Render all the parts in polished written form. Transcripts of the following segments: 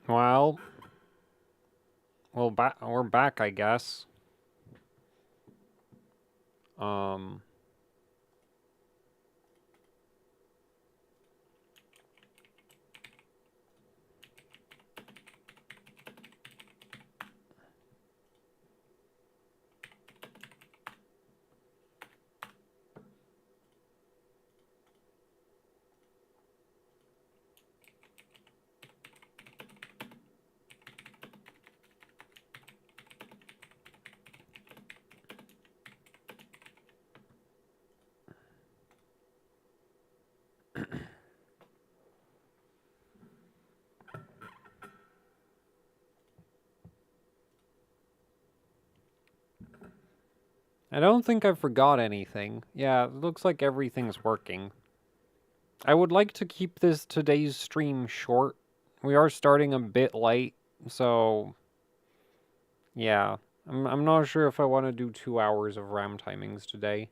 Well, we're back, I guess. I don't think I forgot anything. Yeah, it looks like everything's working. I would like to keep today's stream short. We are starting a bit late, so yeah. I'm not sure if I want to do 2 hours of RAM timings today.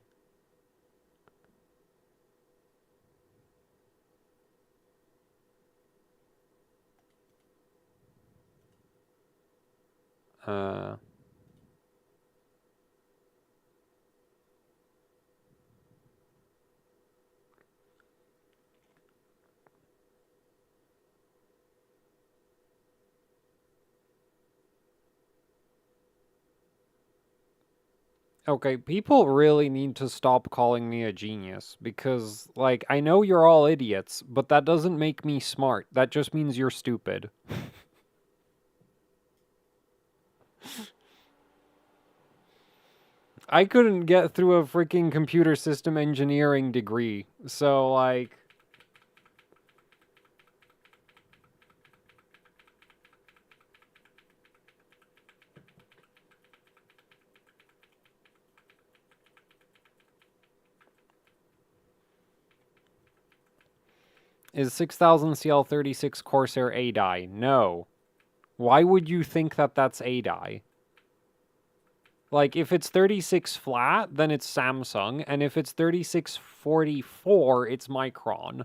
Okay, people really need to stop calling me a genius because, like, I know you're all idiots, but that doesn't make me smart. That just means you're stupid. I couldn't get through a freaking computer system engineering degree, so, like... Is 6000 CL36 Corsair A-die? No. Why would you think that that's A-die? Like, if it's 36 flat, then it's Samsung, and if it's 3644, it's Micron.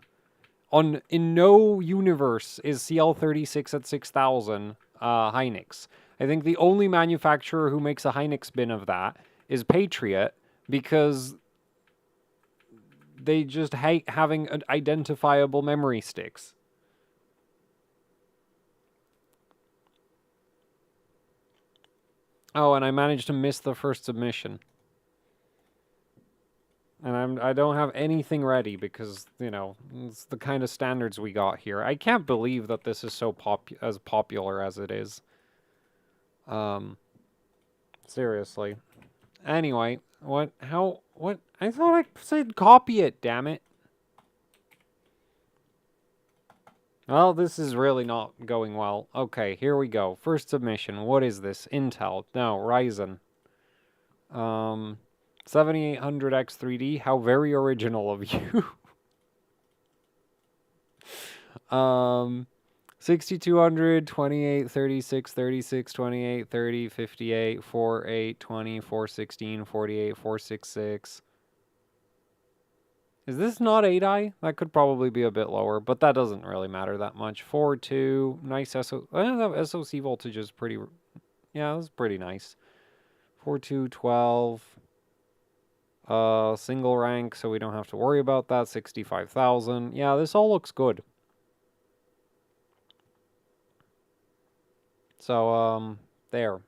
In no universe is CL36 at 6000 Hynix. I think the only manufacturer who makes a Hynix bin of that is Patriot, because they just hate having identifiable memory sticks. Oh, and I managed to miss the first submission. And I don't have anything ready because, you know, it's the kind of standards we got here. I can't believe that this is so popular as it is. Seriously. Anyway, what? I thought I said copy it, damn it. Well, this is really not going well. Okay, here we go. First submission. What is this? Intel. No, Ryzen. 7800X3D. How very original of you. 6200, 28, 36, 36, 28, 30, 58, 48, 20, 416, 48, 466. Is this not 8i? That could probably be a bit lower, but that doesn't really matter that much. 42, nice SOC. SOC voltage is pretty... Yeah, that's pretty nice. 4212. Single rank, so we don't have to worry about that. 65,000. Yeah, this all looks good. So, there.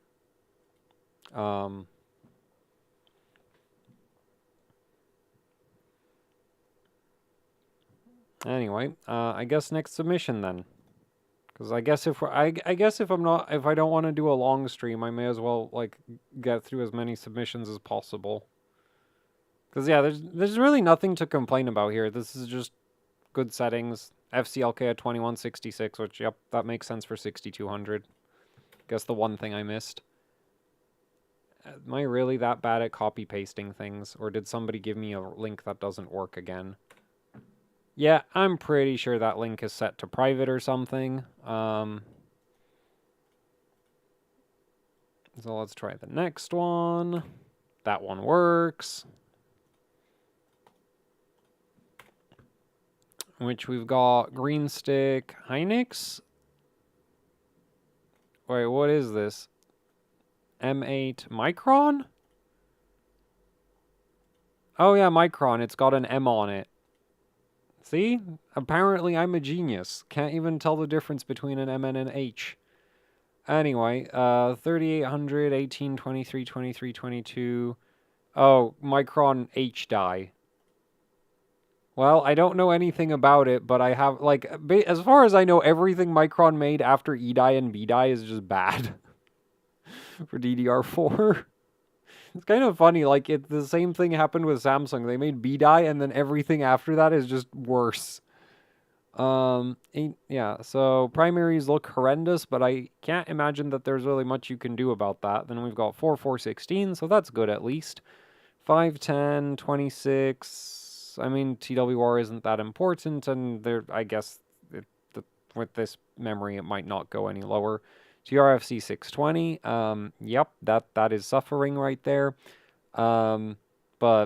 Anyway, I guess next submission then. Because I guess if I guess if I don't want to do a long stream, I may as well like get through as many submissions as possible. Because yeah, there's really nothing to complain about here. This is just good settings. FCLK at 2166, which yep, that makes sense for 6200. Guess the one thing I missed. Am I really that bad at copy pasting things, or did somebody give me a link that doesn't work again? Yeah, I'm pretty sure that link is set to private or something. So let's try the next one. That one works. Which we've got Green Stick Hynix. Wait, what is this? M8 Micron? Oh yeah, Micron. It's got an M on it. See? Apparently I'm a genius. Can't even tell the difference between an M and an H. Anyway, 3800, 18, 23, 23, 22. Oh, Micron H die. Well, I don't know anything about it, but I have, like, as far as I know, everything Micron made after E-die and B-die is just bad for DDR4. It's kind of funny, like, the same thing happened with Samsung. They made B-die, and then everything after that is just worse. Yeah, so primaries look horrendous, but I can't imagine that there's really much you can do about that. Then we've got 4416, so that's good at least. 510, 26. I mean, TWR isn't that important, and there, I guess with this memory, it might not go any lower. TRFC 620. Yep, that is suffering right there. But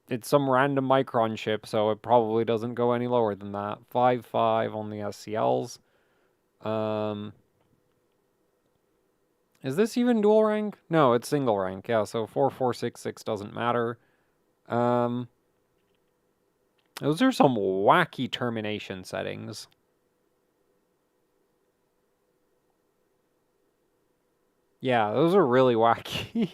it's some random Micron chip, so it probably doesn't go any lower than that. 5.5 on the SCLs. Is this even dual rank? No, it's single rank. Yeah, so 4466 doesn't matter. Those are some wacky termination settings. Yeah, those are really wacky.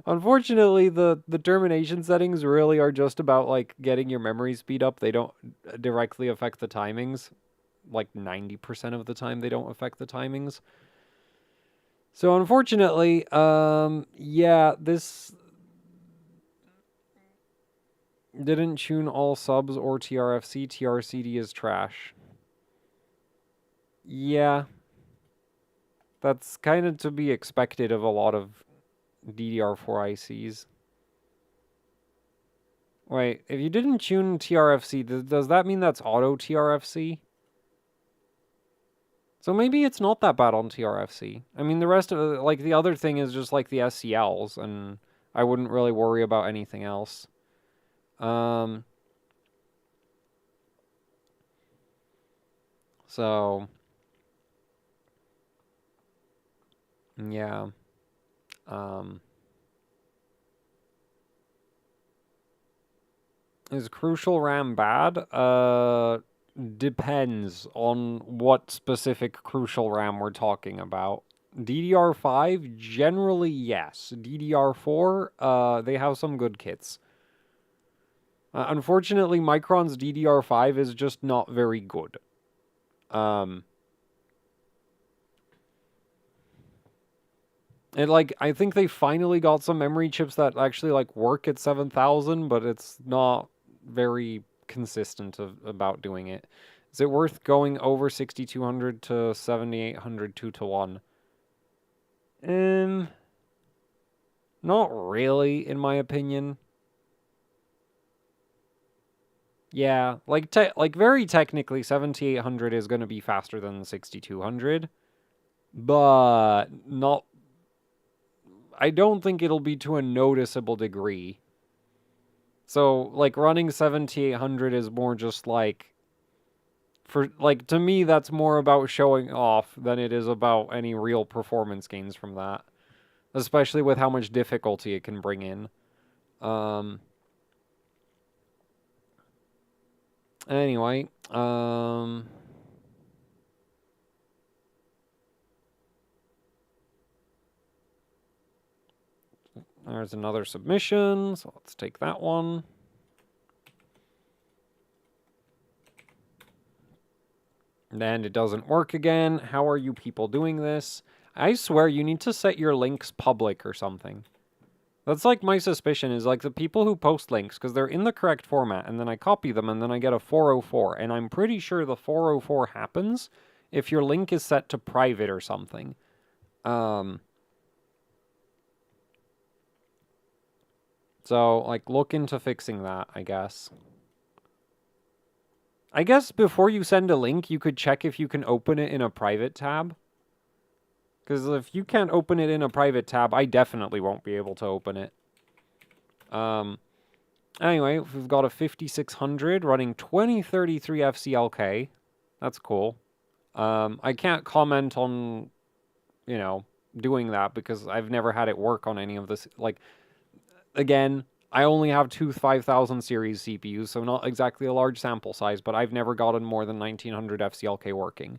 Unfortunately, the termination settings really are just about, like, getting your memory speed up. They don't directly affect the timings. Like, 90% of the time, they don't affect the timings. So, unfortunately, yeah, this didn't tune all subs or TRFC. TRCD is trash. Yeah. That's kind of to be expected of a lot of DDR4 ICs. Wait, if you didn't tune TRFC, does that mean that's auto TRFC? So maybe it's not that bad on TRFC. I mean, the rest of it, like, the other thing is just, like, the SCLs, and I wouldn't really worry about anything else. So, yeah. Is Crucial RAM bad? Depends on what specific Crucial RAM we're talking about. DDR5, generally yes. DDR4, they have some good kits. Unfortunately, Micron's DDR5 is just not very good. And, like, I think they finally got some memory chips that actually, like, work at 7000, but it's not very consistent about doing it. Is it worth going over 6200 to 7800 2-to-1? Not really, in my opinion. Yeah, like very technically, 7800 is going to be faster than 6200, but not. I don't think it'll be to a noticeable degree. So, like, running 7800 is more just like, to me, that's more about showing off than it is about any real performance gains from that. Especially with how much difficulty it can bring in. Anyway, there's another submission, so let's take that one. And it doesn't work again. How are you people doing this? I swear you need to set your links public or something. That's, like, my suspicion is, like, the people who post links, because they're in the correct format, and then I copy them, and then I get a 404, and I'm pretty sure the 404 happens if your link is set to private or something. So, like, look into fixing that, I guess. I guess before you send a link, you could check if you can open it in a private tab. Because if you can't open it in a private tab, I definitely won't be able to open it. Anyway, we've got a 5600 running 2033 FCLK. That's cool. I can't comment on, you know, doing that because I've never had it work on any of this. Like, again, I only have two 5000 series CPUs, so not exactly a large sample size, but I've never gotten more than 1900 FCLK working.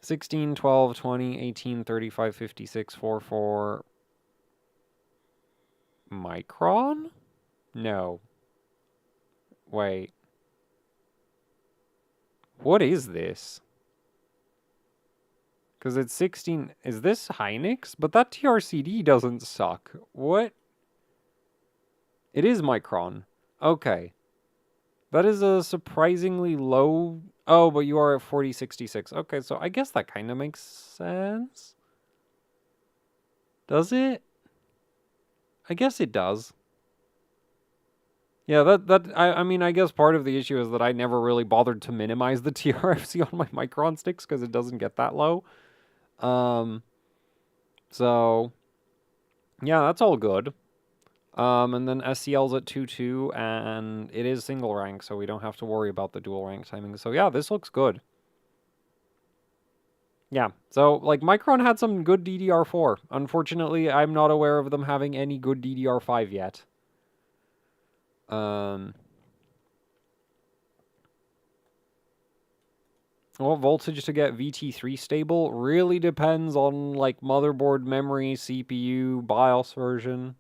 16, 12, 20, 18, 35, 56, 44... Micron? No. Wait. What is this? Because it's 16... Is this Hynix? But that TRCD doesn't suck. What? It is Micron. Okay. That is a surprisingly low... Oh, but you are at 4066. Okay, so I guess that kind of makes sense. Does it? I guess it does. Yeah, I mean, I guess part of the issue is that I never really bothered to minimize the TRFC on my Micron sticks because it doesn't get that low. So, yeah, that's all good. And then SCL's at 2.2, and it is single rank, so we don't have to worry about the dual rank timing. So, yeah, this looks good. Yeah, so, like, Micron had some good DDR4. Unfortunately, I'm not aware of them having any good DDR5 yet. Well, voltage to get VT3 stable really depends on, like, motherboard memory, CPU, BIOS version.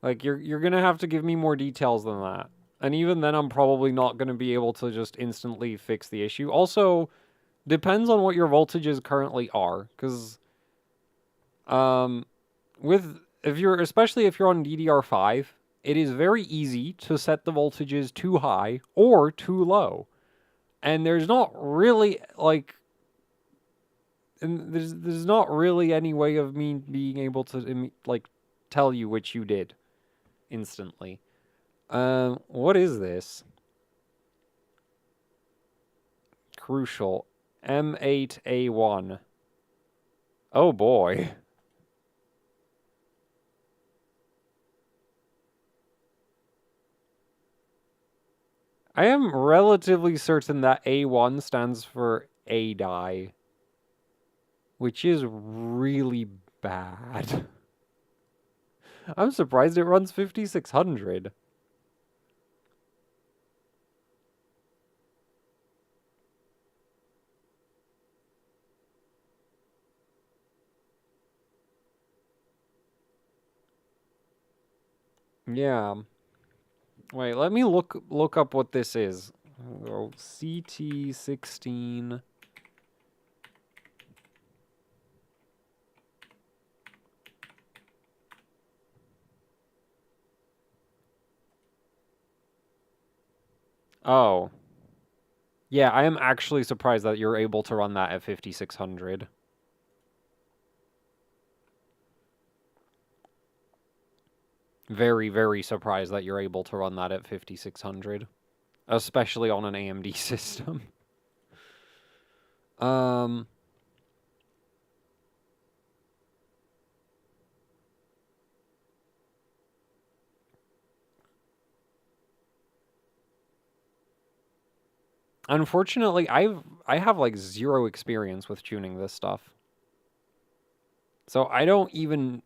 Like, you're gonna have to give me more details than that. And even then, I'm probably not gonna be able to just instantly fix the issue. Also, depends on what your voltages currently are, because, especially if you're on DDR5, it is very easy to set the voltages too high or too low. And there's not really, like, and there's not really any way of me being able to, like, tell you which you did instantly. What is this? Crucial. M8A1. Oh boy. I am relatively certain that A1 stands for A-die, which is really bad. I'm surprised it runs 5600. Yeah. Wait, let me look up what this is. Oh, CT16. Oh. Yeah, I am actually surprised that you're able to run that at 5600. Very, very surprised that you're able to run that at 5600. Especially on an AMD system. Unfortunately, I have like zero experience with tuning this stuff. So I don't even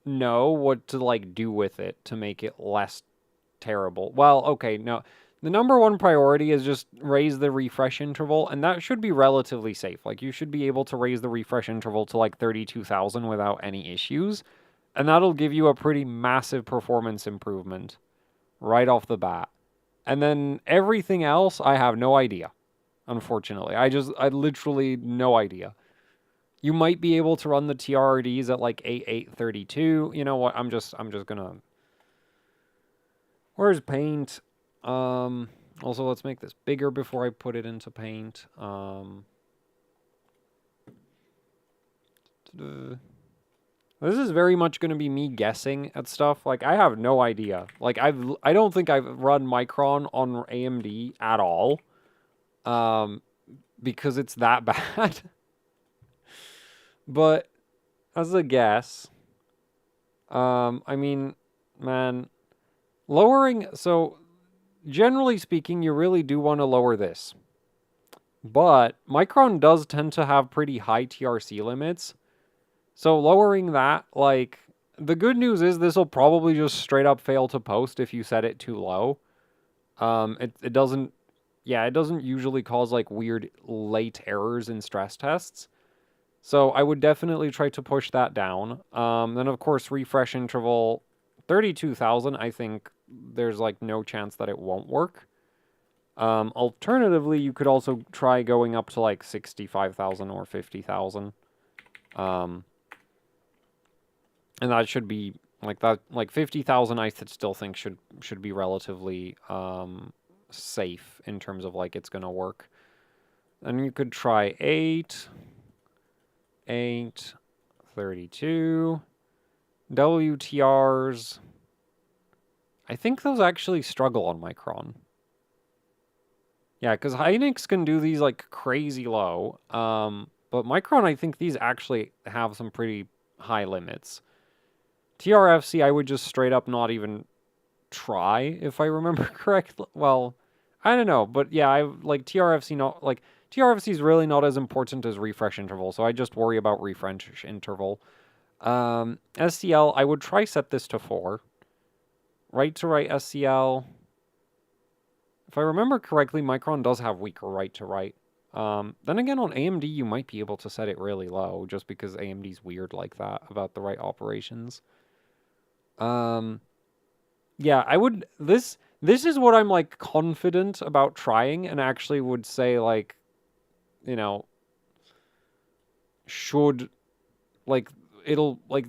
know what to like do with it to make it less terrible. Well, okay, no. The number one priority is just raise the refresh interval, and that should be relatively safe. Like, you should be able to raise the refresh interval to like 32,000 without any issues, and that'll give you a pretty massive performance improvement right off the bat. And then everything else, I have no idea, unfortunately. I literally no idea. You might be able to run the TRRDs at like 8832. You know what? I'm just gonna... Where's Paint? Also, let's make this bigger before I put it into Paint. This is very much going to be me guessing at stuff. Like, I have no idea. Like, I don't think I've run Micron on AMD at all. Because it's that bad. But as a guess, I mean, man, lowering, so generally speaking, you really do want to lower this. But Micron does tend to have pretty high TRC limits. So lowering that, like, the good news is this will probably just straight up fail to post if you set it too low. It doesn't, yeah, it doesn't usually cause like weird late errors in stress tests. So I would definitely try to push that down. Then of course refresh interval 32,000. I think there's like no chance that it won't work. Alternatively, you could also try going up to like 65,000 or 50,000. And that should be like that, like 50,000 I still think should be relatively safe in terms of like it's going to work. And you could try 8, 32 WTRs. I think those actually struggle on Micron. Yeah, because Hynix can do these like crazy low. But Micron, I think these actually have some pretty high limits. TRFC, I would just straight up not even try, if I remember correctly. Well, I don't know, but yeah, I like TRFC not like TRFC is really not as important as refresh interval, so I just worry about refresh interval. SCL, I would try set this to 4. Right to right SCL. If I remember correctly, Micron does have weaker right to right. Then again, on AMD, you might be able to set it really low, just because AMD's weird like that about the right operations. Yeah, I would, this is what I'm, like, confident about trying, and actually would say, like, you know, should, like, it'll, like,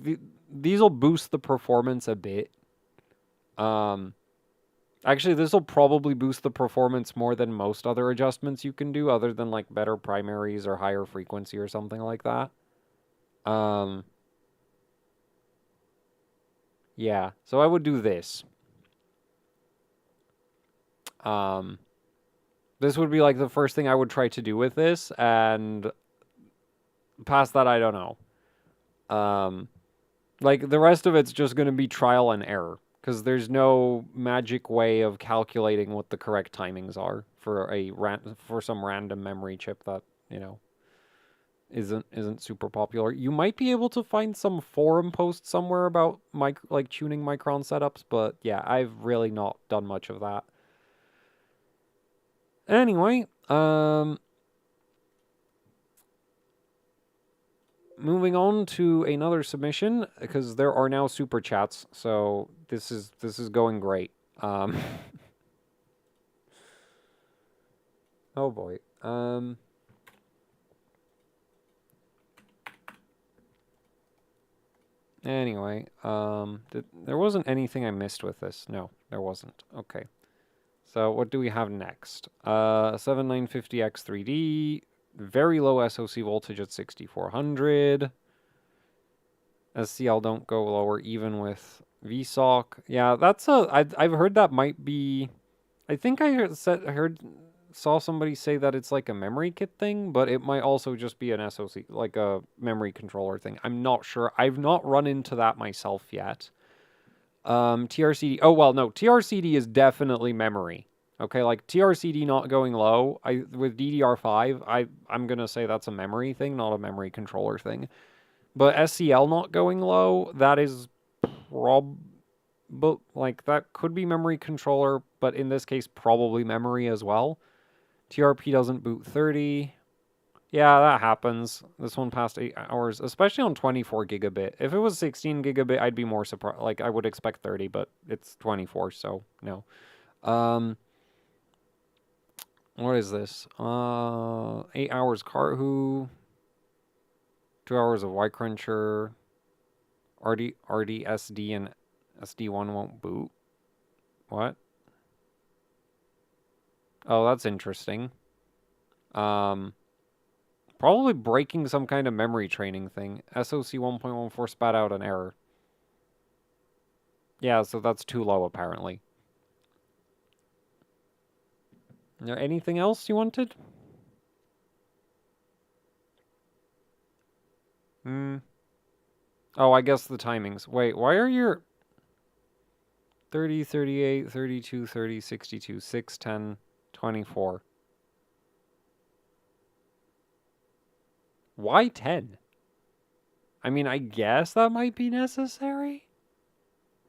these will boost the performance a bit. Actually, this will probably boost the performance more than most other adjustments you can do, other than, like, better primaries or higher frequency or something like that. Yeah, so I would do this. This would be like the first thing I would try to do with this, and past that, I don't know. Like, the rest of it's just going to be trial and error, because there's no magic way of calculating what the correct timings are for some random memory chip that, you know, isn't super popular. You might be able to find some forum post somewhere about like tuning Micron setups, but yeah, I've really not done much of that. Anyway, moving on to another submission, because there are now super chats, so this is going great. Oh boy. Anyway, there wasn't anything I missed with this. No, there wasn't. Okay. So what do we have next? 7950X3D, very low SoC voltage at 6400. SCL don't go lower even with VSOC. Yeah, that's I've heard that might be. I think I saw somebody say that it's like a memory kit thing, but it might also just be an SoC, like a memory controller thing. I'm not sure. I've not run into that myself yet. TRCD. Oh well, no. TRCD is definitely memory. Okay, like TRCD not going low. With DDR5, I'm gonna say that's a memory thing, not a memory controller thing. But SCL not going low, that is but like that could be memory controller, but in this case probably memory as well. TRP doesn't boot 30. Yeah, that happens. This one passed 8 hours, especially on 24 gigabit. If it was 16 gigabit, I'd be more surprised. Like, I would expect 30, but it's 24, so no. What is this? 8 hours Carhu. 2 hours of Y-Cruncher. RDSD and SD1 won't boot. What? Oh, that's interesting. Probably breaking some kind of memory training thing. SoC 1.14 spat out an error. Yeah, so that's too low, apparently. Is there anything else you wanted? Oh, I guess the timings. Wait, why are your... 30, 38, 32, 30, 62, 6, 10, 24. Why 10? I mean, I guess that might be necessary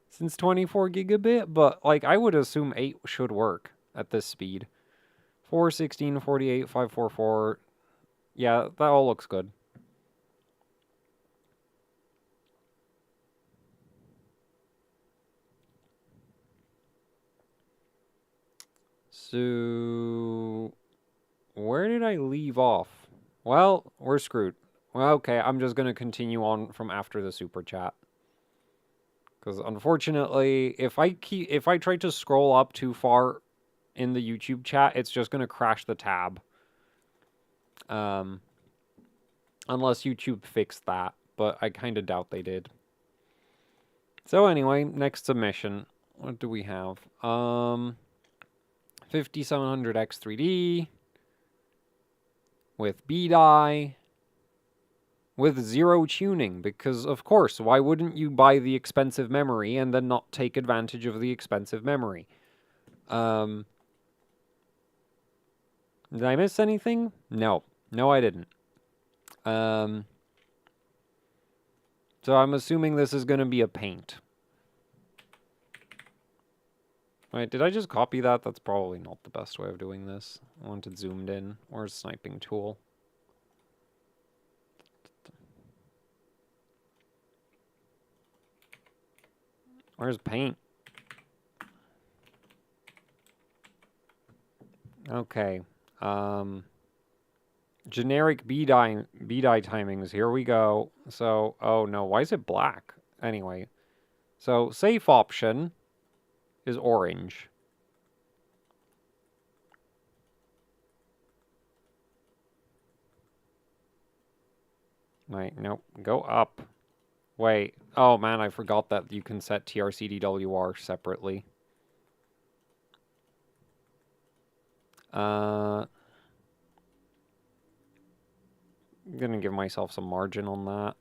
since 24 gigabit, but like I would assume 8 should work at this speed. 4, 16, 48, 544. Yeah, that all looks good. So, where did I leave off? Well, we're screwed. Well, okay, I'm just going to continue on from after the super chat. Because unfortunately, if I try to scroll up too far in the YouTube chat, it's just going to crash the tab. Unless YouTube fixed that, but I kind of doubt they did. So anyway, next submission. What do we have? 5700X3D with B-die with 0 tuning, because of course, why wouldn't you buy the expensive memory and then not take advantage of the expensive memory? Did I miss anything? No. No, I didn't. So I'm assuming this is going to be a paint. Wait, did I just copy that? That's probably not the best way of doing this. I want it zoomed in. Where's sniping tool? Where's paint? Okay. Generic B-die timings. Here we go. So, oh no, why is it black? Anyway. So, safe option is orange. Wait, nope. Go up. Wait. Oh man, I forgot that you can set TRC DWR separately. I'm gonna give myself some margin on that.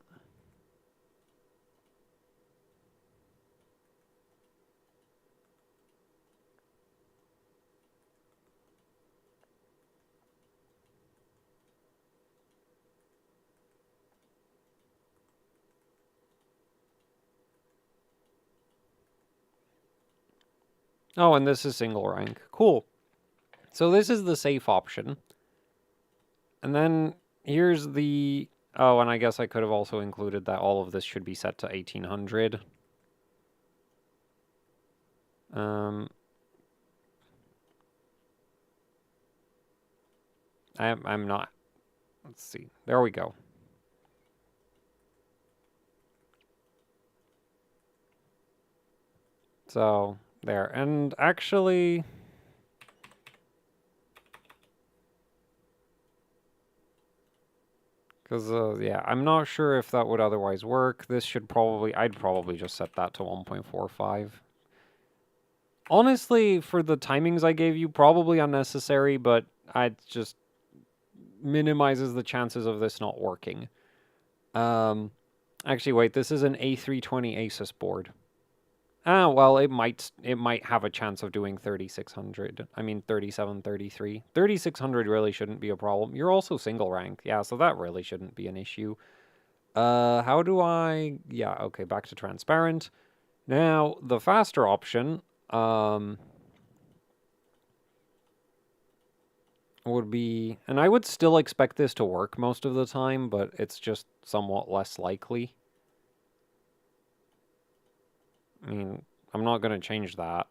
Oh, and this is single rank. Cool. So this is the safe option. And then here's the... Oh, and I guess I could have also included that all of this should be set to 1800. I'm not... Let's see. There we go. So, there. And actually... Because, yeah, I'm not sure if that would otherwise work. This should probably... I'd probably just set that to 1.45. Honestly, for the timings I gave you, probably unnecessary, but it just minimizes the chances of this not working. Actually, wait, this is an A320 Asus board. Ah, well, it might have a chance of doing 3600. I mean, 3733. 3600 really shouldn't be a problem. You're also single rank. Yeah, so that really shouldn't be an issue. How do I... Yeah, okay, back to transparent. Now, the faster option, would be... And I would still expect this to work most of the time, but it's just somewhat less likely. I mean, I'm not going to change that.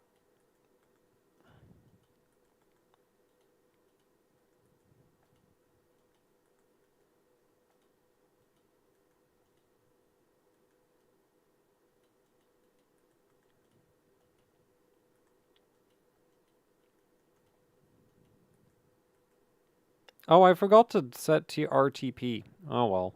Oh, I forgot to set to RTP. Oh, well.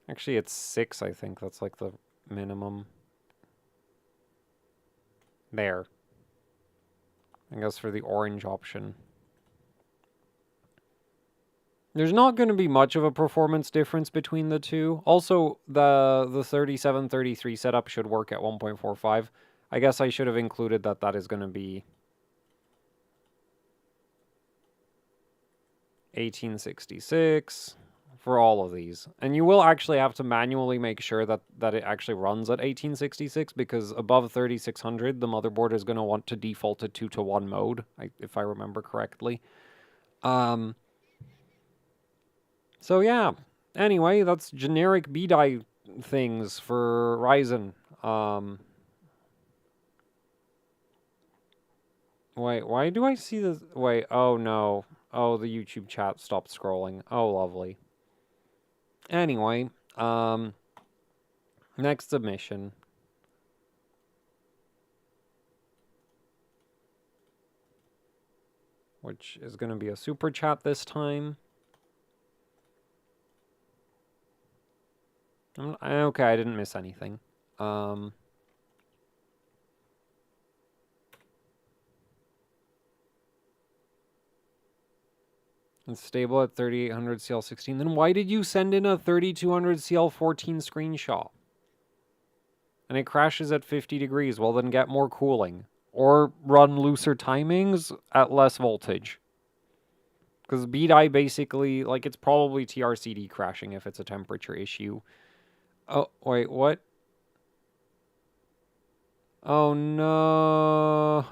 Actually, it's 6, I think. That's like the minimum. There. I guess for the orange option. There's not going to be much of a performance difference between the two. Also, the 3733 setup should work at 1.45. I guess I should have included that that is going to be 1866 for all of these. And you will actually have to manually make sure that it actually runs at 1866, because above 3600, the motherboard is going to want to default to 2-to-1 mode, if I remember correctly. So yeah, anyway, that's generic B-die things for Ryzen. Wait, why do I see this? Wait, oh no. Oh, the YouTube chat stopped scrolling. Oh, lovely. Anyway, next submission. Which is going to be a super chat this time. Okay, I didn't miss anything. It's stable at 3800 CL16. Then why did you send in a 3200 CL14 screenshot? And it crashes at 50 degrees. Well, then get more cooling. Or run looser timings at less voltage. Because B-die basically, like, it's probably TRCD crashing if it's a temperature issue. Oh, wait, what? Oh, no.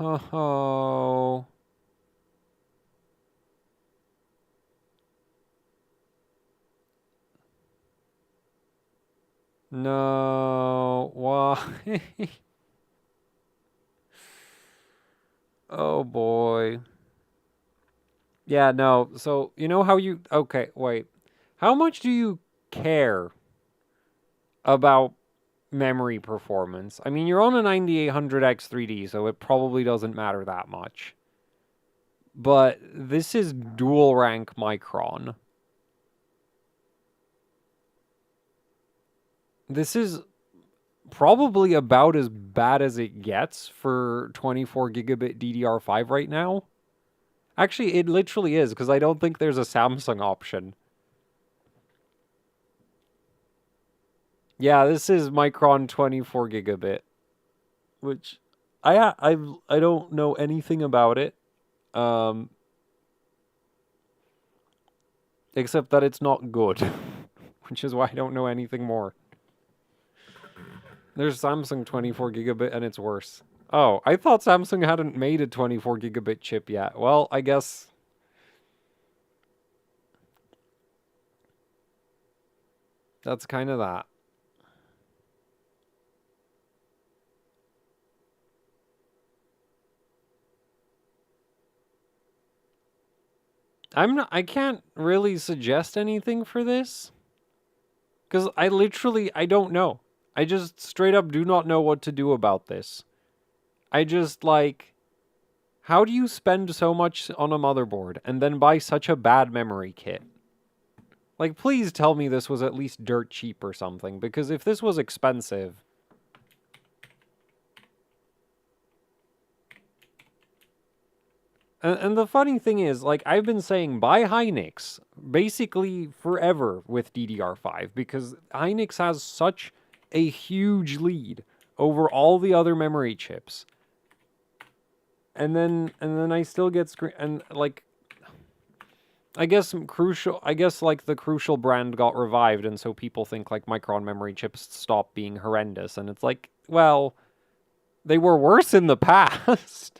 No. Why? Oh, boy. Yeah, no. So, you know how you... Okay, wait. How much do you care about memory performance? I mean, you're on a 9800X 3D, so it probably doesn't matter that much. But this is dual rank Micron. This is probably about as bad as it gets for 24 gigabit DDR5 right now. Actually, it literally is, because I don't think there's a Samsung option. Yeah, this is Micron 24 gigabit, which I don't know anything about it, except that it's not good, which is why I don't know anything more. There's Samsung 24 gigabit and it's worse. Oh, I thought Samsung hadn't made a 24 gigabit chip yet. Well, I guess that's kind of that. I can't really suggest anything for this, because I don't know. I just straight up do not know what to do about this. I just, like, how do you spend so much on a motherboard and then buy such a bad memory kit? Like, please tell me this was at least dirt cheap or something, because if this was expensive... And the funny thing is, like, I've been saying buy Hynix basically forever with DDR5, because Hynix has such a huge lead over all the other memory chips. And then I still get like, I guess like the Crucial brand got revived, and so people think like Micron memory chips stop being horrendous, and it's like, well, they were worse in the past.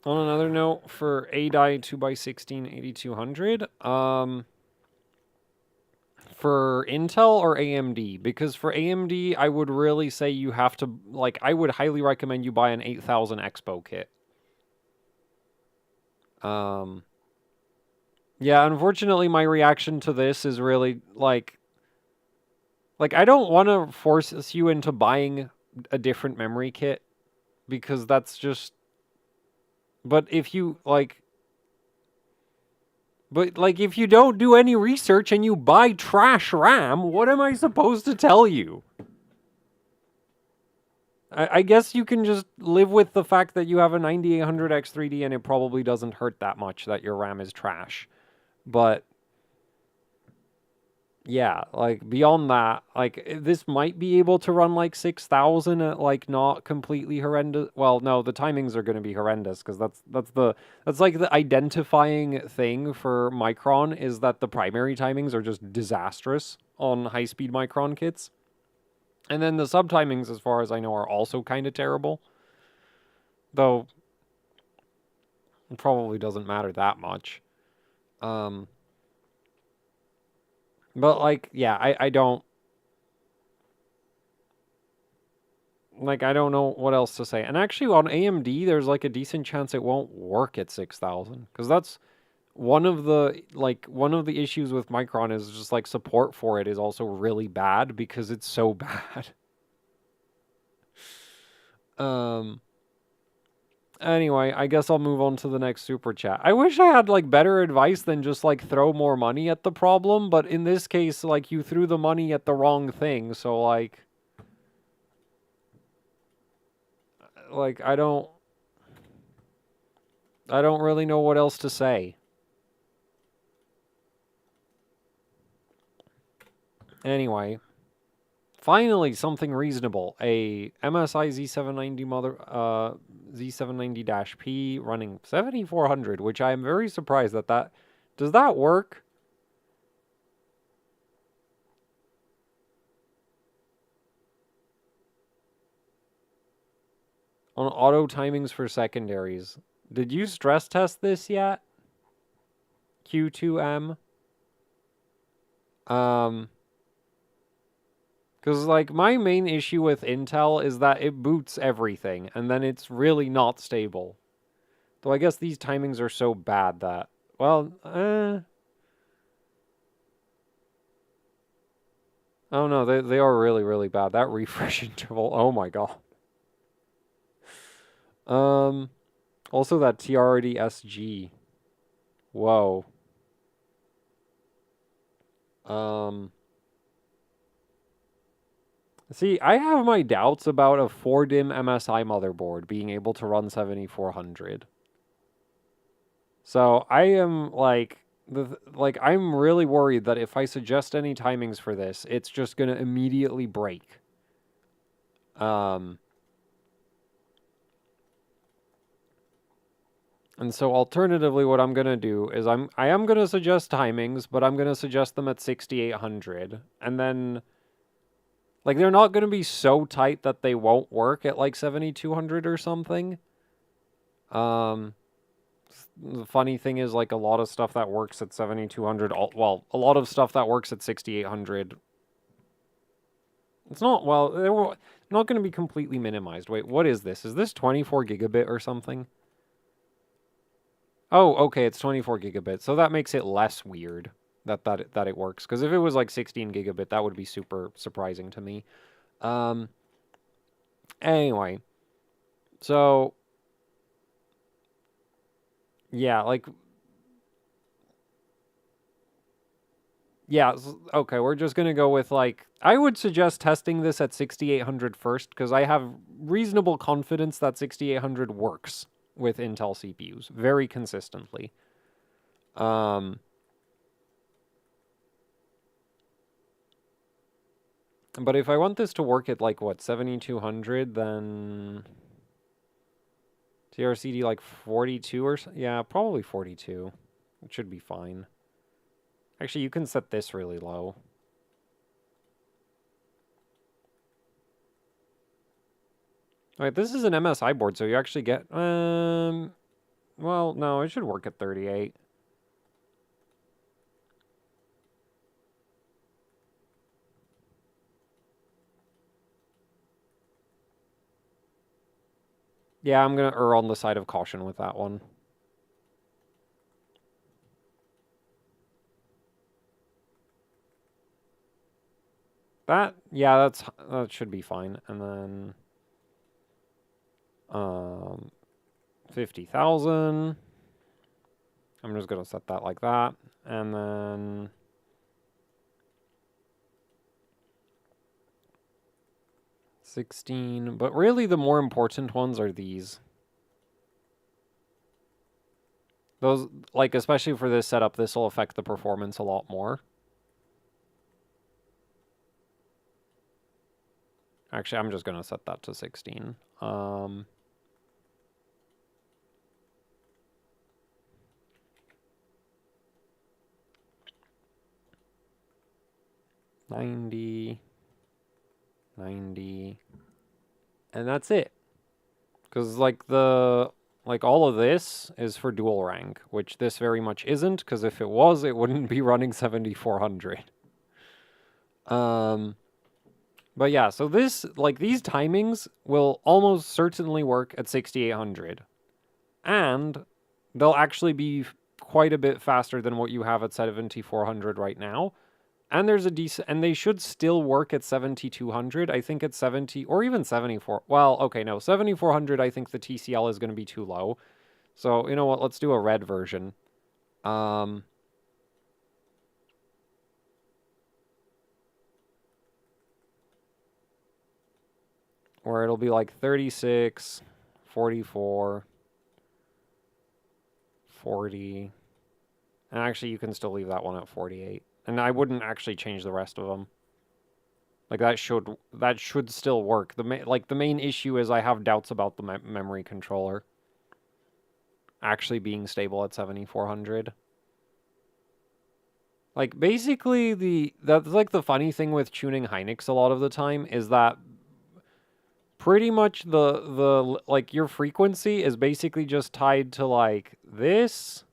On another note, for A-die 2x16 8200, for Intel or AMD? Because for AMD, I would really say you have to, like, I would highly recommend you buy an 8000 Expo kit. Yeah, unfortunately, my reaction to this is really, like, I don't want to force you into buying a different memory kit, because that's just But if you, like... But, like, if you don't do any research and you buy trash RAM, what am I supposed to tell you? I guess you can just live with the fact that you have a 9800X3D and it probably doesn't hurt that much that your RAM is trash. But... yeah, like, beyond that, like, this might be able to run, like, 6000 at, like, not completely horrendous. Well, no, the timings are going to be horrendous, because that's, like, the identifying thing for Micron, is that the primary timings are just disastrous on high-speed Micron kits. And then the sub-timings, as far as I know, are also kind of terrible. Though, it probably doesn't matter that much. But, like, yeah, I don't... like, I don't know what else to say. And actually, on AMD, there's, like, a decent chance it won't work at 6000. Because that's one of the, like, one of the issues with Micron is just, like, support for it is also really bad because it's so bad. Anyway, I guess I'll move on to the next super chat. I wish I had, like, better advice than just, like, throw more money at the problem, but in this case, like, you threw the money at the wrong thing, so, like, I don't really know what else to say. Anyway, finally something reasonable. A MSI Z790 Z790-P running 7400, which I am very surprised that does that work? On auto timings for secondaries. Did you stress test this yet? Q2M? Because, like, my main issue with Intel is that it boots everything, and then it's really not stable. Though I guess these timings are so bad that... well, oh no, they are really, really bad. That refresh interval, oh my god. Also that TRD SG. Whoa. See, I have my doubts about a 4-DIMM MSI motherboard being able to run 7400. So I am, like, I'm really worried that if I suggest any timings for this, it's just going to immediately break. And so alternatively, what I'm going to do is I am going to suggest timings, but I'm going to suggest them at 6800. And then, like, they're not going to be so tight that they won't work at, like, 7200 or something. The funny thing is, like, a lot of stuff that works at 7200, well, a lot of stuff that works at 6800, it's not, well, they're not going to be completely minimized. Wait, what is this? Is this 24 gigabit or something? Oh, okay, it's 24 gigabit, so that makes it less weird that it works. Because if it was like 16 gigabit, that would be super surprising to me. Anyway, so yeah, like, yeah, okay, we're just gonna go with, like, I would suggest testing this at 6800 first, because I have reasonable confidence that 6800 works with Intel CPUs very consistently. But if I want this to work at, like, what, 7200, then TRCD, like, 42 or so? Yeah, probably 42. It should be fine. Actually, you can set this really low. Alright, this is an MSI board, so you actually get, well, no, it should work at 38. Yeah, I'm gonna err on the side of caution with that one. Yeah, that should be fine. And then, 50,000. I'm just going to set that like that. And then 16. But really the more important ones are these. Those, like, especially for this setup, this will affect the performance a lot more. Actually, I'm just going to set that to 16. 90, 90, and that's it. Because, like, all of this is for dual rank, which this very much isn't, because if it was, it wouldn't be running 7400. But yeah, so this, like, these timings will almost certainly work at 6800. And they'll actually be quite a bit faster than what you have at 7400 right now. And there's a decent, and they should still work at 7200. I think at 70 or even 74. Well, okay, no, 7400. I think the TCL is going to be too low. So you know what? Let's do a red version. Where it'll be like 36, 44, 40. And actually, you can still leave that one at 48. And I wouldn't actually change the rest of them. Like that should still work. The main issue is I have doubts about the memory controller actually being stable at 7400. Like basically that's like the funny thing with tuning Hynix a lot of the time is that pretty much the like your frequency is basically just tied to like this.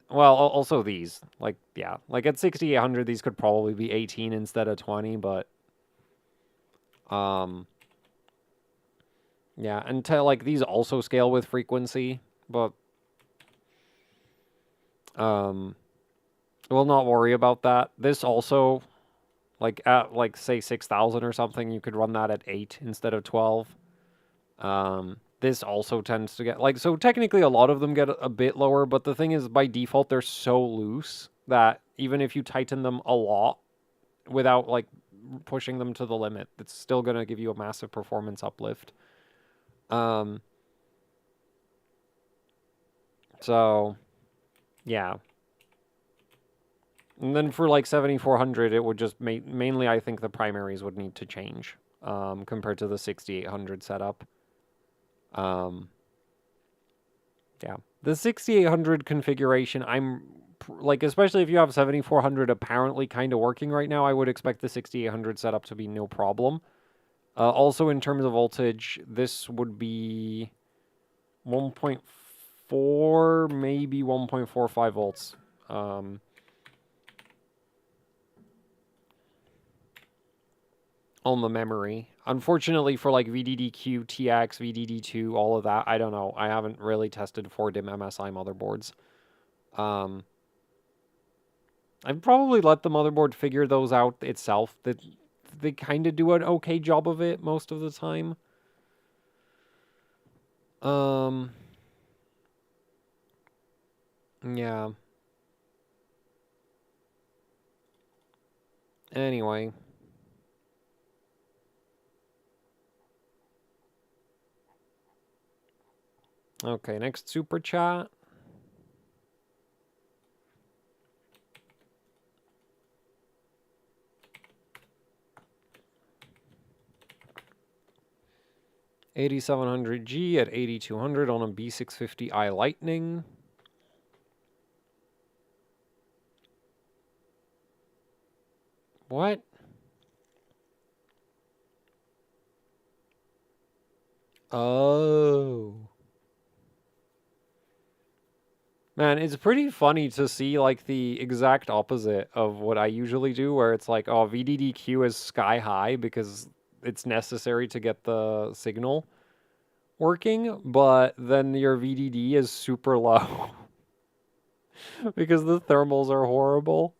Well, also these. Like, yeah. Like, at 6800, these could probably be 18 instead of 20, but... yeah, and like, these also scale with frequency, but... we'll not worry about that. This also, like, at, like, say, 6000 or something, you could run that at 8 instead of 12. This also tends to get, like, so technically a lot of them get a bit lower, but the thing is, by default, they're so loose that even if you tighten them a lot without, like, pushing them to the limit, it's still going to give you a massive performance uplift. So, yeah. And then for, like, 7400, it would just, mainly, I think the primaries would need to change, compared to the 6800 setup. Yeah. The 6800 configuration, like, especially if you have 7400 apparently kind of working right now, I would expect the 6800 setup to be no problem. Also, in terms of voltage, this would be 1.4, maybe 1.45 volts. On the memory. Unfortunately for like VDDQ, TX, VDD2, all of that, I don't know. I haven't really tested 4DIMM MSI motherboards. I'd probably let the motherboard figure those out itself. That they kind of do an okay job of it most of the time. Yeah. Anyway. Okay, next super chat. $8700G at 8200 on a B650i Lightning. What? Oh. Man, it's pretty funny to see like the exact opposite of what I usually do, where it's like, oh, VDDQ is sky high because it's necessary to get the signal working, but then your VDD is super low because the thermals are horrible.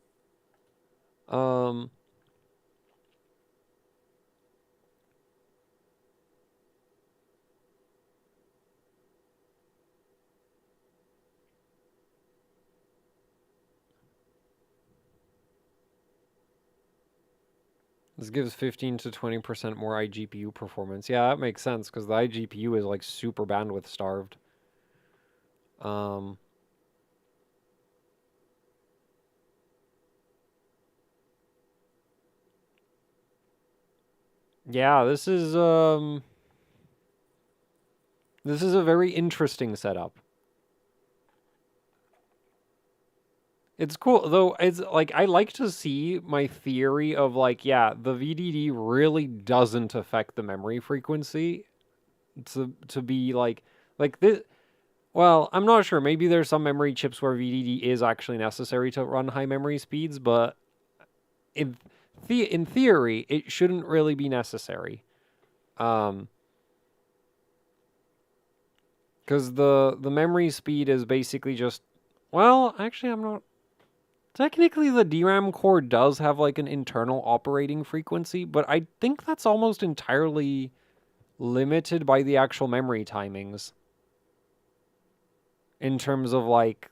This gives 15 to 20% more iGPU performance. Yeah, that makes sense because the iGPU is like super bandwidth starved. Yeah, this is a very interesting setup. It's cool though. It's like I like to see my theory of like, yeah, the VDD really doesn't affect the memory frequency to be like this. Well, I'm not sure. Maybe there's some memory chips where VDD is actually necessary to run high memory speeds, but in in theory, it shouldn't really be necessary. Because the memory speed is basically just, well, actually, I'm not. Technically, the DRAM core does have like an internal operating frequency, but I think that's almost entirely limited by the actual memory timings in terms of like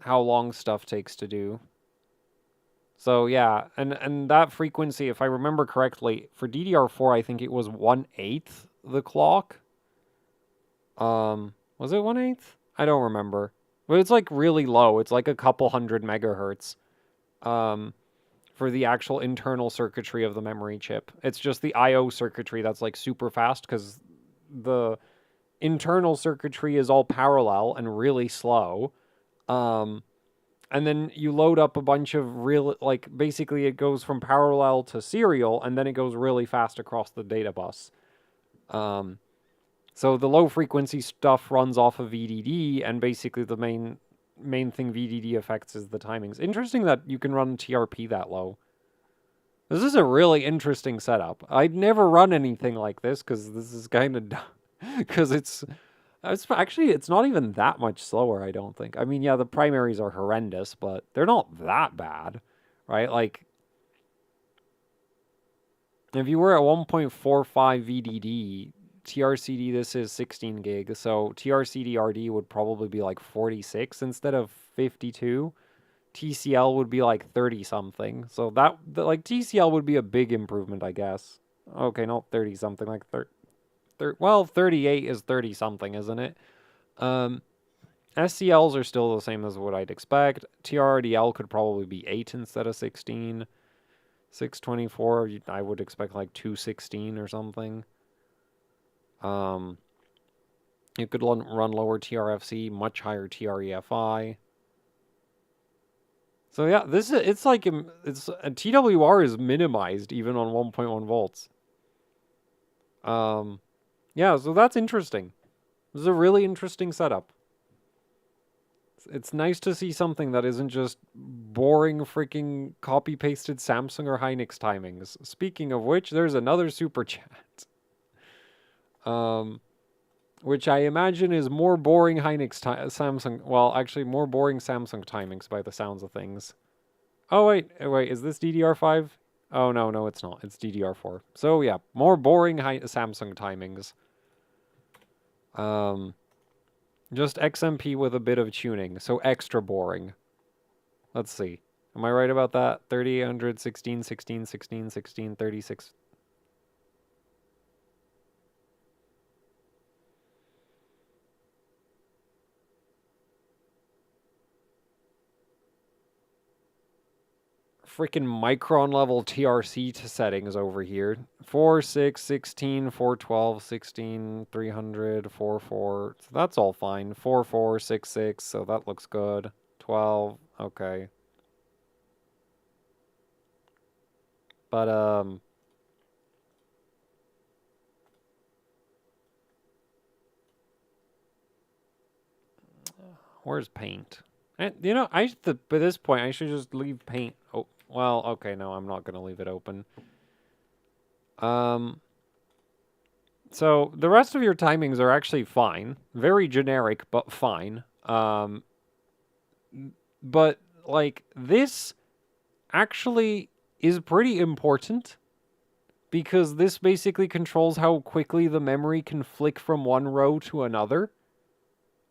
how long stuff takes to do. So yeah, and that frequency, if I remember correctly, for DDR4, I think it was 1/8 the clock. Was it 1/8? I don't remember. But it's like really low. It's like a couple hundred megahertz. For the actual internal circuitry of the memory chip. It's just the I/O circuitry that's like super fast because the internal circuitry is all parallel and really slow. And then you load up a bunch of real, like, basically it goes from parallel to serial, and then it goes really fast across the data bus. So the low frequency stuff runs off of VDD, and basically the main thing VDD affects is the timings. Interesting that you can run TRP that low. This is a really interesting setup. I'd never run anything like this because this is kind of because it's actually it's not even that much slower, I don't think. I mean, yeah, the primaries are horrendous, but they're not that bad, right? Like if you were at 1.45 VDD, TRCD this is 16 gig, so TRCD RD would probably be like 46 instead of 52. TCL would be like 30 something. So like TCL would be a big improvement, I guess. Okay, not 30 something, like 38 is 30 something, isn't it? SCLs are still the same as what I'd expect. TRDL could probably be 8 instead of 16. 624, I would expect like 216 or something. You could run lower TRFC, much higher TREFI. So yeah, it's like it's a TWR is minimized even on 1.1 volts. Yeah, so that's interesting. This is a really interesting setup. It's nice to see something that isn't just boring freaking copy pasted Samsung or Hynix timings. Speaking of which, there's another super chat. Which I imagine is more boring Samsung. Well, actually, more boring Samsung timings by the sounds of things. Oh wait, is this DDR5? Oh no, it's not. It's DDR4. So yeah, more boring Samsung timings. Just XMP with a bit of tuning, so extra boring. Let's see. Am I right about that? 3800, 16, 16, 16, 16, 36. Freaking Micron level TRC to settings over here. 4, 6, 16, 4, 12, 16, 300, 4, 4. So that's all fine. 4, 4, 6, 6. So that looks good. 12. Okay. But, where's paint? You know, by this point, I should just leave paint. Oh, well, okay, no, I'm not going to leave it open. So the rest of your timings are actually fine. Very generic, but fine. But, like, this actually is pretty important because this basically controls how quickly the memory can flick from one row to another.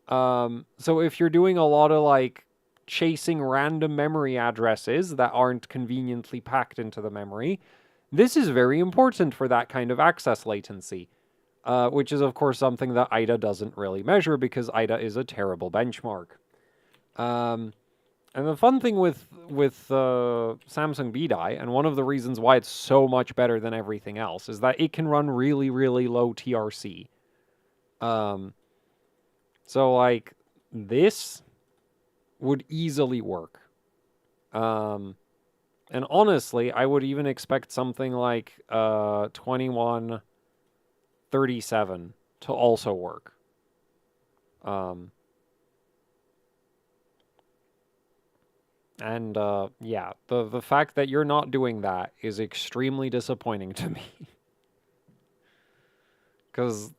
So if you're doing a lot of, like, chasing random memory addresses that aren't conveniently packed into the memory. This is very important for that kind of access latency, which is, of course, something that IDA doesn't really measure because IDA is a terrible benchmark. And the fun thing with Samsung B-die, and one of the reasons why it's so much better than everything else, is that it can run really, really low TRC. So, like, this would easily work. And honestly, I would even expect something like 2137 to also work. Yeah, the fact that you're not doing that is extremely disappointing to me. Because,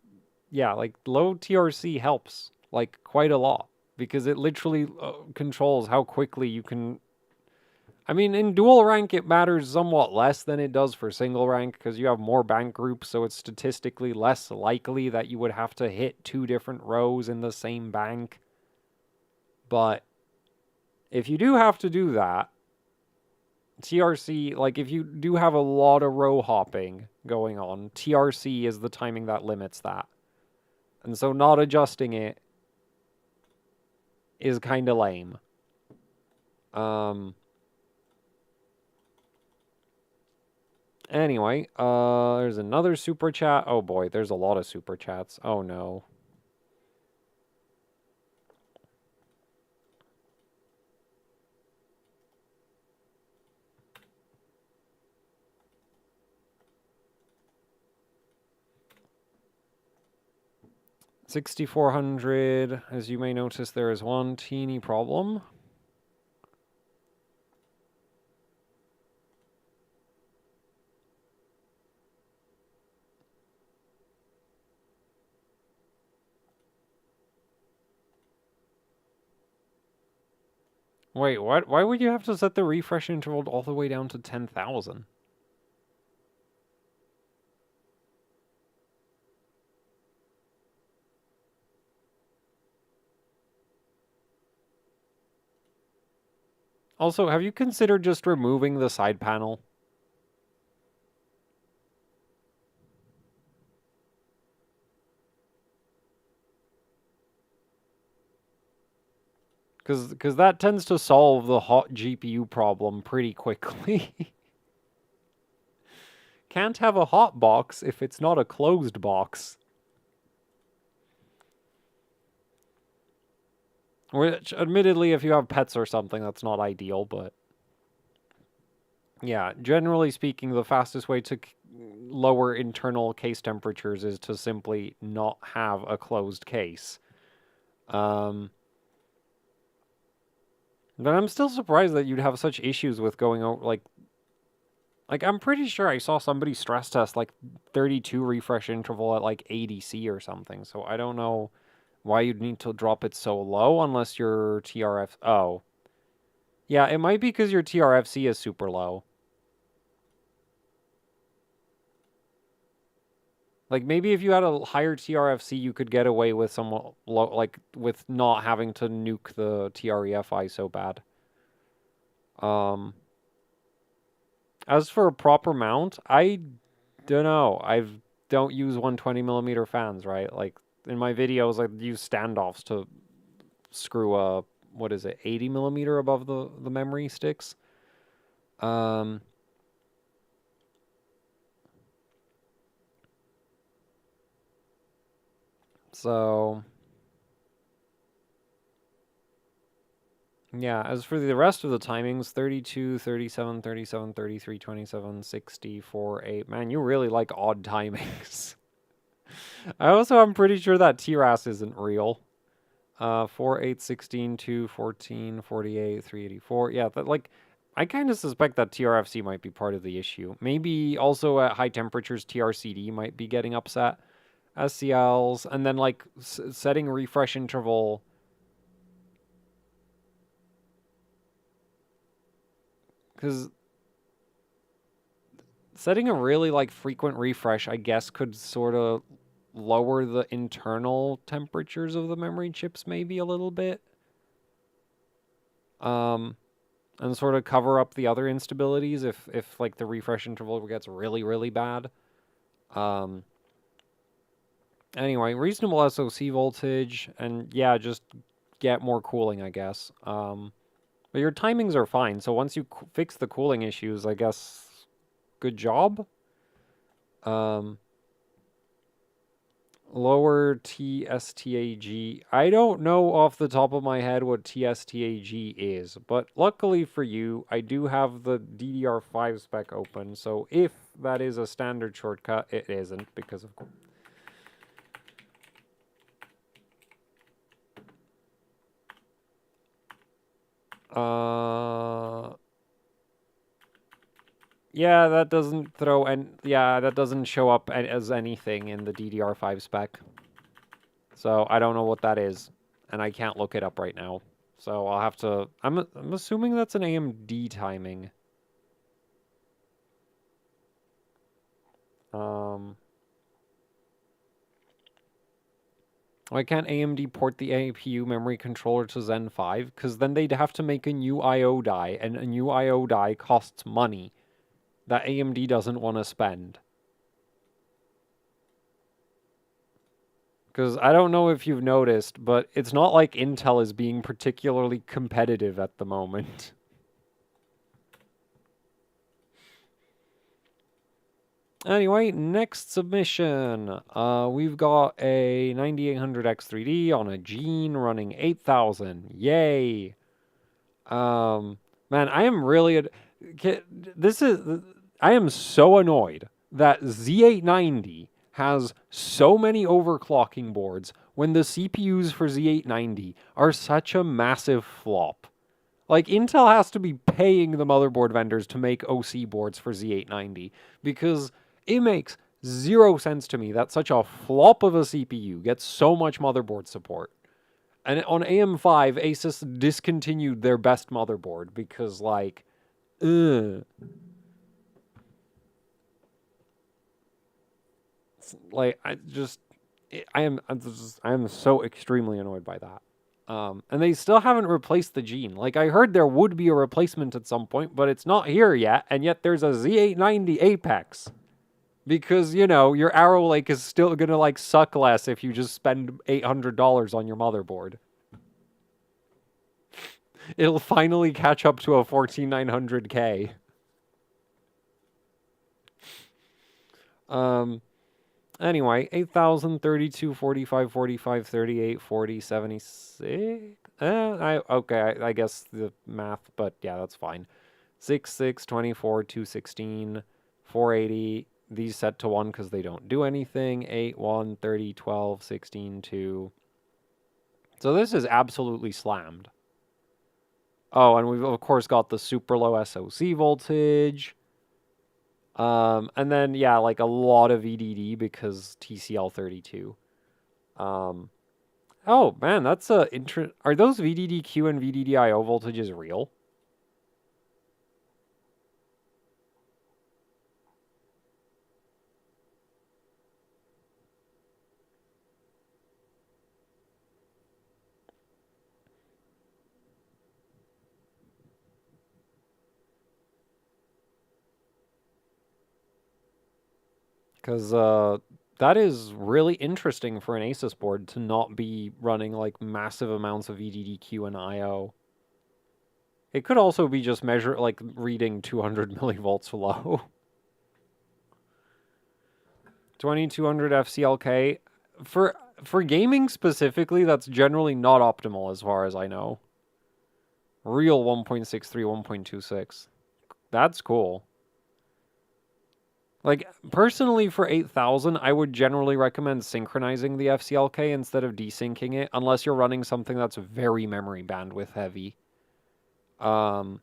yeah, like, low TRC helps, like, quite a lot. Because it literally controls how quickly you can... I mean, in dual rank, it matters somewhat less than it does for single rank, because you have more bank groups, so it's statistically less likely that you would have to hit 2 different rows in the same bank. But if you do have to do that, TRC, like, if you do have a lot of row hopping going on, TRC is the timing that limits that. And so not adjusting it is kind of lame. Anyway, there's another super chat. Oh boy, there's a lot of super chats. Oh no. $6,400. As you may notice, there is one teeny problem. Wait, what? Why would you have to set the refresh interval all the way down to 10,000? Also, have you considered just removing the side panel? Because that tends to solve the hot GPU problem pretty quickly. Can't have a hot box if it's not a closed box. Which, admittedly, if you have pets or something, that's not ideal, but... Yeah, generally speaking, the fastest way to lower internal case temperatures is to simply not have a closed case. But I'm still surprised that you'd have such issues with going over, like, I'm pretty sure I saw somebody stress test, like, 32 refresh interval at, like, ADC or something. So I don't know why you'd need to drop it so low unless your TRF... Oh. Yeah, it might be because your TRFC is super low. Like, maybe if you had a higher TRFC, you could get away with somewhat low, like, with not having to nuke the TREFI so bad. As for a proper mount, I don't know. I don't use 120mm fans, right? Like, in my videos, I use standoffs to screw a, what is it, 80mm above the memory sticks. So... Yeah, as for the rest of the timings, 32, 37, 37, 33, 27, 60, 4, 8. Man, you really like odd timings. I'm pretty sure that TRAS isn't real. 4, 8, 16, 2, 14, 48, 384. Yeah, that, like, I kind of suspect that TRFC might be part of the issue. Maybe also at high temperatures, TRCD might be getting upset. SCLs, and then, like, setting refresh interval... Because setting a really, like, frequent refresh, I guess, could sort of lower the internal temperatures of the memory chips maybe a little bit. and sort of cover up the other instabilities if like the refresh interval gets really, really bad. Anyway, reasonable SoC voltage, and yeah, just get more cooling, I guess. But your timings are fine, so once you fix the cooling issues, I guess, good job. Lower TSTAG. I don't know off the top of my head what TSTAG is, but luckily for you, I do have the DDR5 spec open, so if that is a standard shortcut, it isn't, because of course. Yeah, that doesn't throw, and yeah, that doesn't show up as anything in the DDR5 spec. So I don't know what that is, and I can't look it up right now. So I'll have to. I'm assuming that's an AMD timing. Why can't AMD port the APU memory controller to Zen 5? Because then they'd have to make a new I/O die, and a new I/O die costs money that AMD doesn't want to spend. Because I don't know if you've noticed, but it's not like Intel is being particularly competitive at the moment. Anyway, next submission. We've got a 9800X3D on a Gene running 8000. Yay! Man, I am really... I am so annoyed that Z890 has so many overclocking boards when the CPUs for Z890 are such a massive flop. Like, Intel has to be paying the motherboard vendors to make OC boards for Z890 because it makes zero sense to me that such a flop of a CPU gets so much motherboard support. And on AM5, Asus discontinued their best motherboard because, like, like, I am so extremely annoyed by that. And they still haven't replaced the Gene. Like, I heard there would be a replacement at some point, but it's not here yet, and yet there's a Z890 Apex. Because, you know, your Arrow Lake is still gonna, like, suck less if you just spend $800 on your motherboard. It'll finally catch up to a 14900K. Anyway, 8,000, 32, 45, 45, 38, 40, 76. Okay, I guess the math, but yeah, that's fine. 6, 6, 24, 216, 480. These set to 1 because they don't do anything. 8, 1, 30, 12, 16, 2. So this is absolutely slammed. Oh, and we've, of course, got the super low SoC voltage. And then, yeah, like a lot of VDD because TCL32. Oh, man, that's a are those VDDQ and VDDIO voltages real? Because that is really interesting for an Asus board to not be running like massive amounts of VDDQ and IO. It could also be just reading 200 millivolts low. 2200 FCLK. For gaming specifically, that's generally not optimal as far as I know. Real 1.63, 1.26. That's cool. Like, personally, for 8000, I would generally recommend synchronizing the FCLK instead of desyncing it, unless you're running something that's very memory bandwidth heavy. Because,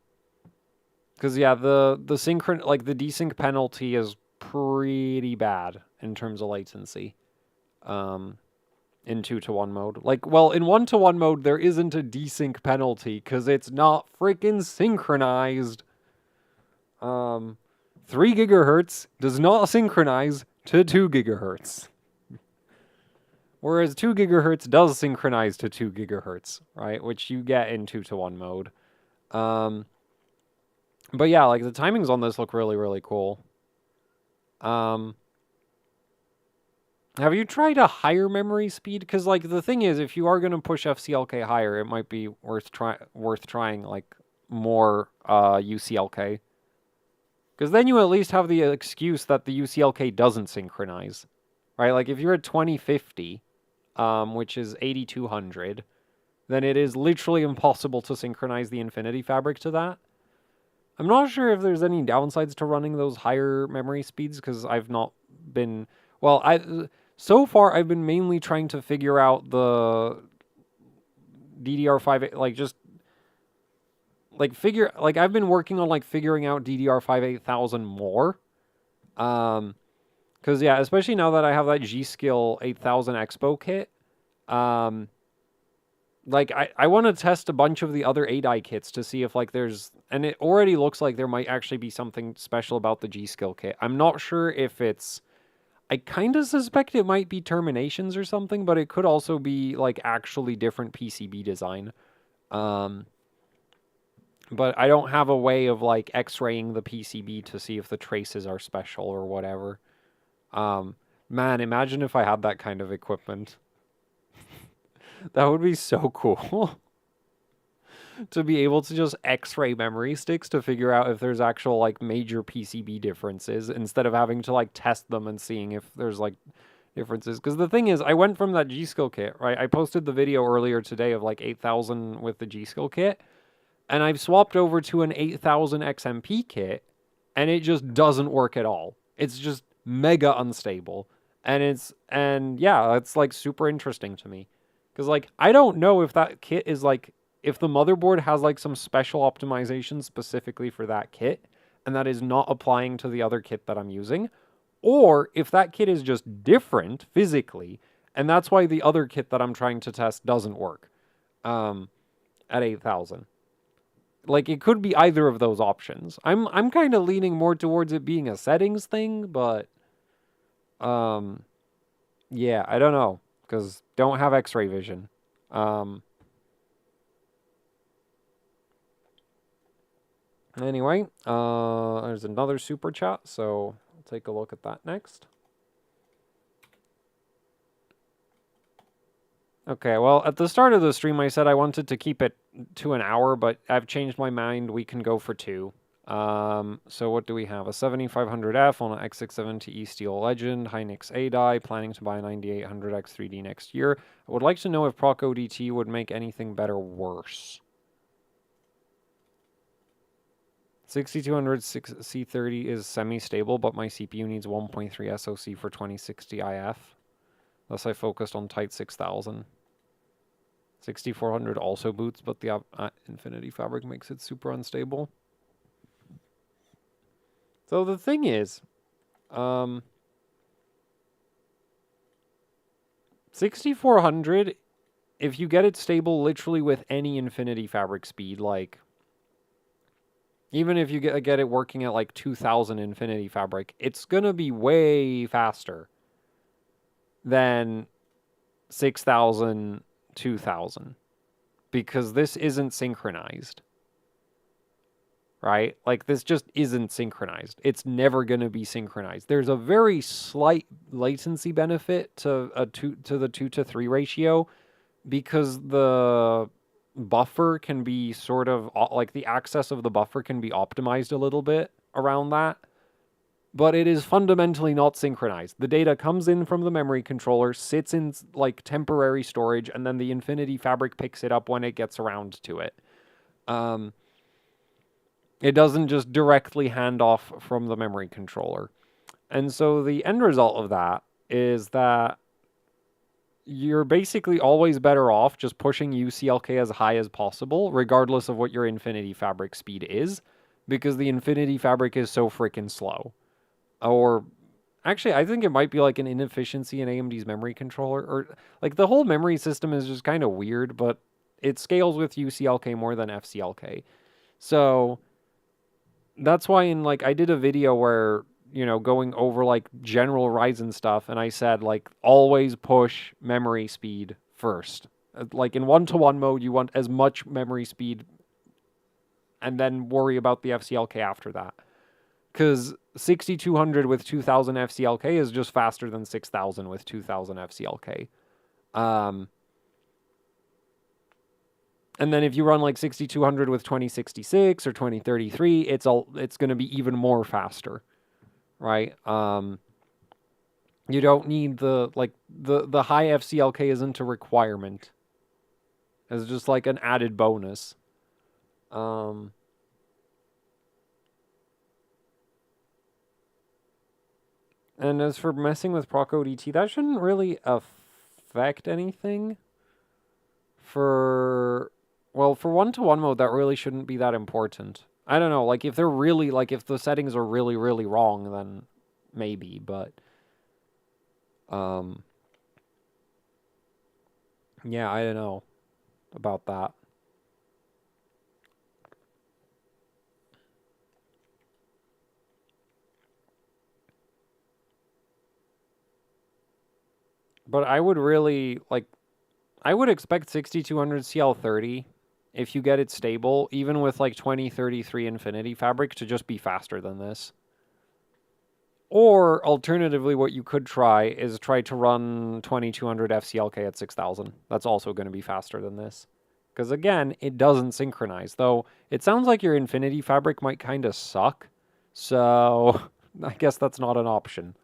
yeah, the desync penalty is pretty bad in terms of latency. In 2-to-1 mode. Like, well, in 1-to-1 mode, there isn't a desync penalty, because it's not freaking synchronized. 3 gigahertz does not synchronize to 2 gigahertz. Whereas 2 gigahertz does synchronize to 2 gigahertz, right? Which you get in 2-to-1 mode. But yeah, like the timings on this look really, really cool. Have you tried a higher memory speed? Because like the thing is, if you are gonna push FCLK higher, it might be worth trying like more UCLK. Because then you at least have the excuse that the UCLK doesn't synchronize, right? Like if you're at 2050, which is 8200, then it is literally impossible to synchronize the Infinity Fabric to that. I'm not sure if there's any downsides to running those higher memory speeds because I've not been so far I've been mainly trying to figure out the DDR5 like just like I've been working on like figuring out DDR5 8000 more. Cuz yeah, especially now that I have that G-Skill 8000 Expo kit, like I want to test a bunch of the other A-die kits to see if like there's, and it already looks like there might actually be something special about the G-Skill kit. I'm not sure if it's, I kind of suspect it might be terminations or something, but it could also be like actually different PCB design. But I don't have a way of like x-raying the PCB to see if the traces are special or whatever. Man, imagine if I had that kind of equipment. That would be so cool. To be able to just x-ray memory sticks to figure out if there's actual like major PCB differences instead of having to like test them and seeing if there's like differences. Because the thing is, I went from that G-Skill kit, right? I posted the video earlier today of like 8000 with the G-Skill kit, and I've swapped over to an 8000 XMP kit, and it just doesn't work at all. It's just mega unstable. And yeah, it's like super interesting to me. Because like I don't know if that kit is like, if the motherboard has like some special optimization specifically for that kit, and that is not applying to the other kit that I'm using, or if that kit is just different physically, and that's why the other kit that I'm trying to test doesn't work at 8000. Like it could be either of those options. I'm kind of leaning more towards it being a settings thing, but yeah, I don't know because don't have X-ray vision. Anyway, there's another super chat, so I'll take a look at that next. Okay, well, at the start of the stream, I said I wanted to keep it to an hour, but I've changed my mind. We can go for 2. So what do we have? A 7500F on an X670E Steel Legend, Hynix A-die, planning to buy a 9800X 3D next year. I would like to know if Proc ODT would make anything better or worse. 6200 C30 is semi-stable, but my CPU needs 1.3 SoC for 2060 IF. Thus I focused on tight 6000. 6400 also boots, but the Infinity Fabric makes it super unstable. So the thing is, 6400, if you get it stable literally with any Infinity Fabric speed, like, even if you get it working at like 2000 Infinity Fabric, it's gonna be way faster than 6000, 2000. Because this isn't synchronized. Right? Like, this just isn't synchronized. It's never going to be synchronized. There's a very slight latency benefit to the 2 to 3 ratio because the buffer can be sort of, like, the access of the buffer can be optimized a little bit around that. But it is fundamentally not synchronized. The data comes in from the memory controller, sits in, like, temporary storage, and then the Infinity Fabric picks it up when it gets around to it. It doesn't just directly hand off from the memory controller. And so the end result of that is that you're basically always better off just pushing UCLK as high as possible, regardless of what your Infinity Fabric speed is, because the Infinity Fabric is so freaking slow. Or actually, I think it might be like an inefficiency in AMD's memory controller, or like the whole memory system is just kind of weird, but it scales with UCLK more than FCLK. So that's why in like I did a video where, you know, going over like general Ryzen stuff, and I said like always push memory speed first. Like in 1-to-1 mode, you want as much memory speed and then worry about the FCLK after that. Because 6200 with 2000 FCLK is just faster than 6000 with 2000 FCLK. And then if you run like 6200 with 2066 or 2033, it's going to be even more faster, right? You don't need the high FCLK isn't a requirement. It's just like an added bonus. And as for messing with Procode ET, that shouldn't really affect anything. For 1-to-1 mode, that really shouldn't be that important. I don't know, like if they're really, like if the settings are really, really wrong, then maybe, but yeah, I don't know about that. But I would really, like, I would expect 6200 CL30, if you get it stable, even with like 2033 Infinity Fabric, to just be faster than this. Or, alternatively, what you could try is try to run 2200 FCLK at 6000. That's also going to be faster than this. Because again, it doesn't synchronize. Though, it sounds like your Infinity Fabric might kind of suck. So, I guess that's not an option.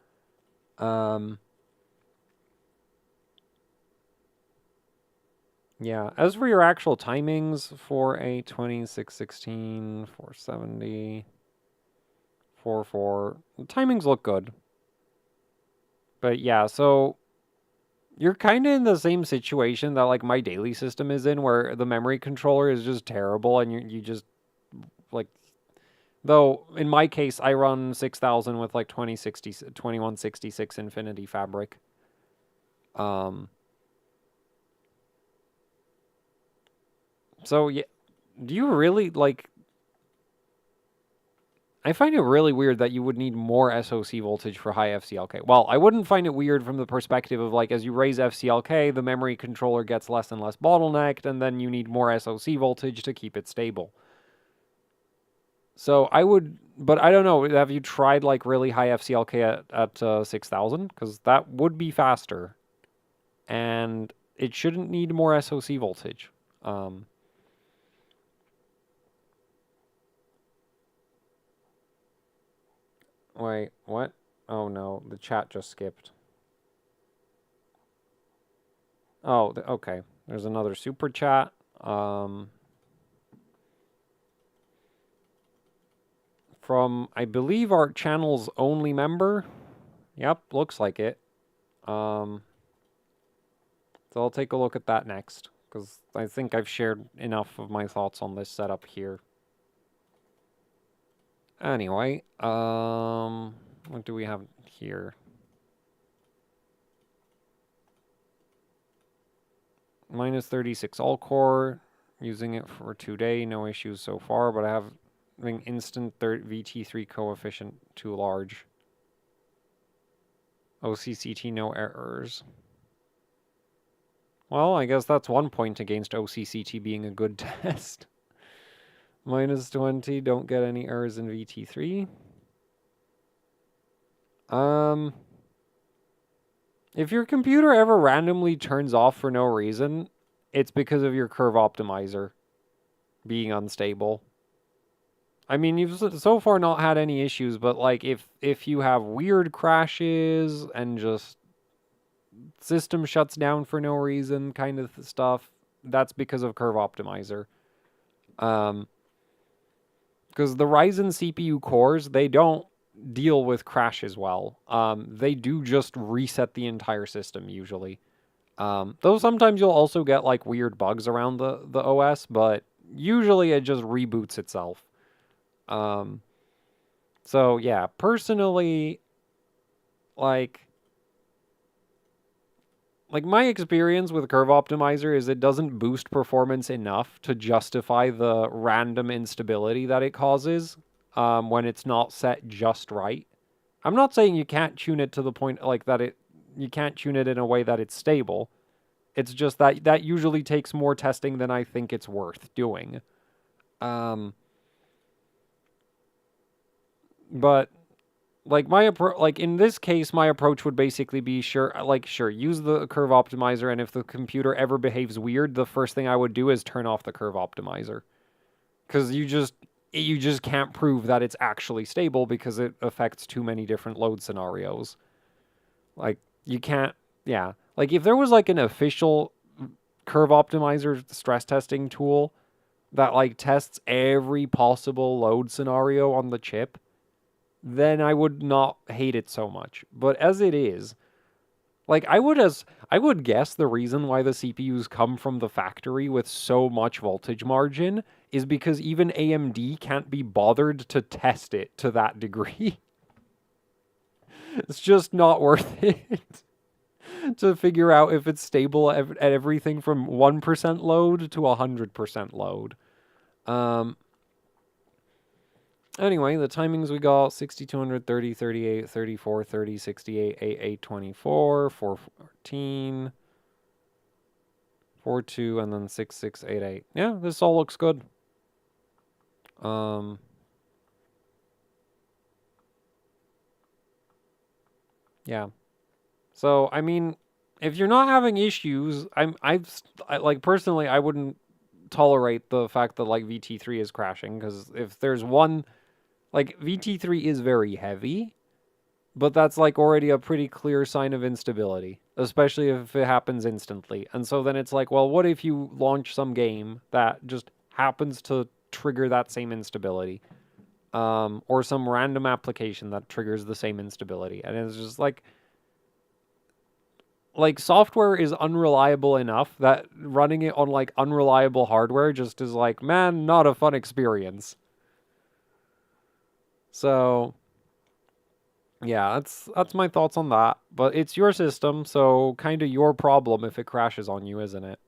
Yeah, as for your actual timings for a 2616, 470, 44, the timings look good. But yeah, so you're kind of in the same situation that like my daily system is in, where the memory controller is just terrible, and you just like, though in my case I run 6000 with like 2166 Infinity Fabric. So yeah, do you really like? I find it really weird that you would need more SoC voltage for high FCLK. Well, I wouldn't find it weird from the perspective of like, as you raise FCLK, the memory controller gets less and less bottlenecked, and then you need more SoC voltage to keep it stable. So I would, but I don't know, have you tried like really high FCLK at 6000? Because that would be faster. And it shouldn't need more SoC voltage. Wait, what? Oh no, the chat just skipped. Oh, okay. There's another super chat. From, I believe, our channel's only member. Yep, looks like it. So I'll take a look at that next, because I think I've shared enough of my thoughts on this setup here. Anyway, what do we have here? Minus 36 all-core, using it for today, no issues so far, but I have instant VT3 coefficient too large. OCCT, no errors. Well, I guess that's one point against OCCT being a good test. Minus 20, don't get any errors in VT3. If your computer ever randomly turns off for no reason, it's because of your curve optimizer being unstable. I mean, you've so far not had any issues, but like if you have weird crashes and just system shuts down for no reason kind of stuff, that's because of curve optimizer. Because the Ryzen CPU cores, they don't deal with crashes well. They do just reset the entire system usually. Though sometimes you'll also get like weird bugs around the OS, but usually it just reboots itself. So yeah, personally, like my experience with Curve Optimizer is it doesn't boost performance enough to justify the random instability that it causes when it's not set just right. I'm not saying you can't tune it to the point like that you can't tune it in a way that it's stable. It's just that usually takes more testing than I think it's worth doing. But like like in this case, my approach would basically be sure, use the curve optimizer, and if the computer ever behaves weird, the first thing I would do is turn off the curve optimizer, because you just can't prove that it's actually stable because it affects too many different load scenarios. Like you can't, yeah. Like if there was like an official curve optimizer stress testing tool that like tests every possible load scenario on the chip, then I would not hate it so much. But as it is, like I would guess the reason why the CPUs come from the factory with so much voltage margin is because even AMD can't be bothered to test it to that degree. It's just not worth it to figure out if it's stable at everything from 1% load to 100% load. Anyway, the timings we got 6200, 30, 38, 34, 30, 68, 88, 24, 414, 42, and then 6688. Yeah, this all looks good. Yeah. So, I mean, if you're not having issues, personally, I wouldn't tolerate the fact that like VT3 is crashing, because if there's one, like VT3 is very heavy, but that's like already a pretty clear sign of instability, especially if it happens instantly. And so then it's like, well, what if you launch some game that just happens to trigger that same instability? Or some random application that triggers the same instability. And it's just like software is unreliable enough that running it on like unreliable hardware just is like, man, not a fun experience. So yeah, that's my thoughts on that. But it's your system, so kind of your problem if it crashes on you, isn't it?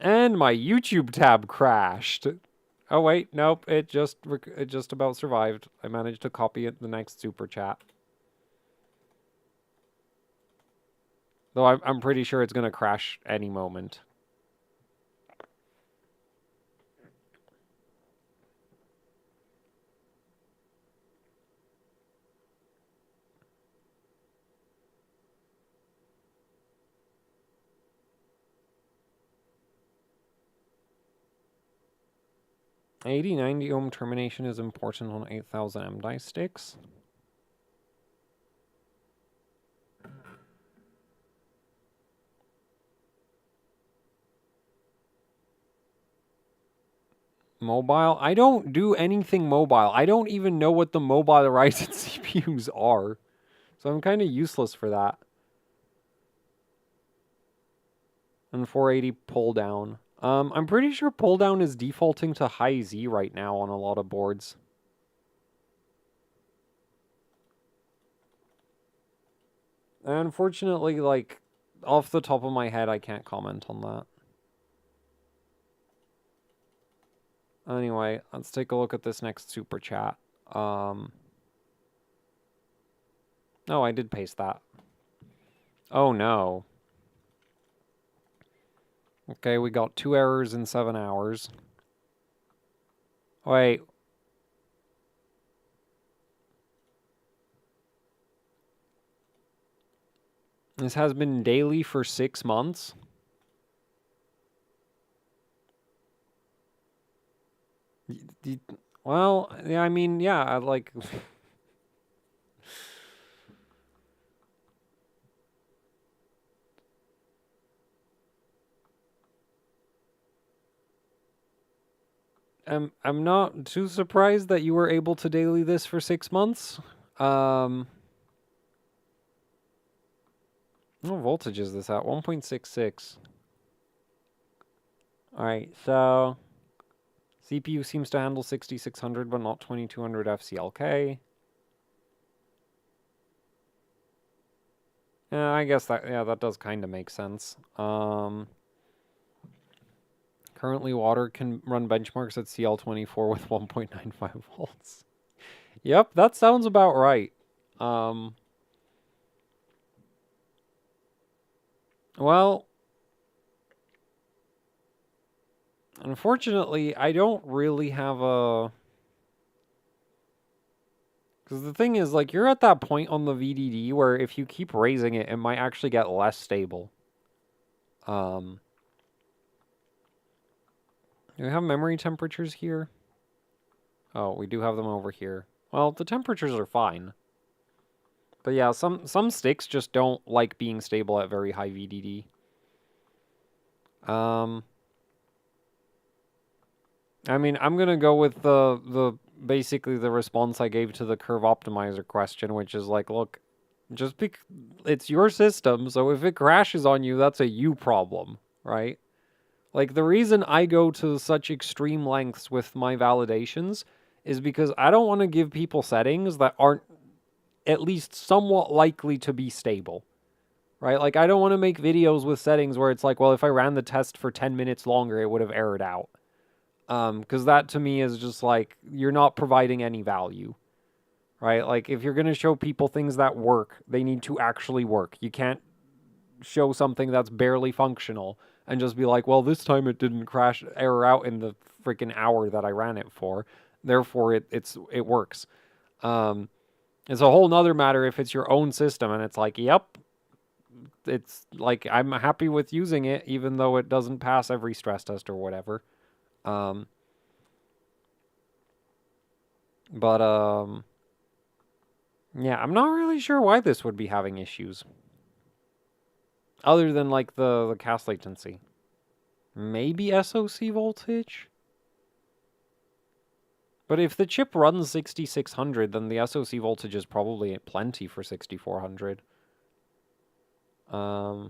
And my YouTube tab crashed. Oh wait, nope, it just about survived. I managed to copy it the next super chat. Though I'm pretty sure it's gonna crash any moment. $80-90 ohm termination is important on 8000 M-die sticks. Mobile? I don't do anything mobile. I don't even know what the mobile Ryzen CPUs are. So I'm kind of useless for that. And 480 pull down. I'm pretty sure pull down is defaulting to high Z right now on a lot of boards. Unfortunately, like, off the top of my head, I can't comment on that. Anyway, let's take a look at this next super chat. Oh, I did paste that. Oh no. Okay, we got 2 errors in 7 hours. Wait. This has been daily for 6 months. Well, yeah, I mean, yeah, like... I'm not too surprised that you were able to daily this for 6 months. What voltage is this at? 1.66. Alright, so... CPU seems to handle 6600, but not 2200 FCLK. Yeah, I guess that does kind of make sense. Currently, water can run benchmarks at CL24 with 1.95 volts. Yep, that sounds about right. Well, Unfortunately, I don't really have a... Because the thing is, like, you're at that point on the VDD where if you keep raising it, it might actually get less stable. Do we have memory temperatures here? Oh, we do have them over here. Well, the temperatures are fine. But yeah, some sticks just don't like being stable at very high VDD. I mean, I'm gonna go with the basically the response I gave to the curve optimizer question, which is like, look, just it's your system, so if it crashes on you, that's a you problem, right? Like, the reason I go to such extreme lengths with my validations is because I don't want to give people settings that aren't at least somewhat likely to be stable, right? Like, I don't want to make videos with settings where it's like, well, if I ran the test for 10 minutes longer, it would have errored out. Because that to me is just like, you're not providing any value, right? Like, if you're going to show people things that work, they need to actually work. You can't show something that's barely functional and just be like, well, this time it didn't error out in the freaking hour that I ran it for. Therefore, it works. It's a whole nother matter if it's your own system and it's like, yep, it's like, I'm happy with using it even though it doesn't pass every stress test or whatever. Yeah, I'm not really sure why this would be having issues. Other than, like, the cast latency. Maybe SoC voltage? But if the chip runs 6600, then the SoC voltage is probably plenty for 6400. Yeah,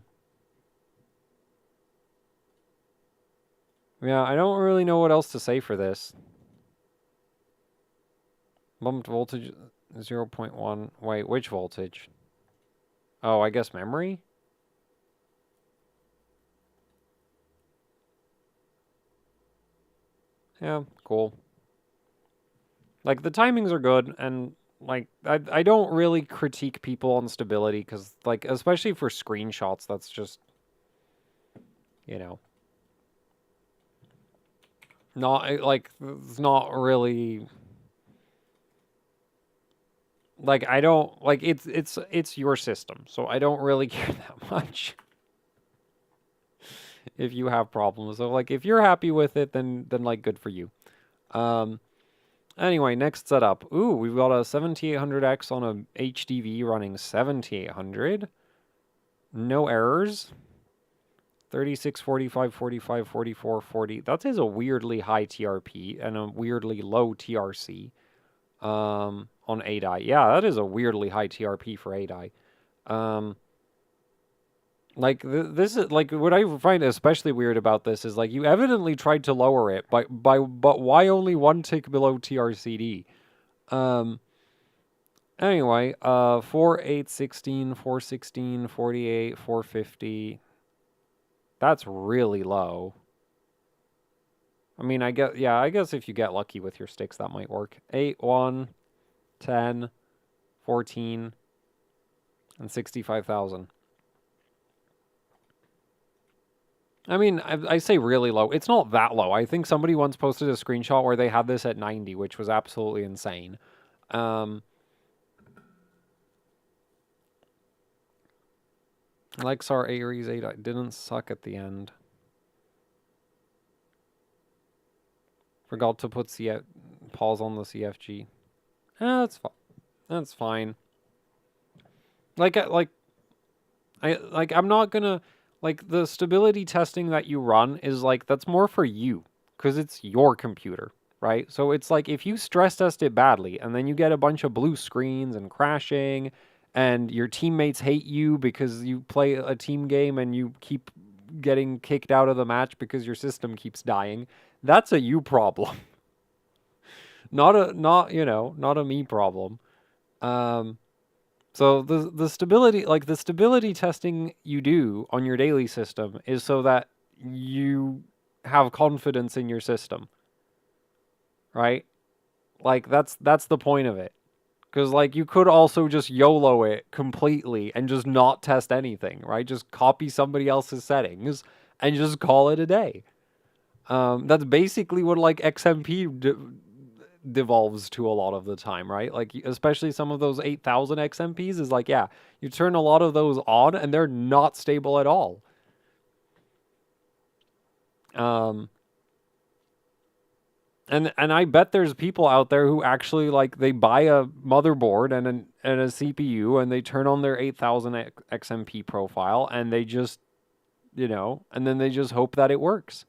I don't really know what else to say for this. Bumped voltage 0.1. Wait, which voltage? Oh, I guess memory? Yeah, cool. Like, the timings are good, and, like, I don't really critique people on stability, because, like, especially for screenshots, that's just, you know, not, like, it's not really... Like, I don't, like, it's your system, so I don't really care that much if you have problems. So, like, if you're happy with it, then like, good for you. Anyway, next setup. Ooh, we've got a 7800X on a HDV running 7800. No errors. 36, 45, 45, 44, 40. That is a weirdly high TRP and a weirdly low TRC. On A-die. Yeah, that is a weirdly high TRP for A-die. Like, this is, like, what I find especially weird about this is, like, you evidently tried to lower it, but why only one tick below TRCD? Anyway, 4, 8, 16, 416, 48, 450. That's really low. I mean, I guess if you get lucky with your sticks, that might work. 8, 1, 10, 14, and 65,000. I mean, I say really low. It's not that low. I think somebody once posted a screenshot where they had this at 90, which was absolutely insane. Lexar Aries 8 didn't suck at the end. Forgot to put pause on the CFG. That's fine. That's fine. I'm not gonna, like, the stability testing that you run is, like, that's more for you, because it's your computer, right? So it's like, if you stress test it badly, and then you get a bunch of blue screens and crashing, and your teammates hate you because you play a team game and you keep getting kicked out of the match because your system keeps dying, that's a you problem. Not a me problem. So the stability, like, the stability testing you do on your daily system is so that you have confidence in your system, right? Like, that's the point of it. Because, like, you could also just YOLO it completely and just not test anything, right? Just copy somebody else's settings and just call it a day. That's basically what like XMP devolves to a lot of the time, right? Like especially some of those 8000 XMPs is like, yeah, you turn a lot of those on and they're not stable at all. And I bet there's people out there who actually like they buy a motherboard and a CPU and they turn on their 8000 XMP profile and they just, you know, and then they just hope that it works.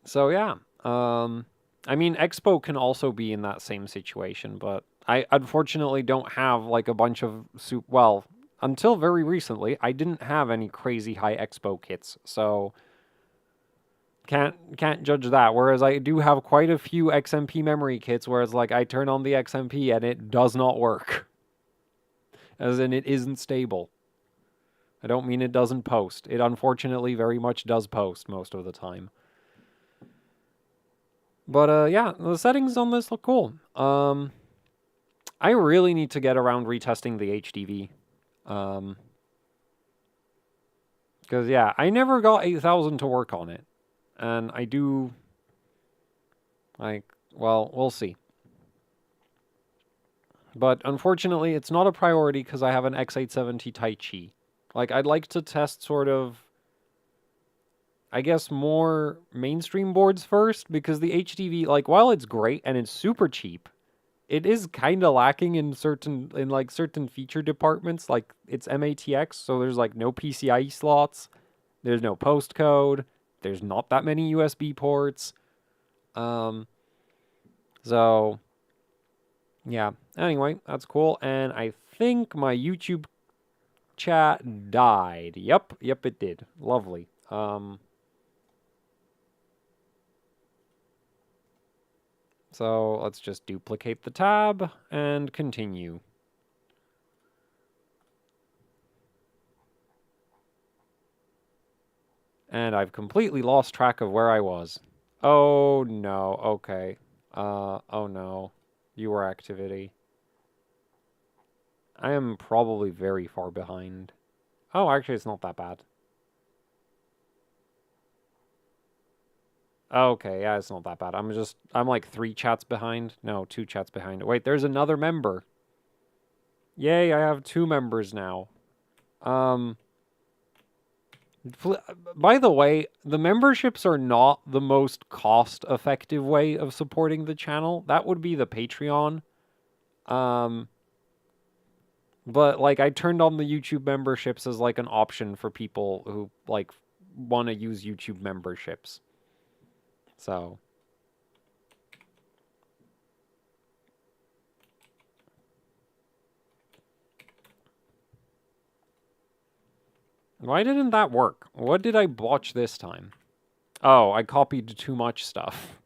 So yeah, I mean, Expo can also be in that same situation, but I unfortunately don't have like a bunch of well, until very recently, I didn't have any crazy high Expo kits, so can't judge that. Whereas I do have quite a few XMP memory kits, where it's like I turn on the XMP and it does not work, as in it isn't stable. I don't mean it doesn't post. It unfortunately very much does post most of the time. But yeah, the settings on this look cool. I really need to get around retesting the HDV. Because yeah, I never got 8000 to work on it. And I do, like, well, we'll see. But unfortunately, it's not a priority because I have an X870 Taichi. Like, I'd like to test sort of, I guess, more mainstream boards first, because the HDV, like, while it's great and it's super cheap, it is kind of lacking in certain feature departments. Like, it's MATX, so there's like no PCIe slots, there's no postcode, there's not that many USB ports. So yeah. Anyway, that's cool. And I think my YouTube chat died. Yep, it did. Lovely. So let's just duplicate the tab and continue. And I've completely lost track of where I was. Oh no, okay. Oh no. Viewer activity. I am probably very far behind. Oh, actually it's not that bad. Okay, yeah, it's not that bad. I'm like 3 chats behind. No, 2 chats behind. Wait, there's another member. Yay, I have 2 members now. By the way, the memberships are not the most cost-effective way of supporting the channel. That would be the Patreon. But like I turned on the YouTube memberships as like an option for people who like want to use YouTube memberships. So why didn't that work? What did I botch this time? Oh, I copied too much stuff.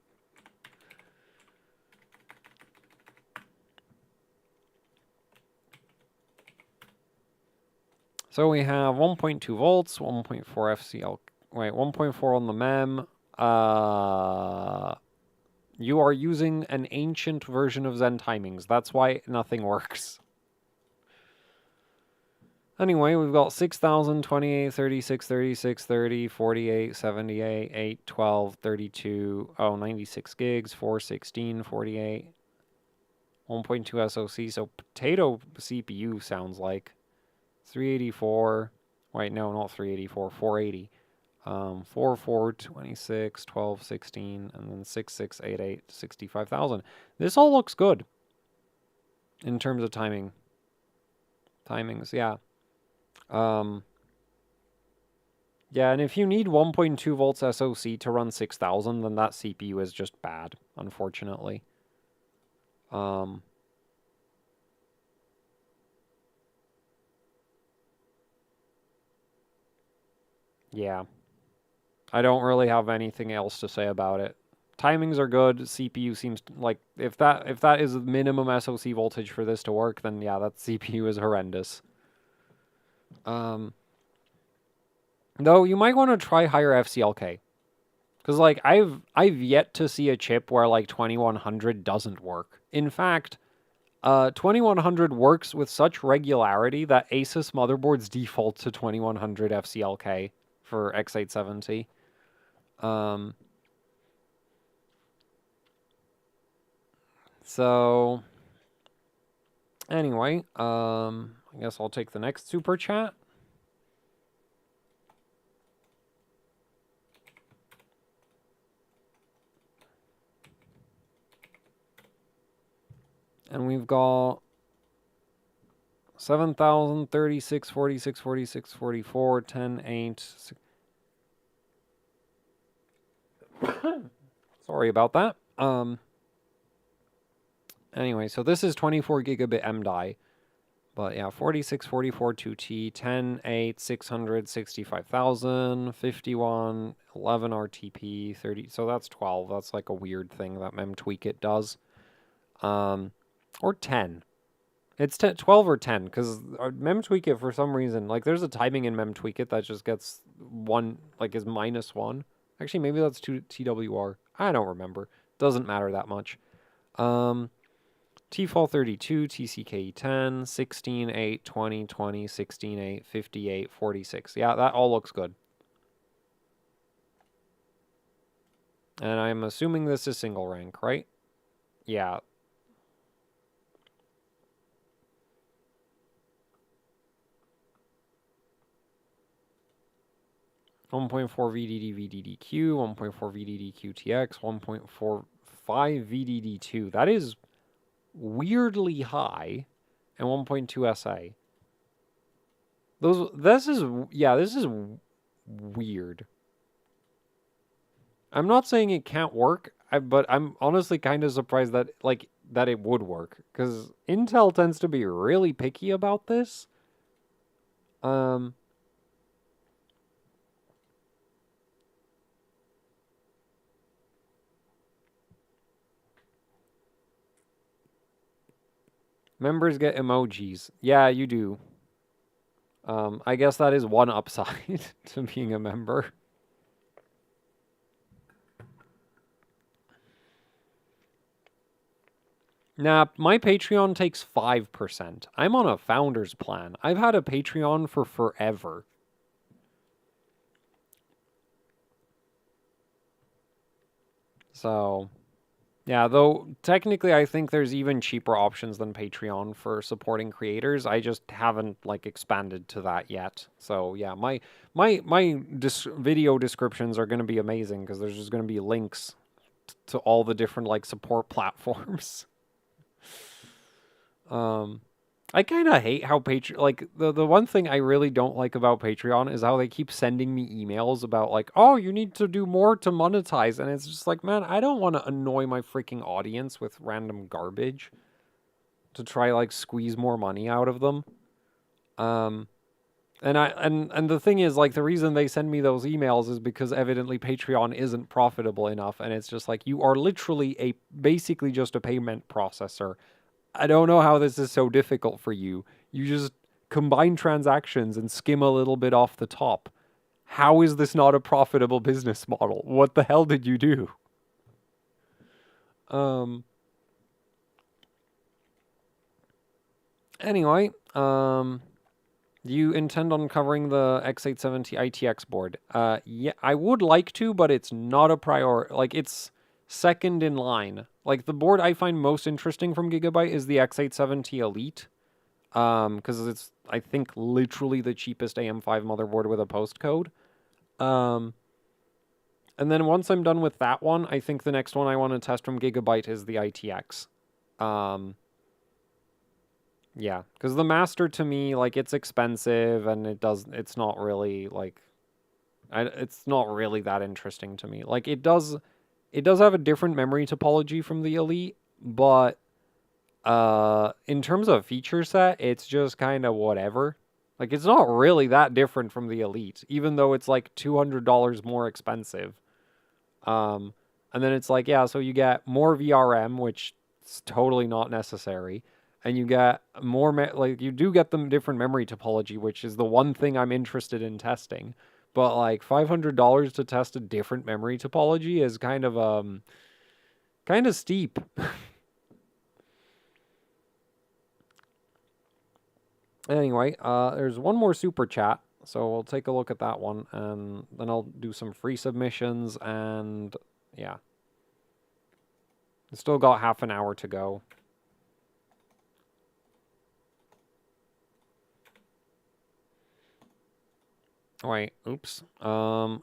So we have 1.2 volts, 1.4 FCL. Wait, 1.4 on the MEM. You are using an ancient version of Zen timings. That's why nothing works. Anyway, we've got 6,000, 28, 36, 36, 30, 48, 78, 8, 12, 32, 96 gigs, 416, 48, 1.2 SoC. So potato CPU sounds like 384. Wait, no, not 384, 480. 4, 4, 26, 12, 16, and then 6, 6, 8, 8, 65,000. This all looks good in terms of timings, yeah. Yeah, and if you need 1.2 volts SoC to run 6000, then that CPU is just bad, unfortunately. Yeah. I don't really have anything else to say about it. Timings are good. CPU seems like if that is the minimum SoC voltage for this to work, then yeah, that CPU is horrendous. Though you might want to try higher FCLK. Cuz like I've yet to see a chip where like 2100 doesn't work. In fact, 2100 works with such regularity that Asus motherboards default to 2100 FCLK for X870. So anyway, I guess I'll take the next super chat. And we've got 7,000, 36, 46, 46, 44, 10, 8. Sorry about that. Anyway, so this is 24 gigabit M-die. But yeah, 46, 44, 2T, 10, 8, 600, 65,000, 51, 11 RTP, 30. So that's 12. That's like a weird thing that MemTweakit does. Or 10. It's 10, 12 or 10, because MemTweakit, for some reason, like, there's a timing in MemTweakit that just gets 1, like, is -1. Actually, maybe that's 2 TWR. I don't remember. Doesn't matter that much. TFall 32, TCK 10, 16, 8, 20, 20, 16, 8, 58, 46. Yeah, that all looks good. And I'm assuming this is single rank, right? Yeah. .4 VDD VDDQ, 1.4 VDD QTX, 1.45 VDD2. That is weirdly high, and 1.2 SA. This is weird. I'm not saying it can't work, but I'm honestly kind of surprised that it would work, because Intel tends to be really picky about this. Members get emojis. Yeah, you do. I guess that is one upside to being a member. Nah, my Patreon takes 5%. I'm on a founder's plan. I've had a Patreon for forever. So, yeah, though technically I think there's even cheaper options than Patreon for supporting creators. I just haven't expanded to that yet. So, yeah, my video descriptions are going to be amazing, because there's just going to be links to all the different support platforms. I kind of hate how Patreon, the one thing I really don't like about Patreon is how they keep sending me emails about oh, you need to do more to monetize. And it's just like, man, I don't want to annoy my freaking audience with random garbage to try squeeze more money out of them. And the thing is, the reason they send me those emails is because evidently Patreon isn't profitable enough. And it's just you are literally basically just a payment processor. I don't know how this is so difficult for you. You just combine transactions and skim a little bit off the top. How is this not a profitable business model? What the hell did you do? Anyway, do you intend on covering the X870 ITX board? Yeah, I would like to, but it's not a priority. It's second in line. The board I find most interesting from Gigabyte is the X870 Elite. Because it's, I think, literally the cheapest AM5 motherboard with a postcode. And then once I'm done with that one, I think the next one I want to test from Gigabyte is the ITX. Yeah, because the Master, to me, it's expensive, and it's not really, it's not really that interesting to me. It does have a different memory topology from the Elite, but in terms of feature set, it's just kind of whatever. It's not really that different from the Elite, even though it's $200 more expensive. And then it's yeah, so you get more VRM, which is totally not necessary. And you get more, you do get them different memory topology, which is the one thing I'm interested in testing. But $500 to test a different memory topology is kind of steep. Anyway, there's one more super chat, so we'll take a look at that one, and then I'll do some free submissions, and yeah. Still got half an hour to go. Wait, oops. I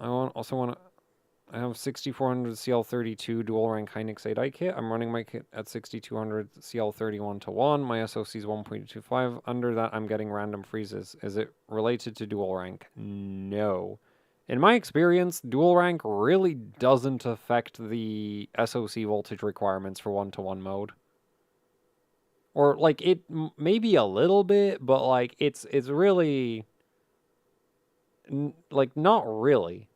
have 6400 CL32 dual rank Hynix 8i kit. I'm running my kit at 6200 CL31 to 1. My SoC is 1.25. Under that, I'm getting random freezes. Is it related to dual rank? No. In my experience, dual rank really doesn't affect the SoC voltage requirements for 1-to-1 mode. Or, like, it maybe a little bit, but, like, it's really... like, not really.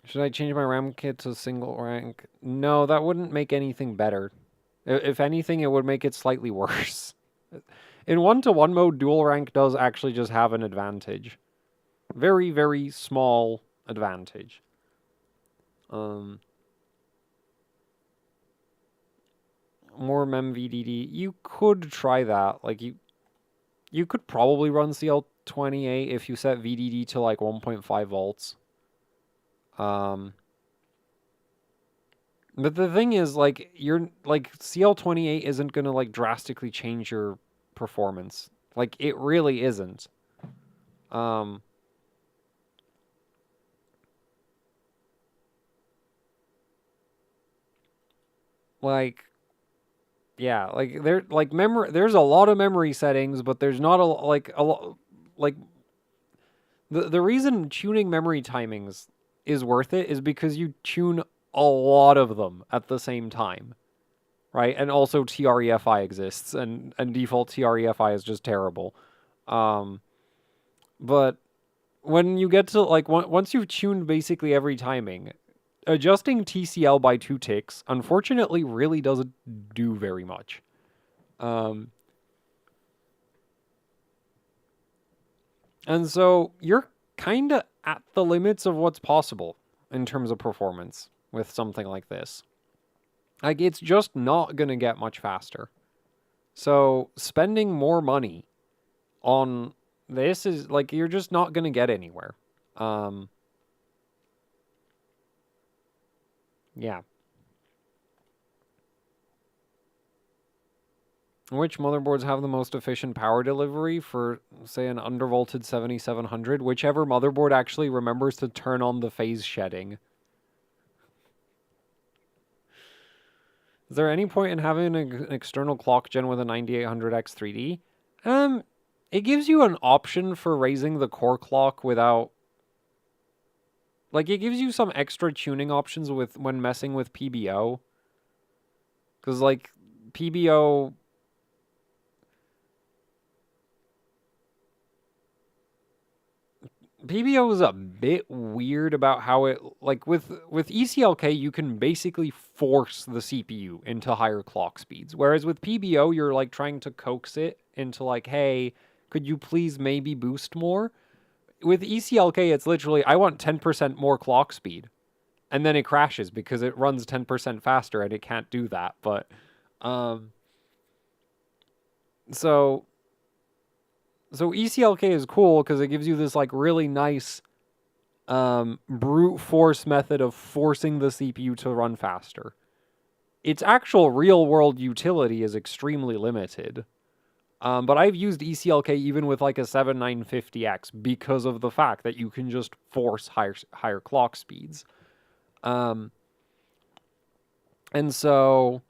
Should I change my RAM kit to single rank? No, that wouldn't make anything better. If anything, it would make it slightly worse. In 1-to-1 mode, dual rank does actually just have an advantage. Very, very small advantage. More MEM-VDD. You could try that. Like, you could probably run CL28 if you set VDD to, like, 1.5 volts. But the thing is, like, CL28 isn't gonna, like, drastically change your performance. Like, it really isn't. Like, yeah, like, there's a lot of memory settings, but there's not the reason tuning memory timings is worth it is because you tune a lot of them at the same time, right? And also TREFI exists, and default TREFI is just terrible. But when you get to, like, once you've tuned basically every timing, adjusting TCL by 2 ticks, unfortunately, really doesn't do very much. And so you're kind of at the limits of what's possible in terms of performance with something like this. Like, it's just not going to get much faster. So spending more money on this is, like, you're just not going to get anywhere. Yeah. Which motherboards have the most efficient power delivery for, say, an undervolted 7700? Whichever motherboard actually remembers to turn on the phase shedding. Is there any point in having an external clock gen with a 9800X 3D? It gives you an option for raising the core clock without... Like, it gives you some extra tuning options when messing with PBO. Because, like, PBO is a bit weird about how it, like, with ECLK, you can basically force the CPU into higher clock speeds. Whereas with PBO, you're, like, trying to coax it into, like, hey, could you please maybe boost more? With ECLK, it's literally, I want 10% more clock speed. And then it crashes because it runs 10% faster and it can't do that. But, So ECLK is cool because it gives you this, like, really nice brute force method of forcing the CPU to run faster. Its actual real-world utility is extremely limited. But I've used ECLK even with, like, a 7950X because of the fact that you can just force higher clock speeds. And so,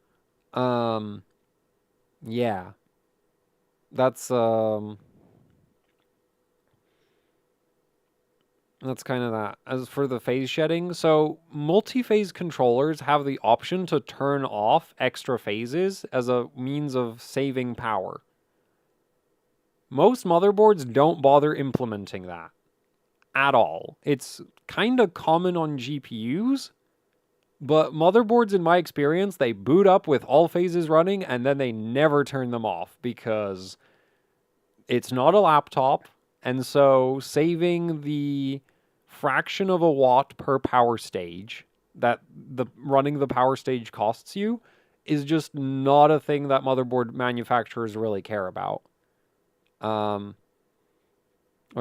yeah. That's kind of that. As for the phase shedding, so multi-phase controllers have the option to turn off extra phases as a means of saving power. Most motherboards don't bother implementing that at all. It's kind of common on GPUs, but motherboards, in my experience, they boot up with all phases running and then they never turn them off because it's not a laptop. And so saving the fraction of a watt per power stage that running the power stage costs you is just not a thing that motherboard manufacturers really care about. Why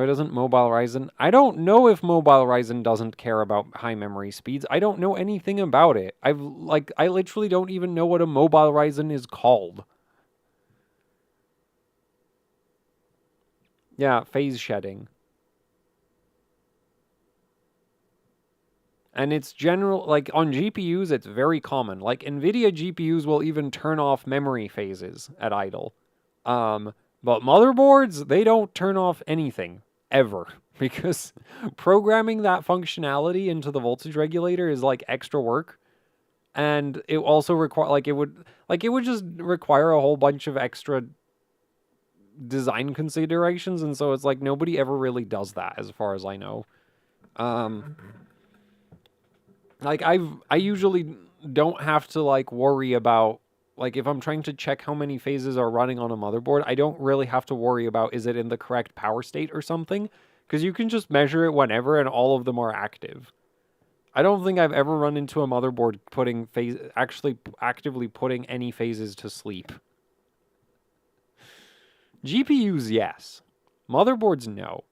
doesn't Mobile Ryzen? I don't know if Mobile Ryzen doesn't care about high memory speeds. I don't know anything about it. I literally don't even know what a Mobile Ryzen is called. Yeah, phase shedding. And it's general, like on GPUs, it's very common. Like NVIDIA GPUs will even turn off memory phases at idle. But motherboards, they don't turn off anything ever because programming that functionality into the voltage regulator is like extra work. And it also require it would just require a whole bunch of extra design considerations, and so it's like nobody ever really does that as far as I know. Like I usually don't have to like worry about, like, if I'm trying to check how many phases are running on a motherboard, I don't really have to worry about is it in the correct power state or something, because you can just measure it whenever and all of them are active. I don't think I've ever run into a motherboard actually actively putting any phases to sleep. GPUs, yes. Motherboards, no.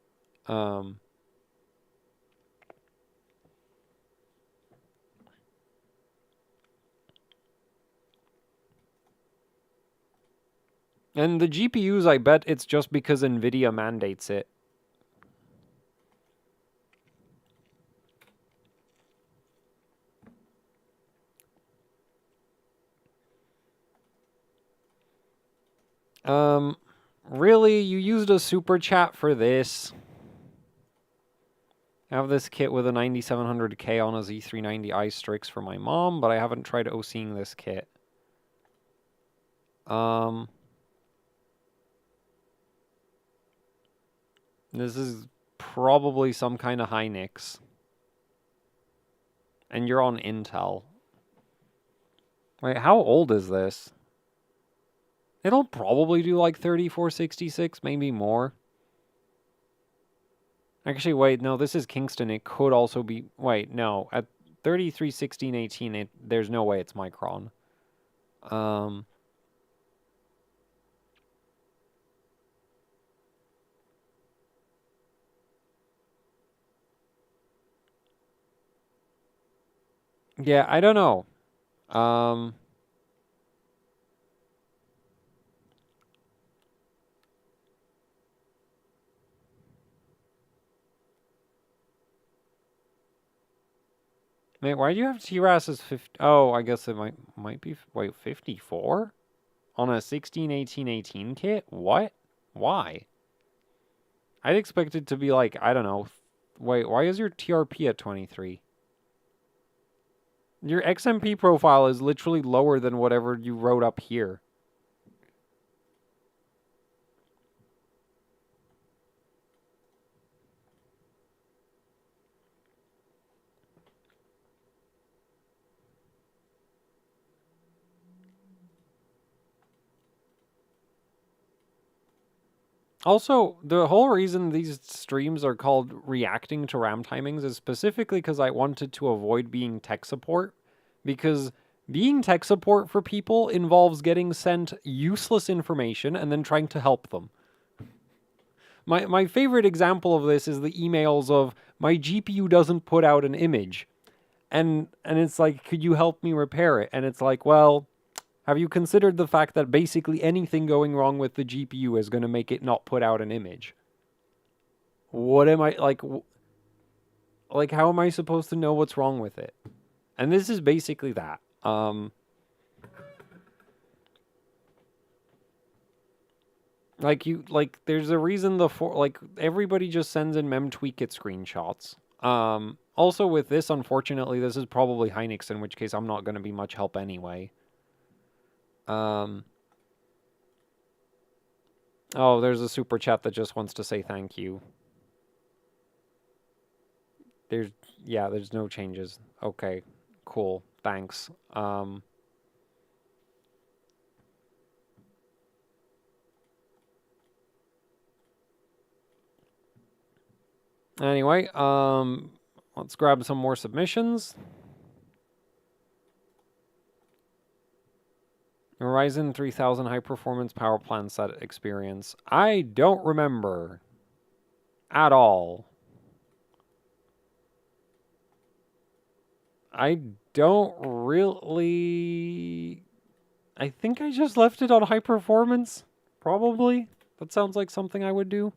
And the GPUs, I bet it's just because NVIDIA mandates it. Really? You used a super chat for this? I have this kit with a 9700K on a Z390i Strix for my mom, but I haven't tried OCing this kit. This is probably some kind of Hynix. And you're on Intel. Wait, how old is this? It'll probably do like 3466, maybe more. Actually, wait, no, this is Kingston. It could also be... Wait, no. At 331618, there's no way it's Micron. Yeah, I don't know. Wait, why do you have TRAS as 50? Oh, I guess it might be... Wait, 54? On a 161818 kit? What? Why? I'd expect it to be like, I don't know. Wait, why is your TRP at 23? Your XMP profile is literally lower than whatever you wrote up here. Also, the whole reason these streams are called reacting to RAM timings is specifically because I wanted to avoid being tech support. Because being tech support for people involves getting sent useless information and then trying to help them. My favorite example of this is the emails of, my GPU doesn't put out an image. And it's like, could you help me repair it? And it's like, well... Have you considered the fact that basically anything going wrong with the GPU is going to make it not put out an image? What am I, like, how am I supposed to know what's wrong with it? And this is basically that. There's a reason everybody just sends in memtweakit screenshots. Also with this, unfortunately, this is probably Hynix, in which case I'm not going to be much help anyway. Oh, there's a super chat that just wants to say thank you. There's no changes. Okay, cool. Thanks. Anyway, let's grab some more submissions. Ryzen 3000 high performance power plant set experience. I don't remember at all. I don't really... I think I just left it on high performance. Probably. That sounds like something I would do.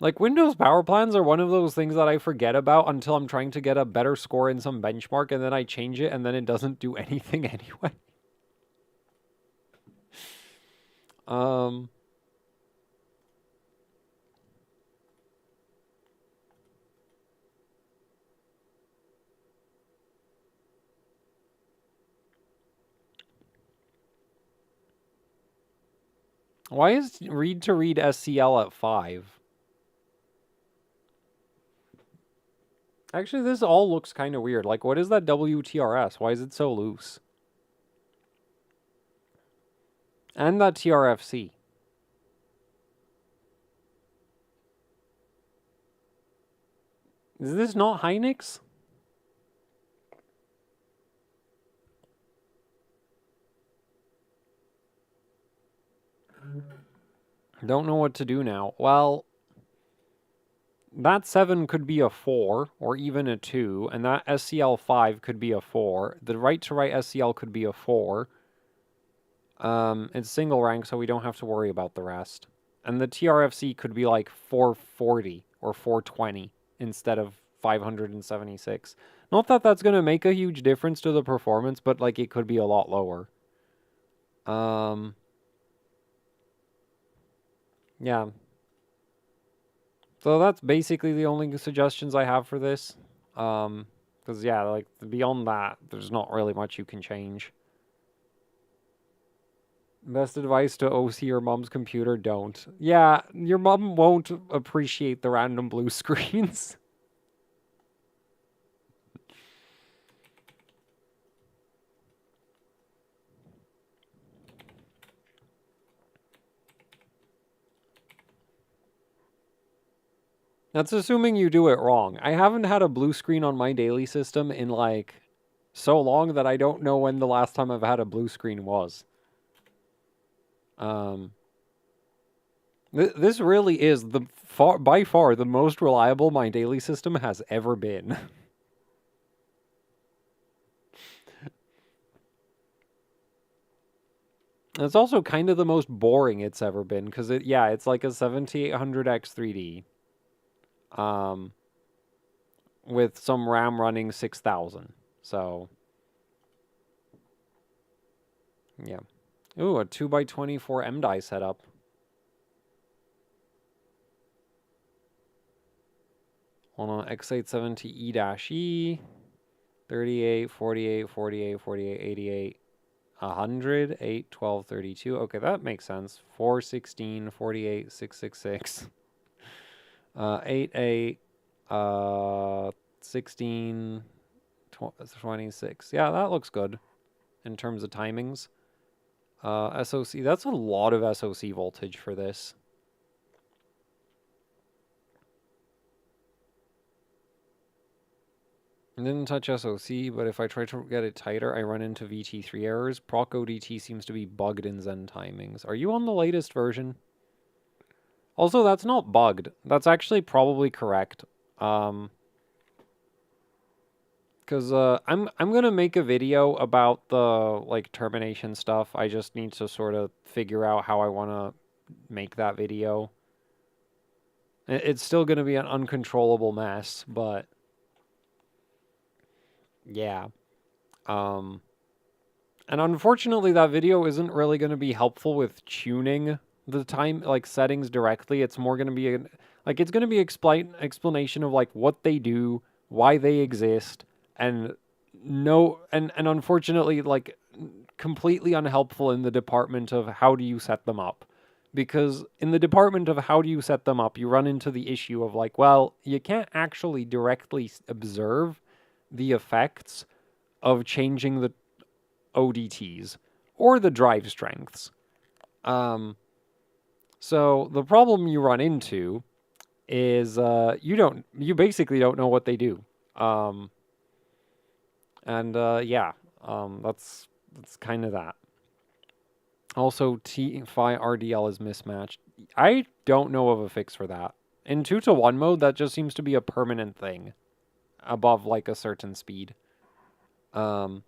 Like, Windows power plans are one of those things that I forget about until I'm trying to get a better score in some benchmark, and then I change it, and then it doesn't do anything anyway. Why is read to read SCL at 5? Actually, this all looks kind of weird. Like, what is that WTRS? Why is it so loose? And that TRFC. Is this not Hynix? Don't know what to do now. Well, that 7 could be a 4, or even a 2, and that SCL5 could be a 4. The right-to-right SCL could be a 4. It's single rank, so we don't have to worry about the rest. And the TRFC could be like 440 or 420 instead of 576. Not that that's going to make a huge difference to the performance, but like it could be a lot lower. Yeah. So that's basically the only suggestions I have for this. Because yeah, like beyond that, there's not really much you can change. Best advice to OC your mom's computer, don't. Yeah, your mom won't appreciate the random blue screens. That's assuming you do it wrong. I haven't had a blue screen on my daily system in like so long that I don't know when the last time I've had a blue screen was. This really is by far the most reliable my daily system has ever been. It's also kind of the most boring it's ever been because it's like a 7800X 3D. With some RAM running 6000. So yeah. Ooh, a 2x24 M-die setup. Hold on, X870E-E, 38, 48, 48, 48, 88, 100, 8, 12, 32. Okay, that makes sense. 4, 16, 48, 666. 8, 8, 16, 26. Yeah, that looks good in terms of timings. SOC, that's a lot of SOC voltage for this. I didn't touch SOC, but if I try to get it tighter, I run into VT3 errors. Proc ODT seems to be bugged in Zen timings. Are you on the latest version? Also, that's not bugged. That's actually probably correct. Because I'm gonna make a video about the like termination stuff. I just need to sort of figure out how I want to make that video. It's still gonna be an uncontrollable mess, but yeah. And unfortunately, that video isn't really going to be helpful with tuning the time, like settings directly. It's more going to be it's going to be explanation of like what they do, why they exist, and unfortunately, like completely unhelpful in the department of how do you set them up. Because in the department of how do you set them up, you run into the issue of like, well, you can't actually directly observe the effects of changing the ODTs or the drive strengths. So the problem you run into is you basically don't know what they do. Yeah, that's kind of that. Also, T-Fi RDL is mismatched. I don't know of a fix for that. In 2-to-1 mode, that just seems to be a permanent thing above like a certain speed. Yeah.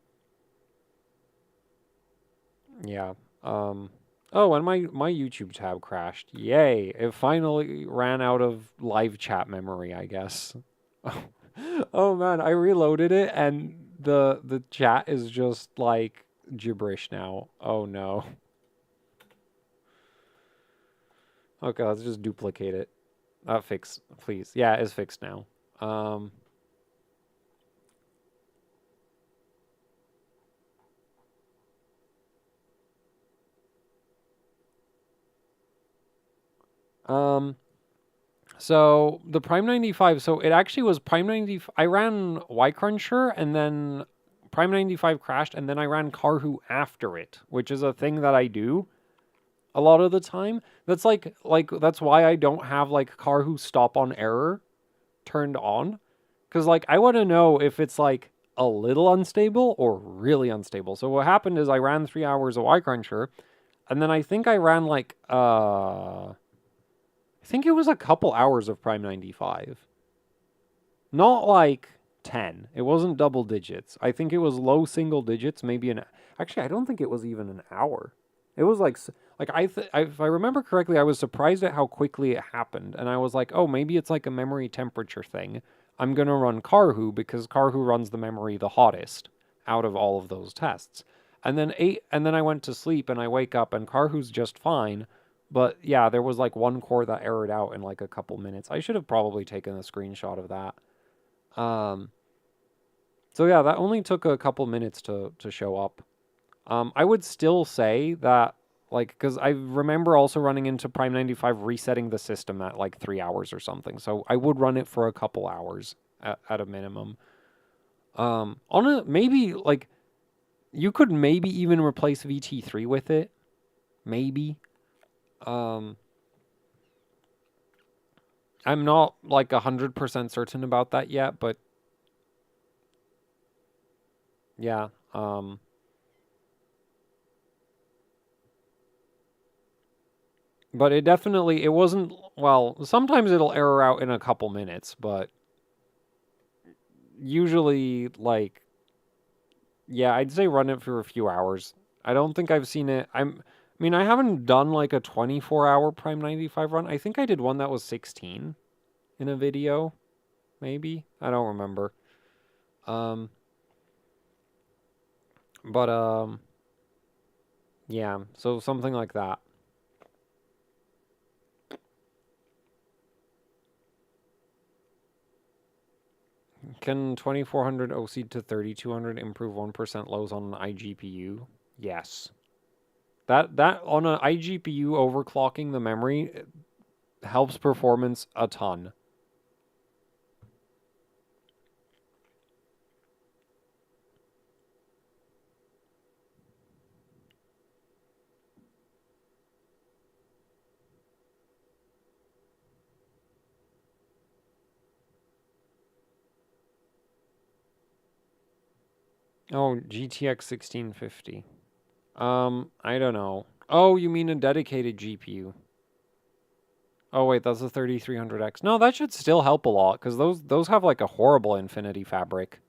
Oh, and my YouTube tab crashed. Yay! It finally ran out of live chat memory, I guess. Oh man, I reloaded it and the chat is just like gibberish now. Oh no. Okay, let's just duplicate it. Fix, please. Yeah, it's fixed now. Um, um, so the Prime 95, so it actually was Prime 90. I ran Y-Cruncher and then Prime 95 crashed and then I ran Karhu after it, which is a thing that I do a lot of the time. That's like that's why I don't have like Karhu stop on error turned on. Because, like, I want to know if it's, like, a little unstable or really unstable. So what happened is I ran 3 hours of Y-Cruncher, and then I think I ran, like, I think it was a couple hours of Prime 95. Not, like, 10. It wasn't double digits. I think it was low single digits, maybe an... Actually, I don't think it was even an hour. It was, like if I remember correctly, I was surprised at how quickly it happened. And I was like, oh, maybe it's like a memory temperature thing. I'm going to run Karhu because Karhu runs the memory the hottest out of all of those tests. And then I went to sleep and I wake up and Karhu's just fine. But yeah, there was like one core that errored out in like a couple minutes. I should have probably taken a screenshot of that. So yeah, that only took a couple minutes to show up. I would still say that, like, because I remember also running into Prime 95 resetting the system at like 3 hours or something. So I would run it for a couple hours at a minimum. Maybe, like, you could maybe even replace VT3 with it. Maybe. I'm not, like, 100% certain about that yet, but yeah. But it wasn't, well, sometimes it'll error out in a couple minutes, but usually, like, yeah, I'd say run it for a few hours. I don't think I've seen it. I mean, I haven't done like a 24-hour Prime 95 run. I think I did one that was 16 in a video, maybe. I don't remember. Um, but yeah, so something like that. Can 2400 OC to 3200 improve 1% lows on an iGPU? Yes. That on an iGPU overclocking the memory helps performance a ton. Oh, GTX 1650. I don't know. Oh, you mean a dedicated GPU? Oh wait, that's a 3300X. No, that should still help a lot because those have like a horrible Infinity fabric.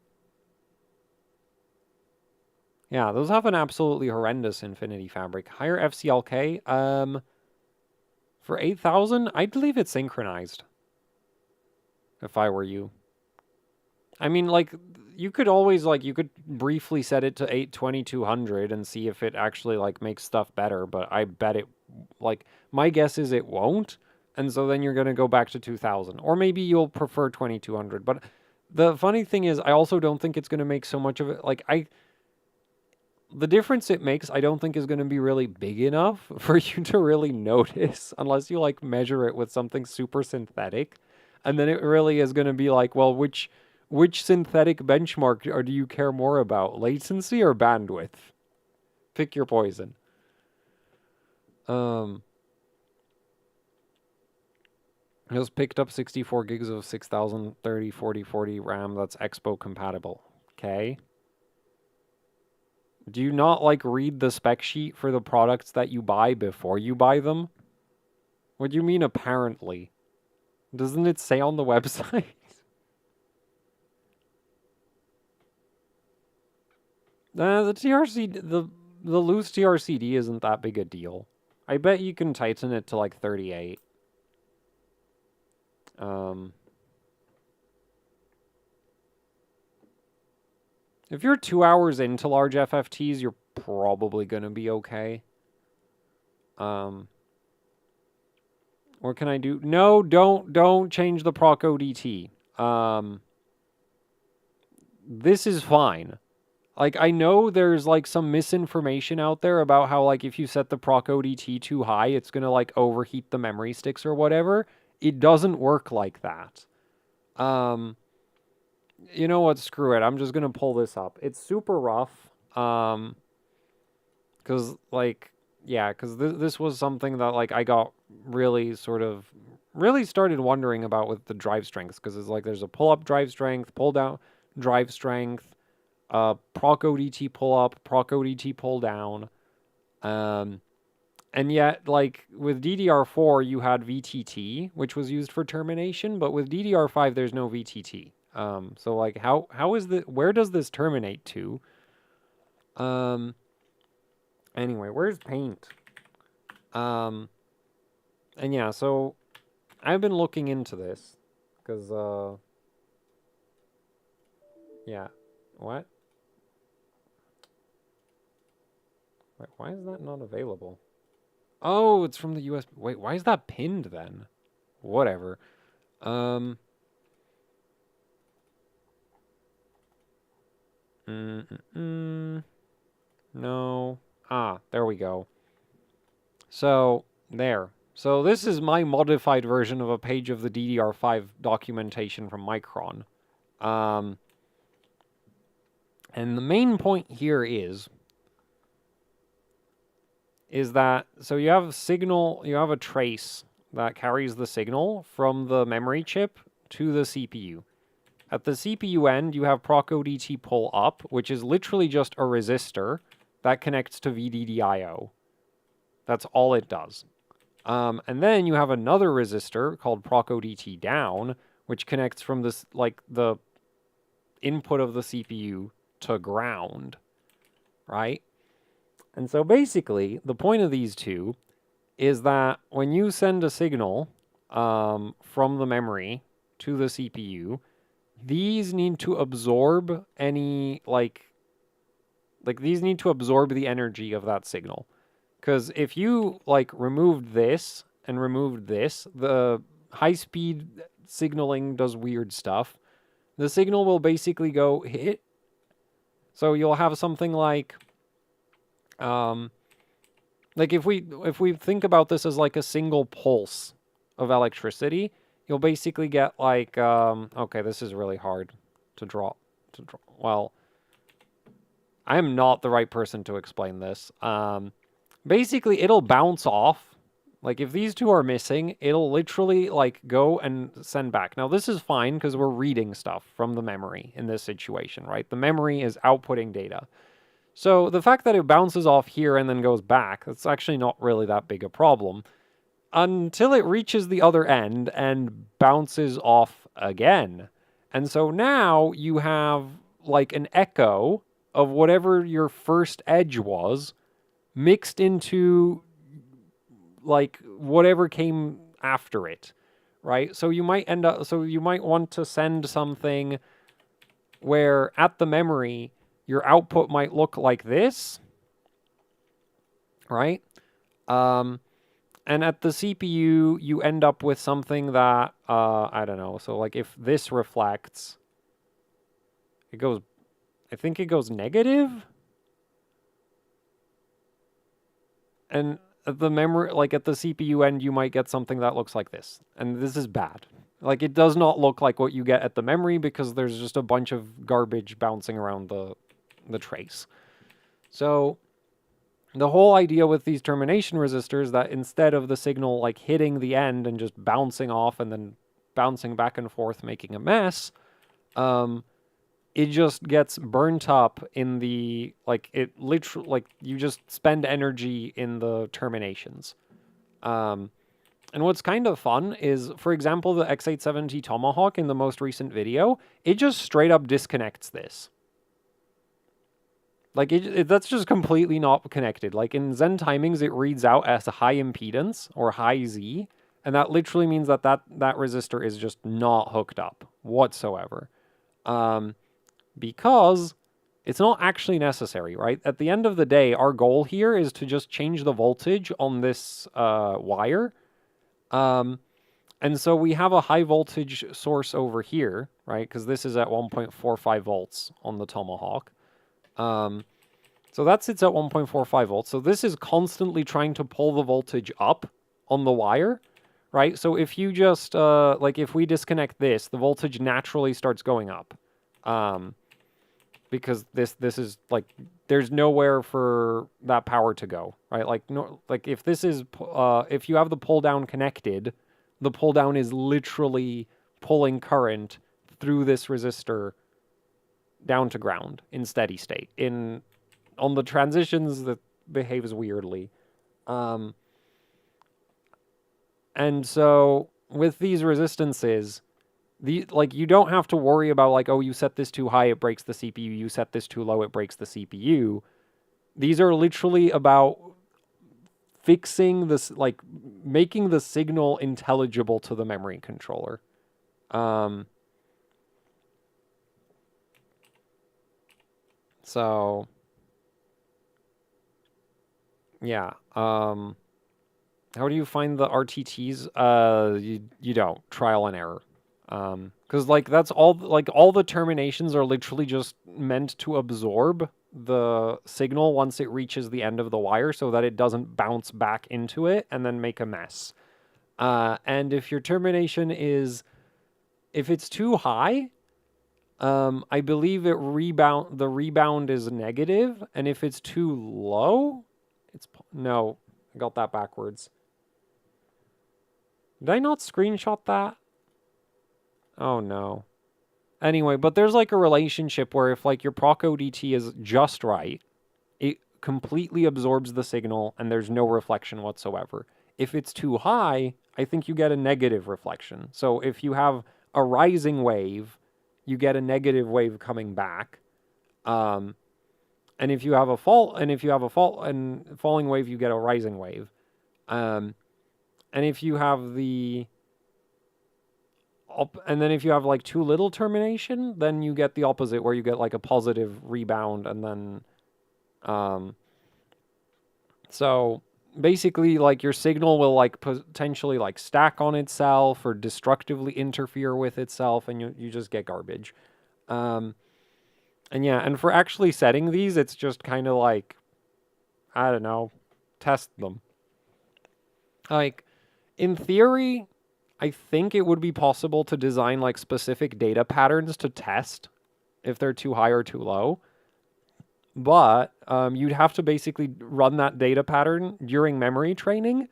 Yeah, those have an absolutely horrendous Infinity fabric. Higher FCLK. For 8000, I'd leave it synchronized. If I were you. I mean, like, you could always, like, you could briefly set it to 2200 and see if it actually, like, makes stuff better, but I bet it, like, my guess is it won't, and so then you're going to go back to 2000. Or maybe you'll prefer 2200, but the funny thing is, I also don't think it's going to make so much of it, like, the difference it makes, I don't think is going to be really big enough for you to really notice, unless you, like, measure it with something super synthetic, and then it really is going to be like, well, which synthetic benchmark or do you care more about, latency or bandwidth? Pick your poison. Just picked up 64 gigs of 6030 4040 RAM that's Expo compatible. Okay. Do you not, like, read the spec sheet for the products that you buy before you buy them? What do you mean, apparently? Doesn't it say on the website? The the loose TRCD isn't that big a deal. I bet you can tighten it to, like, 38. If you're 2 hours into large FFTs, you're probably gonna be okay. What can I do? No, don't change the proc ODT. This is fine. Like, I know there's, like, some misinformation out there about how, like, if you set the proc ODT too high, it's gonna, like, overheat the memory sticks or whatever. It doesn't work like that. You know what? Screw it. I'm just gonna pull this up. It's super rough. Because, like, yeah, because this was something that, like, I got really started wondering about with the drive strengths, because it's like there's a pull-up drive strength, pull-down drive strength, proc ODT pull-up, proc ODT pull-down, and yet, like, with DDR4, you had VTT, which was used for termination, but with DDR5, there's no VTT. So, like, how is where does this terminate to? Anyway, where's paint? And yeah, so I've been looking into this, because, yeah, what? Wait, why is that not available? Oh, it's from the USB. Wait, why is that pinned then? Whatever. No. Ah, there we go. So, there. So this is my modified version of a page of the DDR5 documentation from Micron. And the main point here is that, so you have a trace that carries the signal from the memory chip to the CPU. At the CPU end, you have proc ODT pull up, which is literally just a resistor that connects to VDDIO. That's all it does. And then you have another resistor called proc ODT down, which connects from this, like, the input of the CPU to ground, right? And so basically, the point of these two is that when you send a signal from the memory to the CPU, these need to absorb any, like these need to absorb the energy of that signal. Because if you, like, removed this and removed this, the high-speed signaling does weird stuff. The signal will basically go hit. So you'll have something like if we think about this as, like, a single pulse of electricity, you'll basically get, like, okay, this is really hard to draw. Well, I am not the right person to explain this. Basically, it'll bounce off. Like, if these two are missing, it'll literally, like, go and send back. Now, this is fine because we're reading stuff from the memory in this situation, right? The memory is outputting data. So the fact that it bounces off here and then goes back, that's actually not really that big a problem until it reaches the other end and bounces off again. And so now you have, like, an echo of whatever your first edge was mixed into, like, whatever came after it, right? So you might want to send something where at the memory your output might look like this, right? And at the CPU you end up with something that I don't know. So, like, if this reflects, I think it goes negative. And at the memory, like, at the CPU end, you might get something that looks like this. And this is bad. Like, it does not look like what you get at the memory because there's just a bunch of garbage bouncing around the trace. So The whole idea with these termination resistors that instead of the signal like hitting the end and just bouncing off and then bouncing back and forth making a mess, it just gets burnt up in the, like, it literally, like, you just spend energy in the terminations. And what's kind of fun is, for example, the X870 Tomahawk in the most recent video, it just straight up disconnects this. Like, that's just completely not connected. Like, in Zen timings, it reads out as a high impedance, or high Z, and that literally means that resistor is just not hooked up whatsoever. Because it's not actually necessary, right? At the end of the day, our goal here is to just change the voltage on this wire. And so we have a high voltage source over here, right? Because this is at 1.45 volts on the Tomahawk. So that sits at 1.45 volts. So this is constantly trying to pull the voltage up on the wire, right? So if you just, like, if we disconnect this, the voltage naturally starts going up. Because this is, like, there's nowhere for that power to go, right? Like, no, like, if this is, if you have the pull down connected, the pull down is literally pulling current through this resistor down to ground in steady state. On the transitions, that behaves weirdly. And so with these resistances, you don't have to worry about, like, oh, you set this too high, it breaks the CPU. You set this too low, it breaks the CPU. These are literally about fixing this, like, making the signal intelligible to the memory controller. So yeah. How do you find the RTTs? You don't. Trial and error. Because, like, that's all, like, all the terminations are literally just meant to absorb the signal once it reaches the end of the wire so that it doesn't bounce back into it and then make a mess. And if your termination is, if it's too high, I believe the rebound is negative, and if it's too low, no, I got that backwards. Did I not screenshot that? Oh no. Anyway, but there's, like, a relationship where if, like, your proc ODT is just right, it completely absorbs the signal and there's no reflection whatsoever. If it's too high, I think you get a negative reflection. So if you have a rising wave, you get a negative wave coming back. And if you have a falling wave, you get a rising wave. And if you have and then if you have, like, too little termination, then you get the opposite, where you get, like, a positive rebound, and then so basically, like, your signal will, like, potentially, like, stack on itself or destructively interfere with itself, and you just get garbage. And yeah, and for actually setting these, it's just kind of like, I don't know, test them. Like, in theory, I think it would be possible to design, like, specific data patterns to test if they're too high or too low. But you'd have to basically run that data pattern during memory training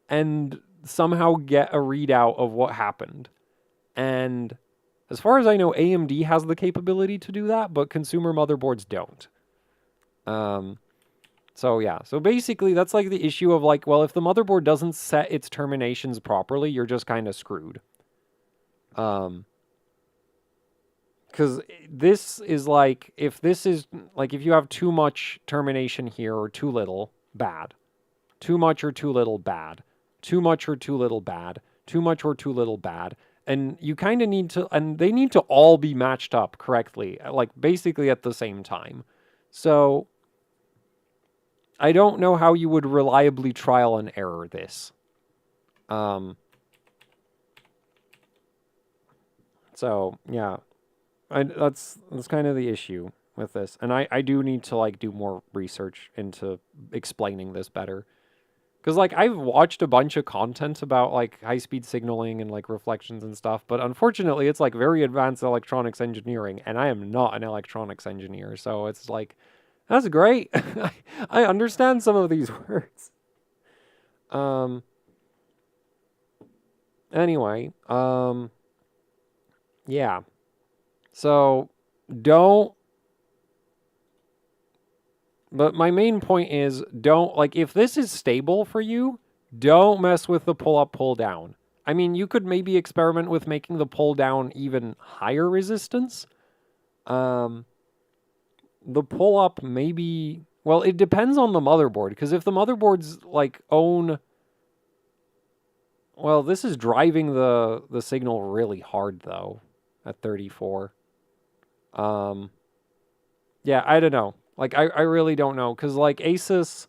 and somehow get a readout of what happened. And as far as I know, AMD has the capability to do that, but consumer motherboards don't. So yeah, so basically that's, like, the issue of, like, well, if the motherboard doesn't set its terminations properly, you're just kind of screwed. Because this is, like, if you have too much termination here or too little, bad. Too much or too little, bad. Too much or too little, bad. Too much or too little, bad. And you kind of need to, and they need to all be matched up correctly, like, basically at the same time. So I don't know how you would reliably trial and error this. So yeah, that's kind of the issue with this, and I do need to, like, do more research into explaining this better, because, like, I've watched a bunch of content about, like, high-speed signaling and, like, reflections and stuff, but unfortunately it's, like, very advanced electronics engineering, and I am not an electronics engineer, so it's, like, That's great. I understand some of these words. Anyway, yeah. So don't. But my main point is don't, like, if this is stable for you, don't mess with the pull up, pull down. I mean, you could maybe experiment with making the pull down even higher resistance. The pull up maybe, well, it depends on the motherboard, because if the motherboard's like own, well, this is driving the signal really hard though at 34. Yeah, I don't know. Like, I really don't know, because like Asus,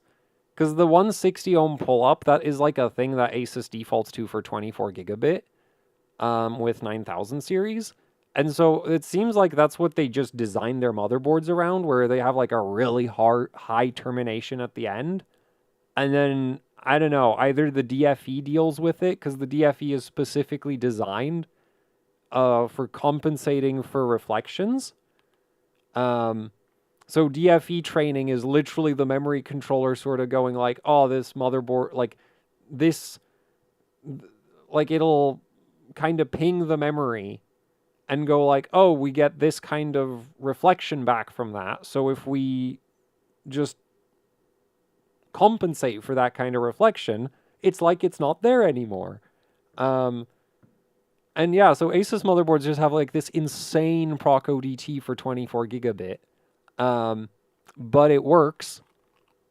because the 160 ohm pull up, that is like a thing that Asus defaults to for 24 gigabit with 9000 series. And so it seems like that's what they just designed their motherboards around, where they have like a really high termination at the end. And then, I don't know, either the DFE deals with it, because the DFE is specifically designed for compensating for reflections. So DFE training is literally the memory controller sort of going like, oh, this motherboard, like this, like it'll kind of ping the memory and go like, oh, we get this kind of reflection back from that. So if we just compensate for that kind of reflection, it's like it's not there anymore. And yeah, so Asus motherboards just have like this insane proc ODT for 24 gigabit. But it works,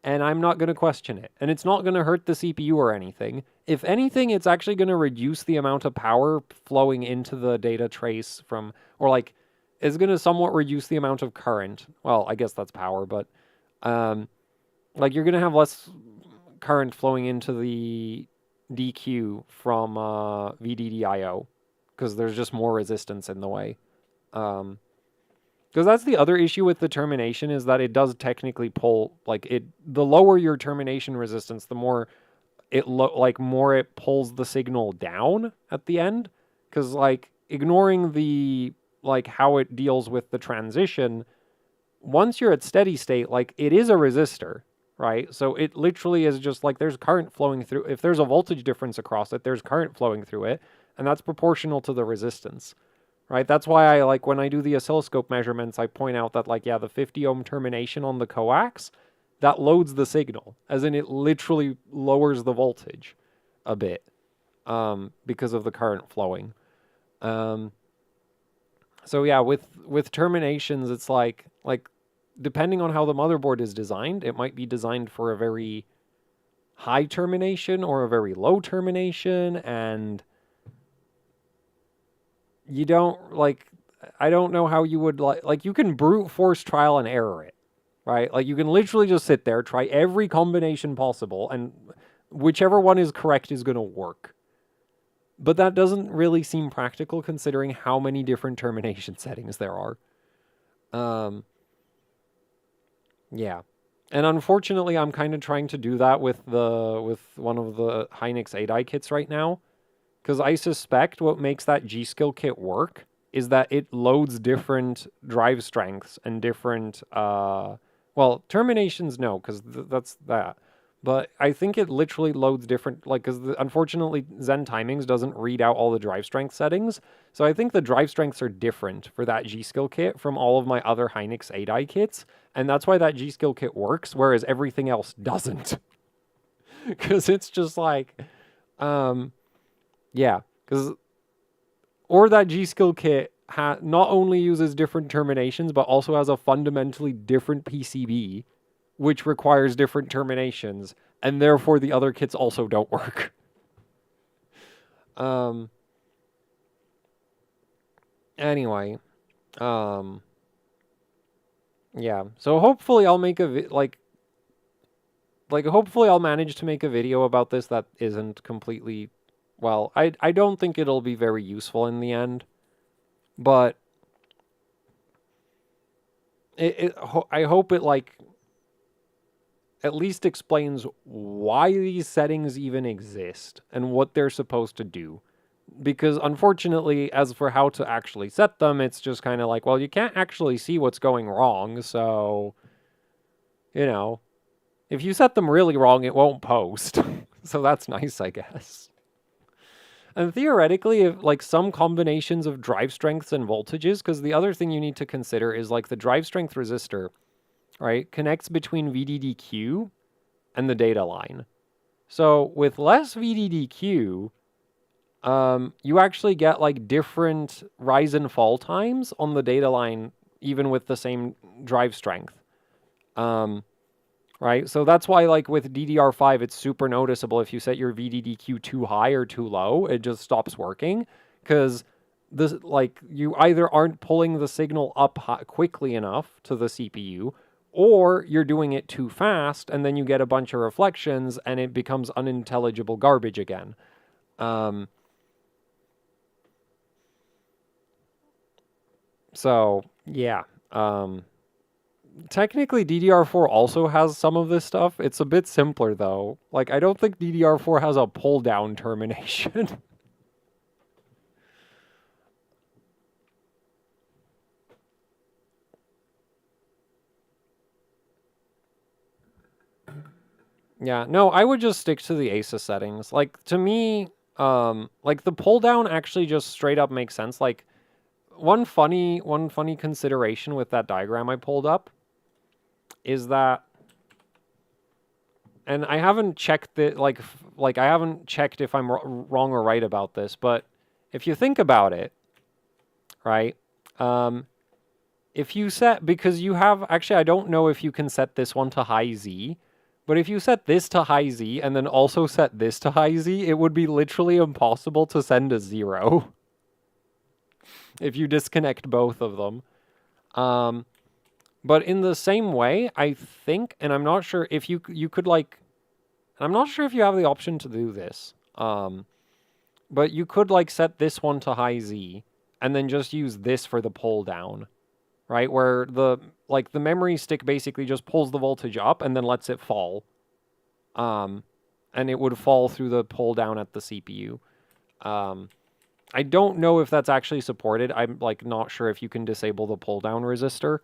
and I'm not going to question it. And it's not going to hurt the CPU or anything. If anything, it's actually going to reduce the amount of power flowing into the data trace from, or like, it's going to somewhat reduce the amount of current. Well, I guess that's power, but like you're going to have less current flowing into the DQ from VDDIO because there's just more resistance in the way. Because that's the other issue with the termination, is that it does technically pull, like it, the lower your termination resistance, the more it more it pulls the signal down at the end. Because like ignoring the, like how it deals with the transition, once you're at steady state, like it is a resistor, right? So it literally is just like there's current flowing through. If there's a voltage difference across it, there's current flowing through it, and that's proportional to the resistance. Right, that's why I like when I do the oscilloscope measurements, I point out that like, yeah, the 50 ohm termination on the coax, that loads the signal, as in it literally lowers the voltage a bit because of the current flowing. So yeah, with terminations, it's like depending on how the motherboard is designed, it might be designed for a very high termination or a very low termination, and you don't, like, I don't know how you would, like you can brute force trial and error it, right? Like you can literally just sit there, try every combination possible, and whichever one is correct is going to work. But that doesn't really seem practical considering how many different termination settings there are. Yeah. And unfortunately, I'm kind of trying to do that with one of the Hynix A-die kits right now. Because I suspect what makes that G-Skill kit work is that it loads different drive strengths and different, well, terminations, no, because that's that. But I think it literally loads different, like, because unfortunately Zen Timings doesn't read out all the drive strength settings. So I think the drive strengths are different for that G-Skill kit from all of my other Hynix A-die kits. And that's why that G-Skill kit works, whereas everything else doesn't. Because it's just like, yeah, because, or that G-Skill kit not only uses different terminations, but also has a fundamentally different PCB, which requires different terminations, and therefore the other kits also don't work. Anyway, yeah, so hopefully I'll make a, hopefully I'll manage to make a video about this that isn't completely, well, I don't think it'll be very useful in the end, but I hope it, like, at least explains why these settings even exist and what they're supposed to do. Because unfortunately, as for how to actually set them, it's just kind of like, well, you can't actually see what's going wrong, so You know, if you set them really wrong, it won't post. So that's nice, I guess. And theoretically, if, like some combinations of drive strengths and voltages, because the other thing you need to consider is like the drive strength resistor, right, connects between VDDQ and the data line. So with less VDDQ, you actually get like different rise and fall times on the data line, even with the same drive strength. Right? So that's why, like with DDR5, it's super noticeable if you set your VDDQ too high or too low, it just stops working because this, like, you either aren't pulling the signal up quickly enough to the CPU, or you're doing it too fast, and then you get a bunch of reflections, and it becomes unintelligible garbage again. So yeah. Technically, DDR4 also has some of this stuff. It's a bit simpler, though. Like, I don't think DDR4 has a pull-down termination. Yeah, no, I would just stick to the ASUS settings. Like, to me, like, the pull-down actually just straight up makes sense. Like, one funny consideration with that diagram I pulled up is that, and I haven't checked it, like I haven't checked if I'm wrong or right about this, but if you think about it, right? If you set, because you have, actually, I don't know if you can set this one to high Z, but if you set this to high Z and then also set this to high Z, it would be literally impossible to send a 0 if you disconnect both of them. But in the same way, I think, and I'm not sure if you could like, and I'm not sure if you have the option to do this, but you could like set this one to high Z and then just use this for the pull down, right? Where the memory stick basically just pulls the voltage up and then lets it fall. And it would fall through the pull down at the CPU. I don't know if that's actually supported. I'm like not sure if you can disable the pull down resistor.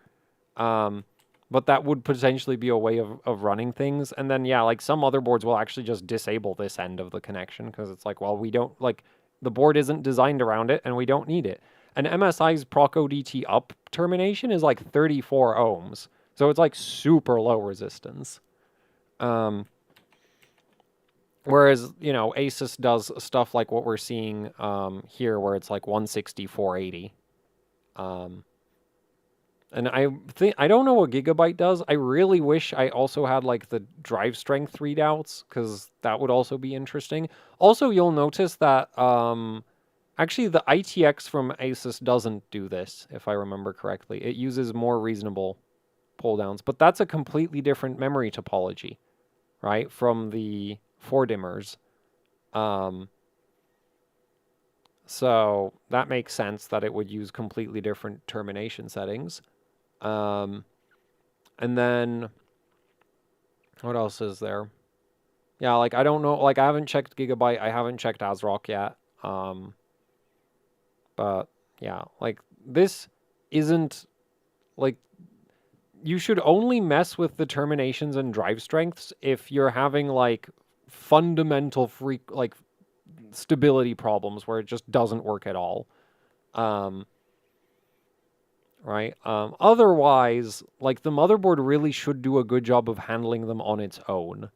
But that would potentially be a way of running things. And then, yeah, like some motherboards will actually just disable this end of the connection because it's like, well, we don't, like, the board isn't designed around it and we don't need it. And MSI's Proco DT up termination is like 34 ohms. So it's like super low resistance. Whereas, you know, Asus does stuff like what we're seeing here where it's like 160, 480. And I don't know what Gigabyte does. I really wish I also had like the drive strength readouts because that would also be interesting. Also, you'll notice that actually the ITX from Asus doesn't do this, if I remember correctly. It uses more reasonable pull downs, but that's a completely different memory topology, right? From the 4-dimmers. So that makes sense that it would use completely different termination settings. And then what else is there? Yeah, like I don't know, like I haven't checked Gigabyte, I haven't checked ASRock yet. But yeah, like this isn't like you should only mess with the terminations and drive strengths if you're having like fundamental like stability problems where it just doesn't work at all. Right? Otherwise, like the motherboard really should do a good job of handling them on its own.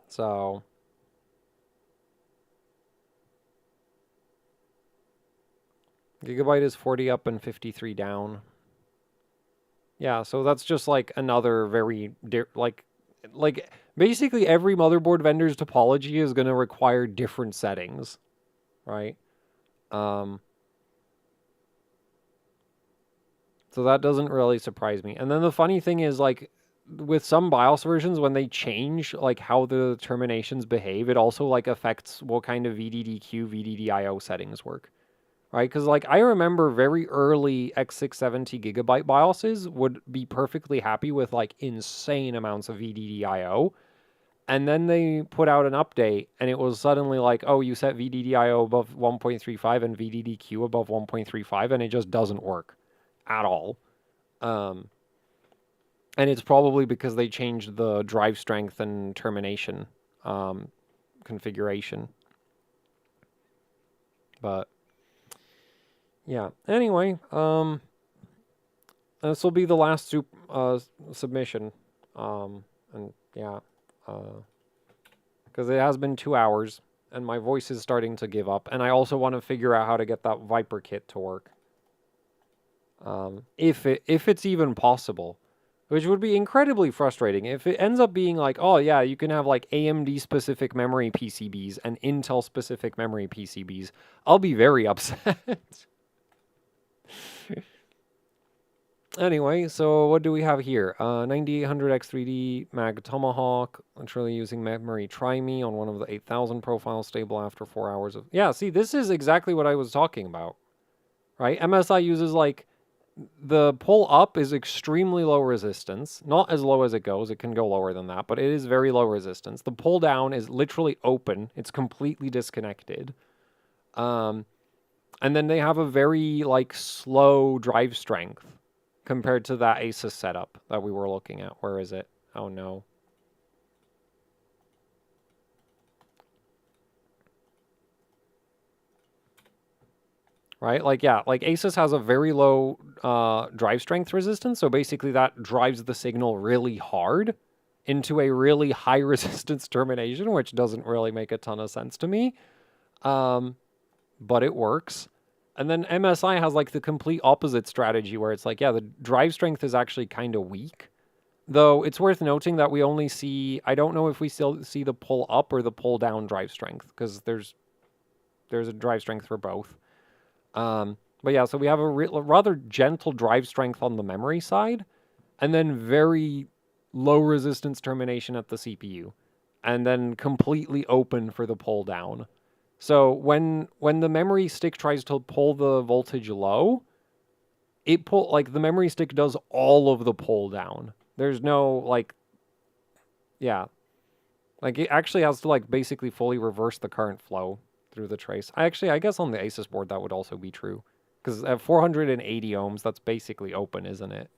So Gigabyte is 40 up and 53 down. Yeah, so that's just like another very like basically every motherboard vendor's topology is going to require different settings, right? So that doesn't really surprise me. And then the funny thing is like with some BIOS versions when they change like how the terminations behave, it also like affects what kind of VDDQ, VDDIO settings work. right? Because like I remember very early x670 gigabyte BIOSes would be perfectly happy with like insane amounts of VDDIO. And then they put out an update, and it was suddenly like, oh, you set VDDIO above 1.35 and VDDQ above 1.35, and it just doesn't work at all. And it's probably because they changed the drive strength and termination configuration. But yeah. Anyway, this will be the last submission. And yeah. Because it has been 2 hours, and my voice is starting to give up. And I also want to figure out how to get that Viper kit to work. If it's even possible. Which would be incredibly frustrating. If it ends up being like, oh yeah, you can have like AMD-specific memory PCBs and Intel-specific memory PCBs, I'll be very upset. Anyway, so what do we have here? 9800X3D Mag Tomahawk, literally using memory Try Me on one of the 8000 profiles, stable after 4 hours of... Yeah, see, this is exactly what I was talking about, right? MSI uses like... The pull up is extremely low resistance. Not as low as it goes. It can go lower than that, but it is very low resistance. The pull down is literally open. It's completely disconnected. And then they have a very like slow drive strength compared to that Asus setup that we were looking at. Where is it? Oh no. Right? Like, yeah, like Asus has a very low drive strength resistance. So basically that drives the signal really hard into a really high resistance termination, which doesn't really make a ton of sense to me. But it works. And then MSI has like the complete opposite strategy where it's like, yeah, the drive strength is actually kind of weak. Though it's worth noting that we only see, I don't know if we still see the pull up or the pull down drive strength, because there's a drive strength for both. But yeah, so we have a rather gentle drive strength on the memory side, and then very low resistance termination at the CPU, and then completely open for the pull down. So when the memory stick tries to pull the voltage low, the memory stick does all of the pull down. There's no like, yeah, like it actually has to like basically fully reverse the current flow through the trace. I guess on the Asus board that would also be true. Because at 480 ohms, that's basically open, isn't it?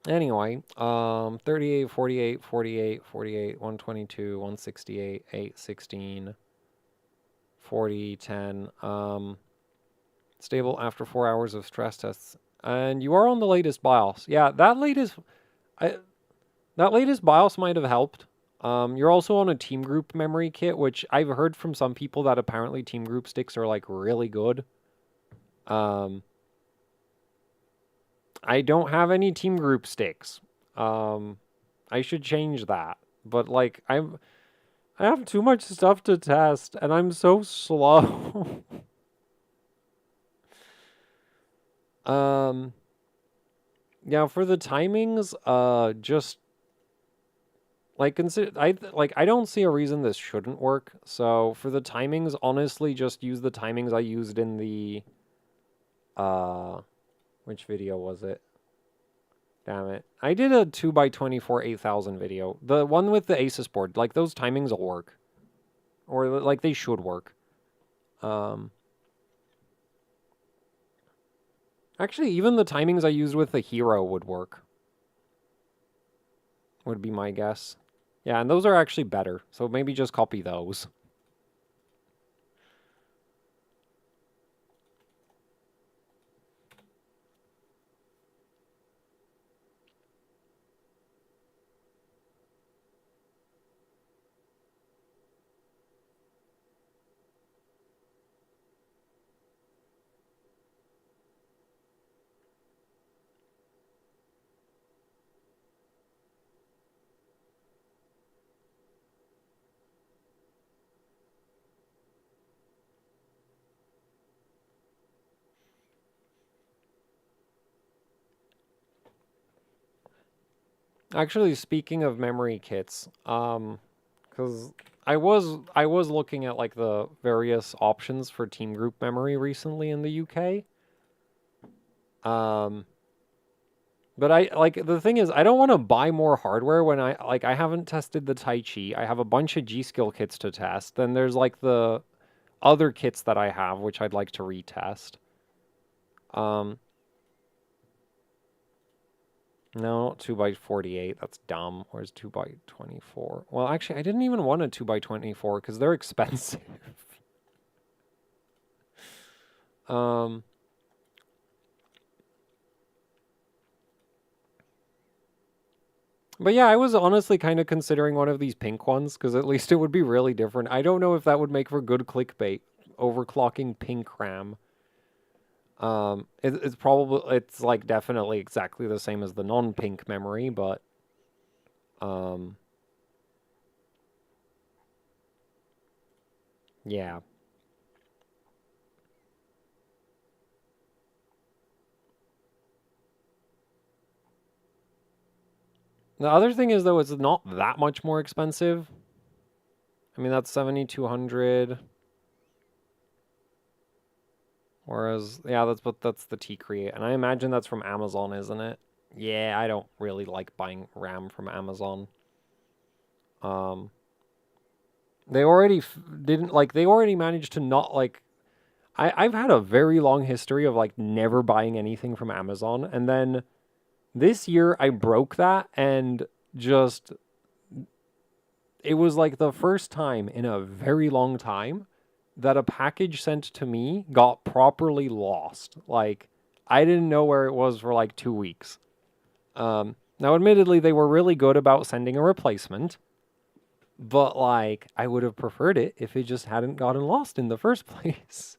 Anyway, 38, 48, 48, 48, 122, 168, 816, 40, 10. Stable after 4 hours of stress tests. And you are on the latest BIOS. Yeah, that latest BIOS might have helped. You're also on a team group memory kit, which I've heard from some people that apparently team group sticks are like really good. I don't have any team group sticks. I should change that. But like I have too much stuff to test and I'm so slow. Yeah, for the timings, just like I don't see a reason this shouldn't work. So for the timings, honestly, just use the timings I used in the which video was it? Damn it. I did a 2x24 8000 video. The one with the Asus board, like those timings will work. Or like they should work. Actually, even the timings I used with the Hero would work. Would be my guess. Yeah, and those are actually better. So maybe just copy those. Actually, speaking of memory kits, because I was looking at like the various options for team group memory recently in the UK. But I like the thing is I don't want to buy more hardware when I haven't tested the Tai Chi. I have a bunch of G-Skill kits to test. Then there's like the other kits that I have which I'd like to retest. No, 2x48. That's dumb. Where's 2x24? Well, actually, I didn't even want a 2x24 because they're expensive. But yeah, I was honestly kind of considering one of these pink ones because at least it would be really different. I don't know if that would make for good clickbait. Overclocking pink RAM. It's probably, it's like definitely exactly the same as the non-pink memory, but yeah. The other thing is though, it's not that much more expensive. I mean, that's 7,200. Whereas, yeah, that's the T-Create, and I imagine that's from Amazon, isn't it? Yeah, I don't really like buying RAM from Amazon. They already didn't like. They already managed to not like. I've had a very long history of like never buying anything from Amazon, and then this year I broke that, and just it was like the first time in a very long time that a package sent to me got properly lost. Like, I didn't know where it was for like 2 weeks. Now, admittedly, they were really good about sending a replacement, but like, I would have preferred it if it just hadn't gotten lost in the first place.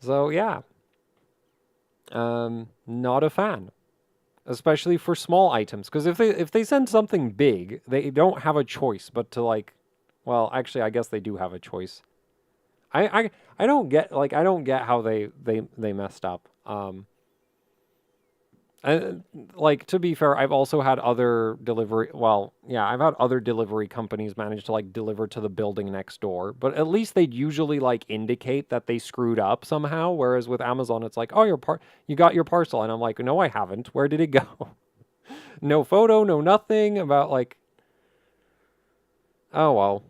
So yeah, not a fan, especially for small items. Because if they send something big, they don't have a choice but to like, well, actually, I guess they do have a choice. I don't get like I don't get how they messed up. And like to be fair, I've also had other delivery. Well, yeah, I've had other delivery companies manage to like deliver to the building next door, but at least they'd usually like indicate that they screwed up somehow. Whereas with Amazon, it's like, oh, you got your parcel, and I'm like, no, I haven't. Where did it go? No photo, no nothing about like. Oh well.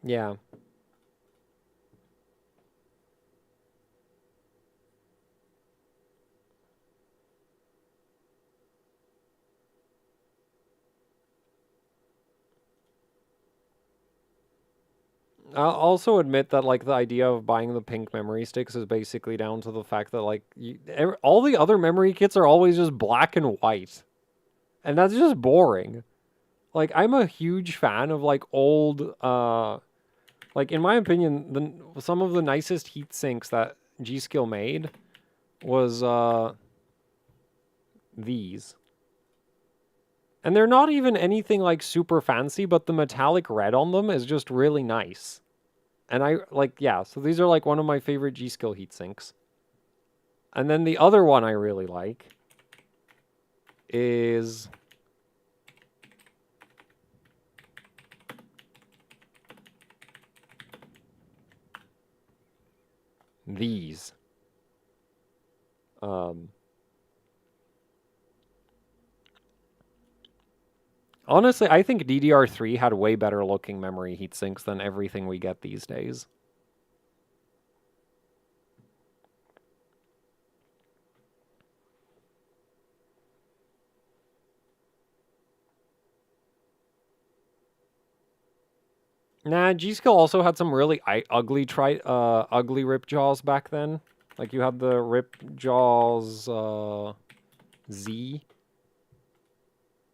Yeah. I'll also admit that like the idea of buying the pink memory sticks is basically down to the fact that like all the other memory kits are always just black and white, and that's just boring. Like I'm a huge fan of like old, like in my opinion, some of the nicest heat sinks that G-Skill made was these. And they're not even anything like super fancy, but the metallic red on them is just really nice. And I like, yeah, so these are like one of my favorite G-Skill heat sinks. And then the other one I really like is these. Honestly, I think DDR3 had way better looking memory heat sinks than everything we get these days. Nah, G-Skill also had some really ugly rip jaws back then. Like you had the rip jaws Z.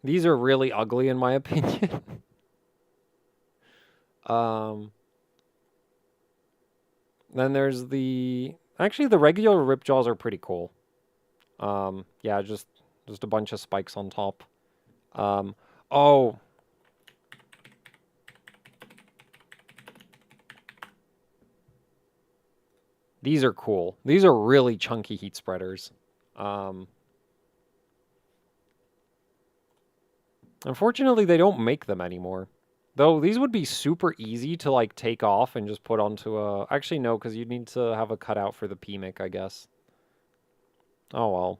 These are really ugly in my opinion. Then there's actually the regular rip jaws are pretty cool. Yeah, just a bunch of spikes on top. Oh. These are cool. These are really chunky heat spreaders. Unfortunately, they don't make them anymore. Though these would be super easy to like take off and just put onto a... Actually, no, because you'd need to have a cutout for the PMIC, I guess. Oh well.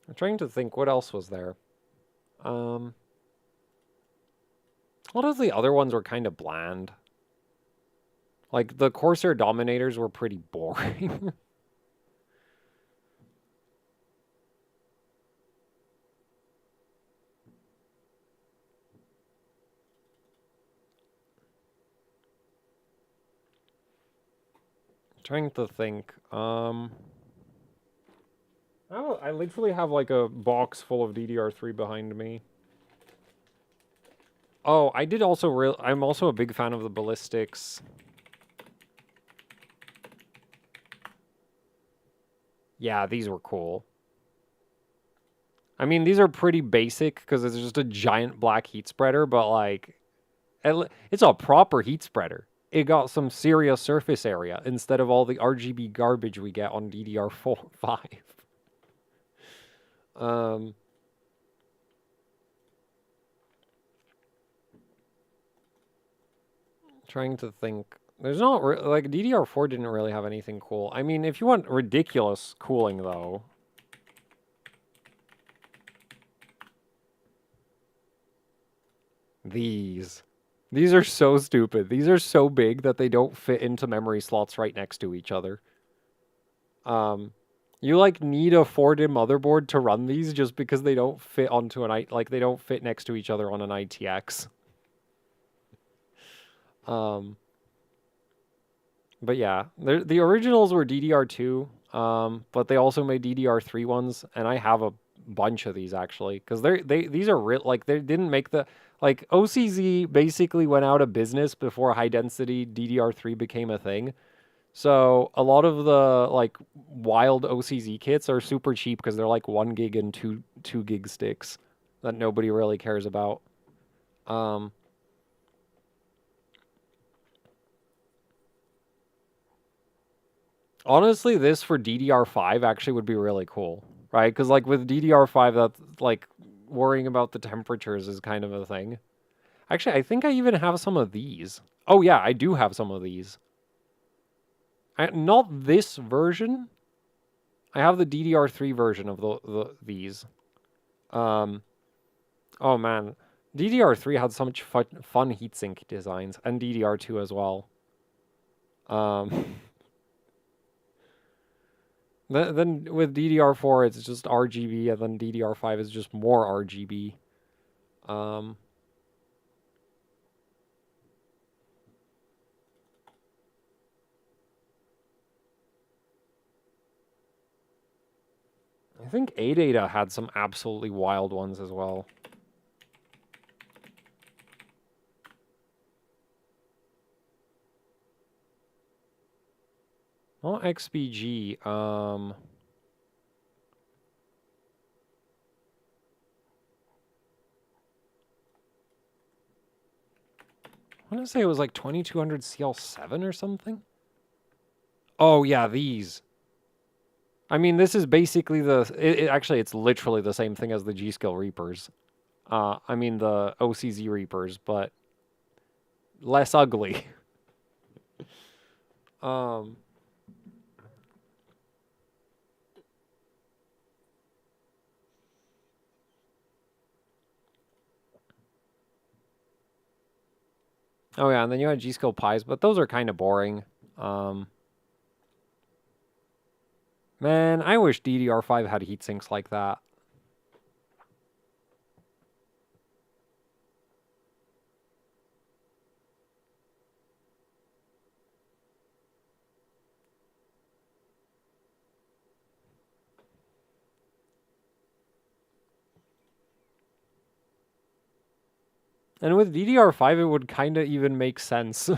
I'm trying to think what else was there. A lot of the other ones were kind of bland. Like the Corsair Dominators were pretty boring. Trying to think. I literally have like a box full of DDR3 behind me. Oh, I did also I'm also a big fan of the ballistics. Yeah, these were cool. I mean, these are pretty basic because it's just a giant black heat spreader, but like, it's a proper heat spreader. It got some serious surface area instead of all the RGB garbage we get on DDR4, 5. Trying to think. There's not like DDR4 didn't really have anything cool. I mean, if you want ridiculous cooling though, these are so stupid. These are so big that they don't fit into memory slots right next to each other. You like need a 4-DIMM motherboard to run these just because they don't fit onto like they don't fit next to each other on an ITX. But yeah, the originals were DDR2, but they also made DDR3 ones, and I have a bunch of these actually because these are like they didn't make the like OCZ basically went out of business before high density DDR3 became a thing. So a lot of the like wild OCZ kits are super cheap because they're like 1 gig and 2 gig sticks that nobody really cares about. Honestly, this for DDR5 actually would be really cool, right? Because like with DDR5, that's like worrying about the temperatures is kind of a thing. Actually, I think I even have some of these. Oh yeah, I do have some of these. Not this version. I have the DDR3 version of these. Oh man, DDR3 had so much fun heatsink designs, and DDR2 as well. Then with DDR4, it's just RGB, and then DDR5 is just more RGB. I think ADATA had some absolutely wild ones as well. Not XBG. I want to say it was like 2200 CL7 or something. Oh yeah, these. I mean, this is basically actually, it's literally the same thing as the G-Skill Reapers. I mean, the OCZ Reapers, but less ugly. Oh yeah, and then you had G-Skill Pies, but those are kind of boring. Man, I wish DDR5 had heatsinks like that. And with DDR5, it would kind of even make sense.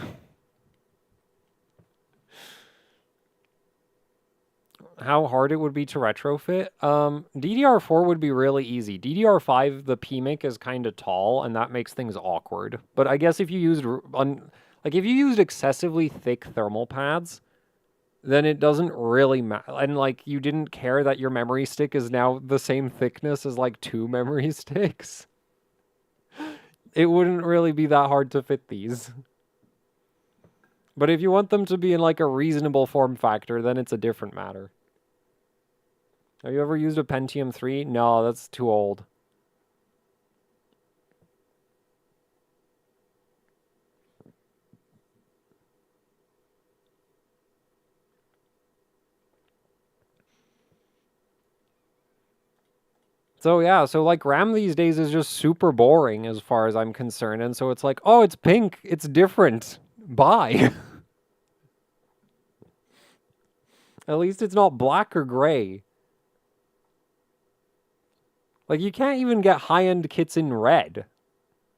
How hard it would be to retrofit. DDR4 would be really easy. DDR5, the PMIC is kind of tall, and that makes things awkward. But I guess if you used if you used excessively thick thermal pads, then it doesn't really matter. And like, you didn't care that your memory stick is now the same thickness as like 2 memory sticks. It wouldn't really be that hard to fit these. But if you want them to be in like a reasonable form factor, then it's a different matter. Have you ever used a Pentium 3? No, that's too old. So yeah, so like RAM these days is just super boring as far as I'm concerned. And so it's like, oh, it's pink. It's different. Bye. At least it's not black or gray. Like, you can't even get high-end kits in red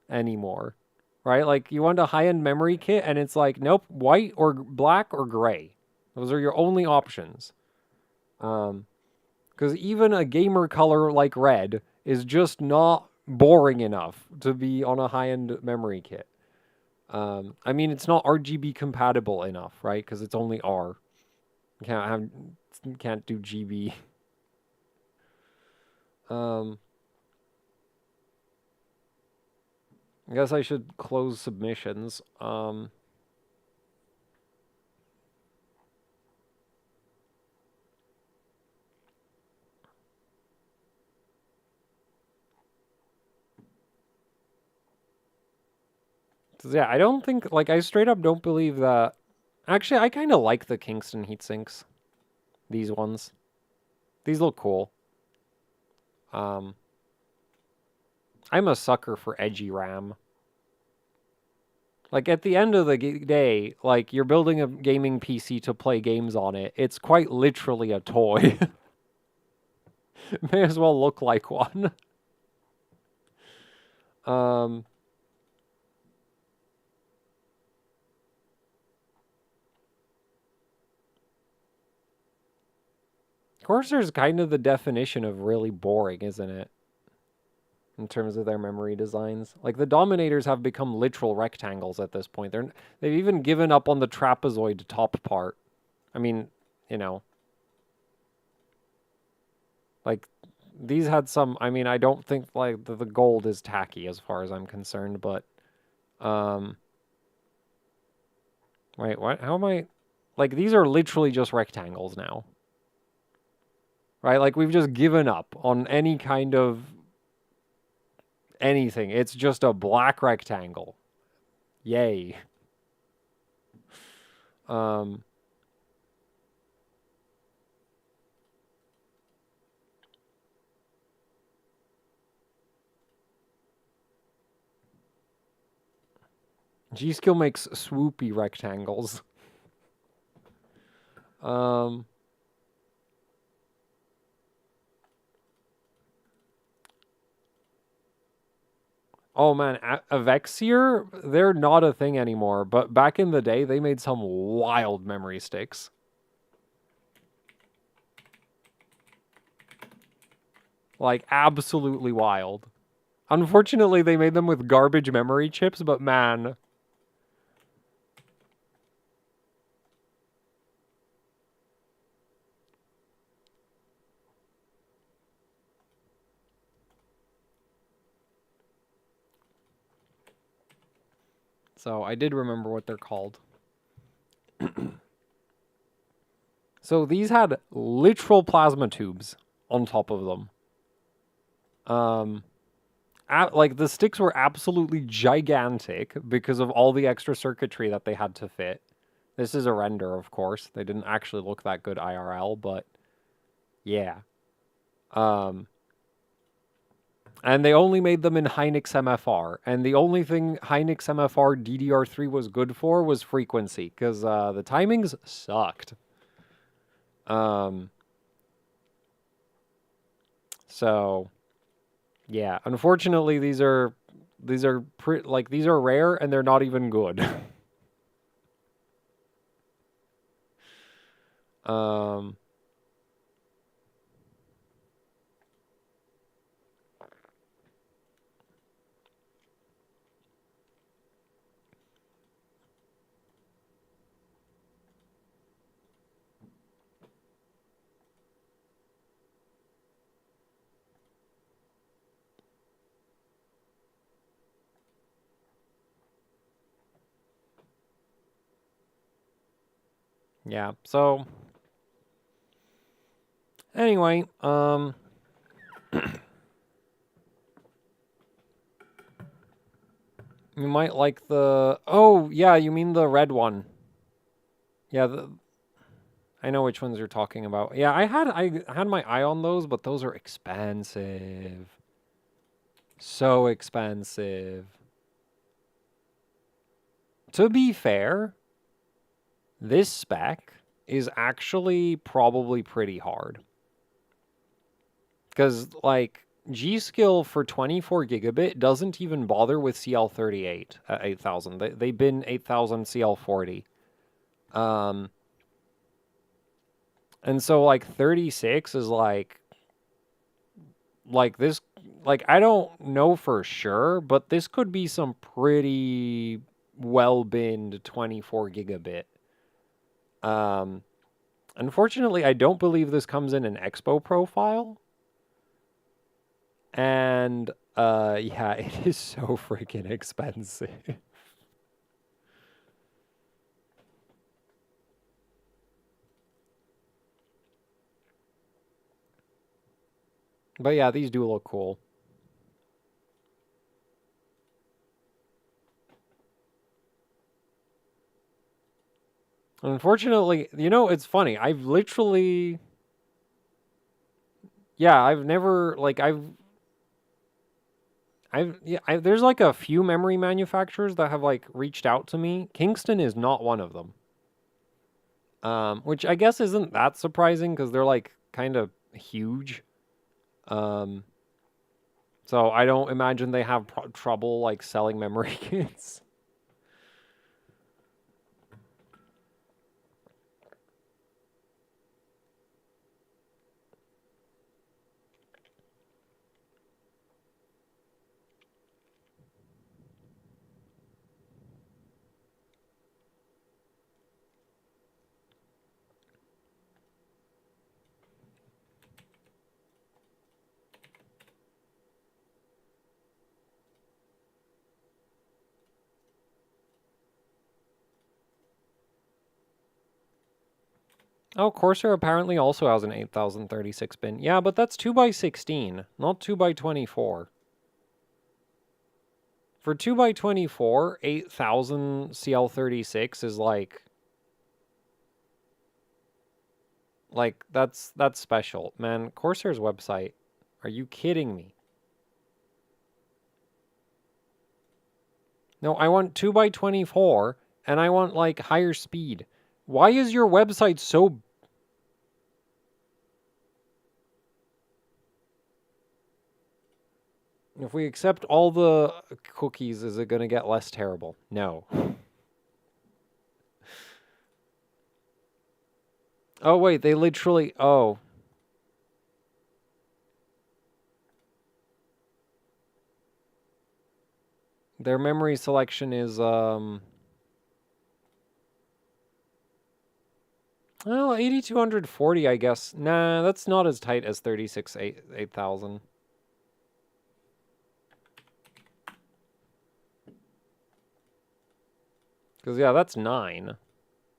anymore, right? Like, you want a high-end memory kit, and it's like, nope, white or black or gray. Those are your only options. Because even a gamer color like red is just not boring enough to be on a high-end memory kit. I mean, it's not RGB compatible enough, right? Because it's only R. Can't do GB. I guess I should close submissions. Yeah, I don't think, like, I straight up don't believe that. Actually, I kind of like the Kingston heatsinks. These ones. These look cool. I'm a sucker for edgy RAM. Like, at the end of the day, like, you're building a gaming PC to play games on it. It's quite literally a toy. May as well look like one. Corsair's kind of the definition of really boring, isn't it? In terms of their memory designs. Like, the Dominators have become literal rectangles at this point. They've even given up on the trapezoid top part. I mean, you know. Like, these had some, I mean, I don't think, like, the gold is tacky as far as I'm concerned, but, wait, what? How am I, like, these are literally just rectangles now. Right? Like, we've just given up on any kind of anything. It's just a black rectangle. Yay. G-Skill makes swoopy rectangles. Oh man, Avexier, they're not a thing anymore, but back in the day, they made some wild memory sticks. Like, absolutely wild. Unfortunately, they made them with garbage memory chips, but man. So, I did remember what they're called. So, these had literal plasma tubes on top of them. Like, the sticks were absolutely gigantic because of all the extra circuitry that they had to fit. This is a render, of course. They didn't actually look that good IRL, but yeah. And they only made them in Hynix MFR. And the only thing Hynix MFR DDR3 was good for was frequency, because the timings sucked. So, yeah. Unfortunately, these are rare, and they're not even good. Yeah, so anyway, you might like the... Oh, yeah, you mean the red one. Yeah, I know which ones you're talking about. Yeah, I had my eye on those, but those are expensive. So expensive. To be fair, this spec is actually probably pretty hard. Because, like, G-Skill for 24 gigabit doesn't even bother with CL38 at 8000. They bin 8000 CL40. And so, like, 36 is like this, like, I don't know for sure, but this could be some pretty well-binned 24 gigabit. Unfortunately, I don't believe this comes in an Expo profile. And, yeah, it is so freaking expensive. But yeah, these do look cool. Unfortunately, you know, it's funny. I've literally... Yeah, I've never, like, there's like a few memory manufacturers that have like reached out to me. Kingston is not one of them. Which I guess isn't that surprising because they're like kind of huge. So I don't imagine they have trouble like selling memory kits. Oh, Corsair apparently also has an 8036 bin. Yeah, but that's 2x16, not 2x24. For 2x24, 8000 CL36 is like that's special. Man, Corsair's website. Are you kidding me? No, I want 2x24 and I want like higher speed. Why is your website so... If we accept all the cookies, is it going to get less terrible? No. Oh, wait, they literally... Oh. Their memory selection is, well, 8240, I guess. Nah, that's not as tight as 8000. Because, yeah, that's 9.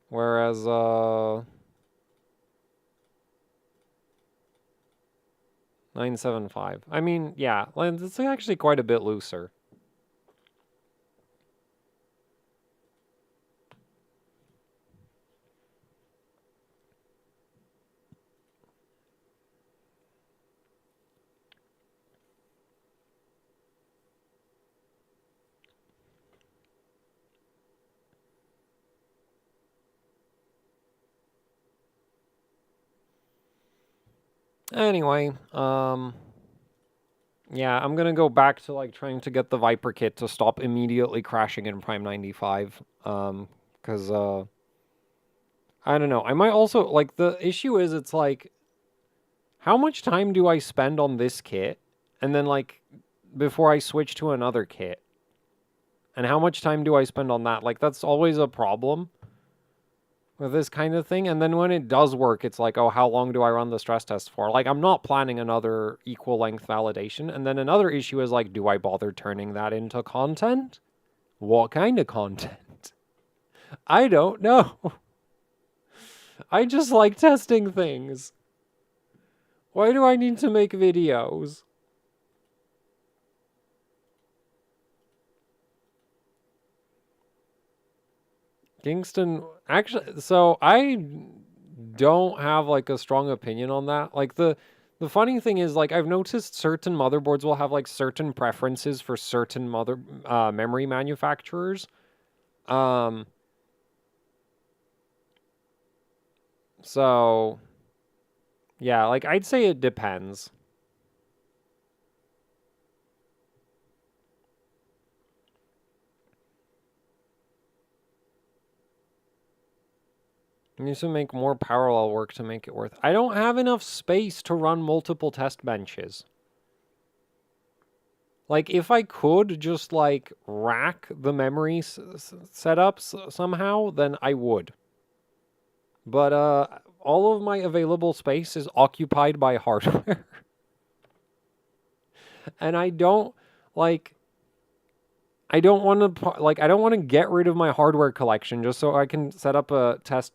Whereas, 975. I mean, yeah, it's actually quite a bit looser. Anyway, yeah, I'm gonna go back to like trying to get the Viper kit to stop immediately crashing in Prime 95. Because I don't know. I might also like the issue is it's like, how much time do I spend on this kit, and then like before I switch to another kit, and how much time do I spend on that? Like that's always a problem with this kind of thing. And then when it does work, it's like, oh, how long do I run the stress test for? Like, I'm not planning another equal length validation. And then another issue is like, do I bother turning that into content? What kind of content? I don't know. I just like testing things. Why do I need to make videos? Kingston, actually, so I don't have like a strong opinion on that. Like the funny thing is, like, I've noticed certain motherboards will have like certain preferences for certain memory manufacturers. So yeah, like I'd say it depends. You need to make more parallel work to make it worth. I don't have enough space to run multiple test benches. Like, if I could just, like, rack the memory setups somehow, then I would. But, all of my available space is occupied by hardware. And I don't, like, I don't want to, like, I don't want to get rid of my hardware collection just so I can set up a test,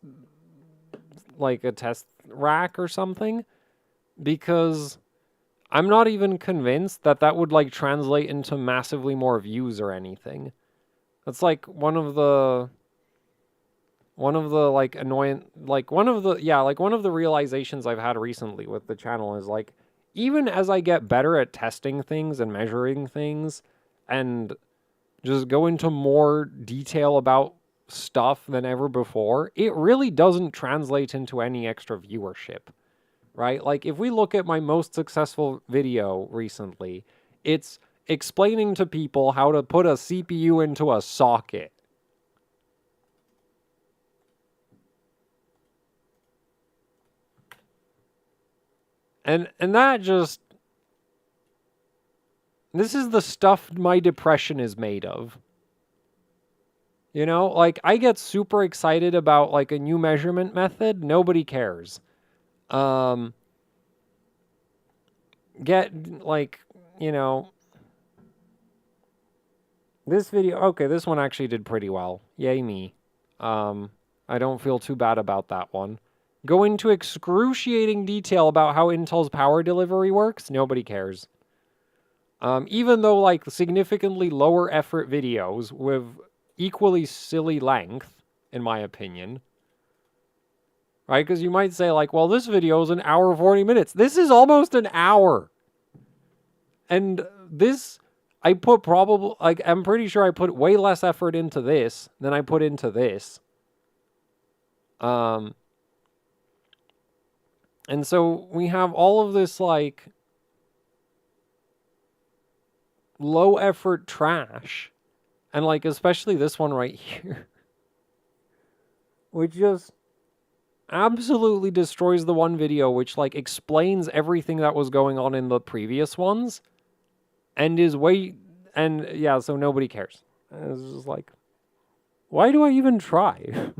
like, a test rack or something. Because I'm not even convinced that that would like translate into massively more views or anything. That's like one of the like annoying, like one of the realizations I've had recently with the channel is like, even as I get better at testing things and measuring things and just go into more detail about stuff than ever before, it really doesn't translate into any extra viewership. Right? Like, if we look at my most successful video recently, it's explaining to people how to put a CPU into a socket. And that just... This is the stuff my depression is made of. You know? Like, I get super excited about, like, a new measurement method. Nobody cares. Get, like, you know... This video... Okay, this one actually did pretty well. Yay me. I don't feel too bad about that one. Go into excruciating detail about how Intel's power delivery works. Nobody cares. Even though, like, significantly lower effort videos with equally silly length, in my opinion. Right? Because you might say, like, well, this video is an hour 40 minutes. This is almost an hour. And this, I put probably, like, I'm pretty sure I put way less effort into this than I put into this. And so we have all of this, like, low effort trash. And, like, especially this one right here. Which just absolutely destroys the one video which, like, explains everything that was going on in the previous ones. And is way... And, yeah, so nobody cares. It's just like, why do I even try?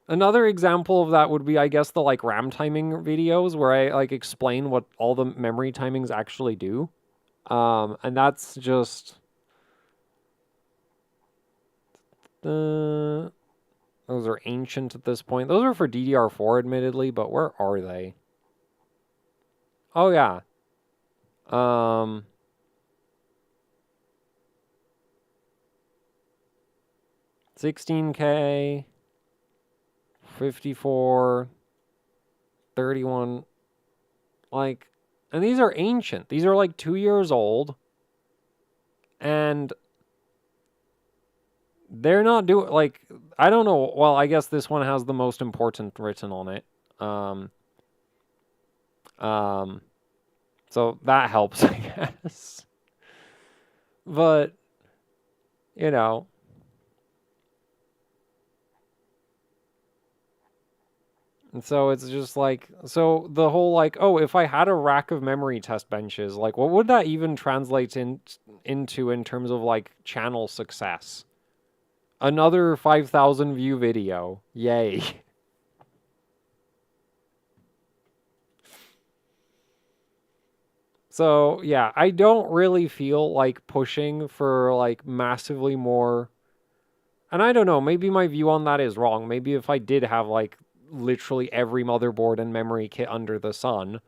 Another example of that would be, I guess, the, like, RAM timing videos where I, like, explain what all the memory timings actually do. And that's just... those are ancient at this point. Those are for DDR4, admittedly, but where are they? Oh, yeah. 16K... 54, 31, like, and these are ancient. These are like 2 years old, and they're not doing, like, I don't know. Well, I guess this one has the most important written on it. So that helps, I guess. But, you know. And so it's just like, so the whole like, oh, if I had a rack of memory test benches, like what would that even translate into in terms of like channel success? Another 5,000 view video. Yay. So yeah, I don't really feel like pushing for like massively more And I don't know, maybe my view on that is wrong. Maybe if I did have, like, literally every motherboard and memory kit under the sun,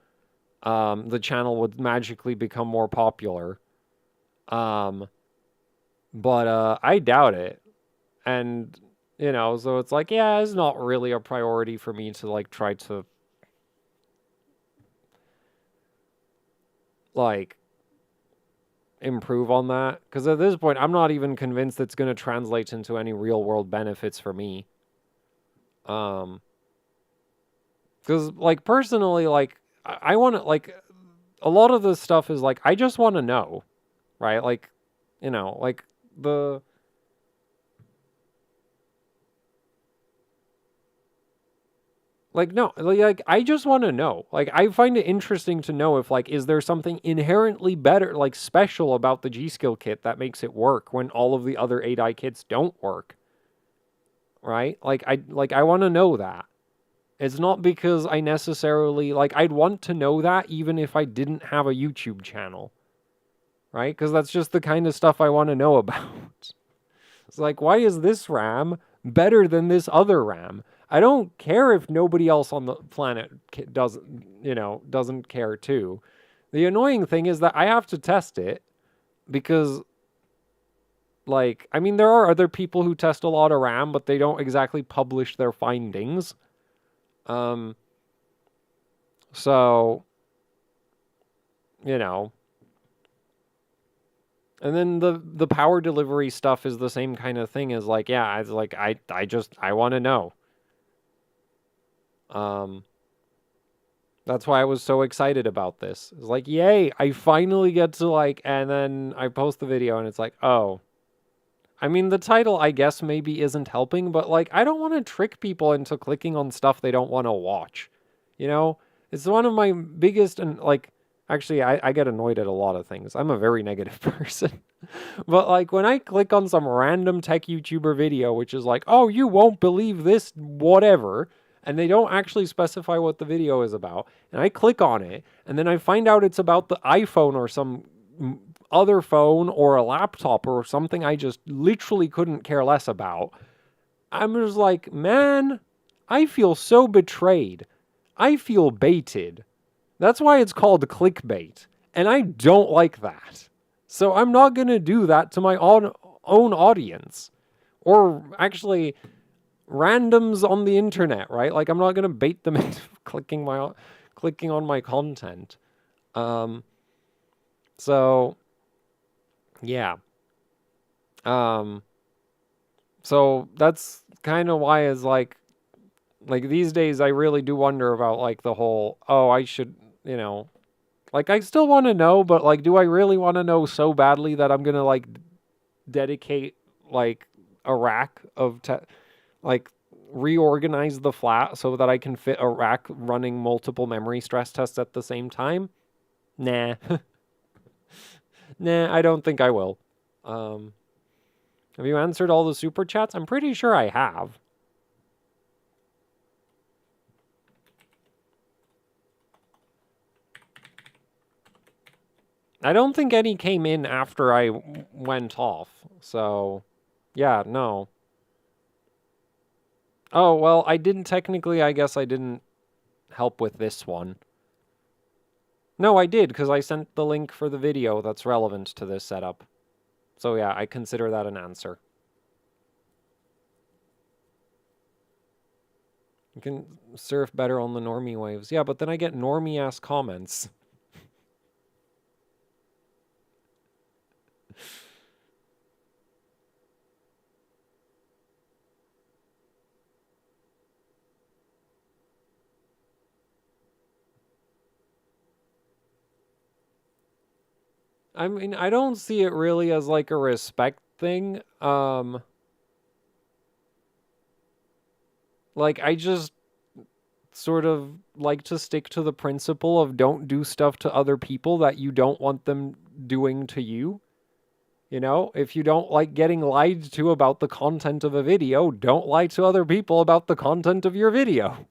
the channel would magically become more popular. But I doubt it. And, you know, so it's like, yeah, it's not really a priority for me to, like, try to, like, improve on that. Because at this point, I'm not even convinced it's going to translate into any real world benefits for me. Because, like, personally, like, I want to, like, a lot of this stuff is, like, I just want to know, right? Like, you know, like, the... Like, no, like, I just want to know. Like, I find it interesting to know if, like, is there something inherently better, like, special about the G-Skill kit that makes it work when all of the other A-die kits don't work, right? I want to know that. It's not because I necessarily, like, I'd want to know that even if I didn't have a YouTube channel, right? Because that's just the kind of stuff I want to know about. It's like, why is this RAM better than this other RAM? I don't care if nobody else on the planet doesn't, you know, doesn't care too. The annoying thing is that I have to test it because, like, I mean, there are other people who test a lot of RAM, but they don't exactly publish their findings. So, you know, and then the power delivery stuff is the same kind of thing as, like, yeah, I want to know. That's why I was so excited about this. It's like, yay, I finally get to, like, and then I post the video and it's like, oh. I mean, the title, I guess, maybe isn't helping, but, like, I don't want to trick people into clicking on stuff they don't want to watch. You know? It's one of my biggest, and, like, actually, I get annoyed at a lot of things. I'm a very negative person. But, like, when I click on some random tech YouTuber video, which is like, oh, you won't believe this, whatever, and they don't actually specify what the video is about, and I click on it, and then I find out it's about the iPhone or some other phone or a laptop or something I just literally couldn't care less about, I'm just like, man, I feel so betrayed. I feel baited. That's why it's called clickbait, and I don't like that. So I'm not going to do that to my own audience. Or actually, randoms on the internet, right? Like, I'm not going to bait them into clicking on my content. So yeah. So that's kind of why is like these days I really do wonder about, like, the whole, oh, I should, you know, like, I still want to know, but, like, do I really want to know so badly that I'm going to, like, dedicate, like, a rack of like, reorganize the flat so that I can fit a rack running multiple memory stress tests at the same time? Nah. Nah, I don't think I will. Have you answered all the super chats? I'm pretty sure I have. I don't think any came in after I went off. So, yeah, no. Oh, well, I didn't technically, I guess I didn't help with this one. No, I did, because I sent the link for the video that's relevant to this setup. So yeah, I consider that an answer. You can surf better on the normie waves. Yeah, but then I get normie-ass comments. I mean, I don't see it really as, like, a respect thing. Like, I just sort of like to stick to the principle of don't do stuff to other people that you don't want them doing to you. You know, if you don't like getting lied to about the content of a video, don't lie to other people about the content of your video.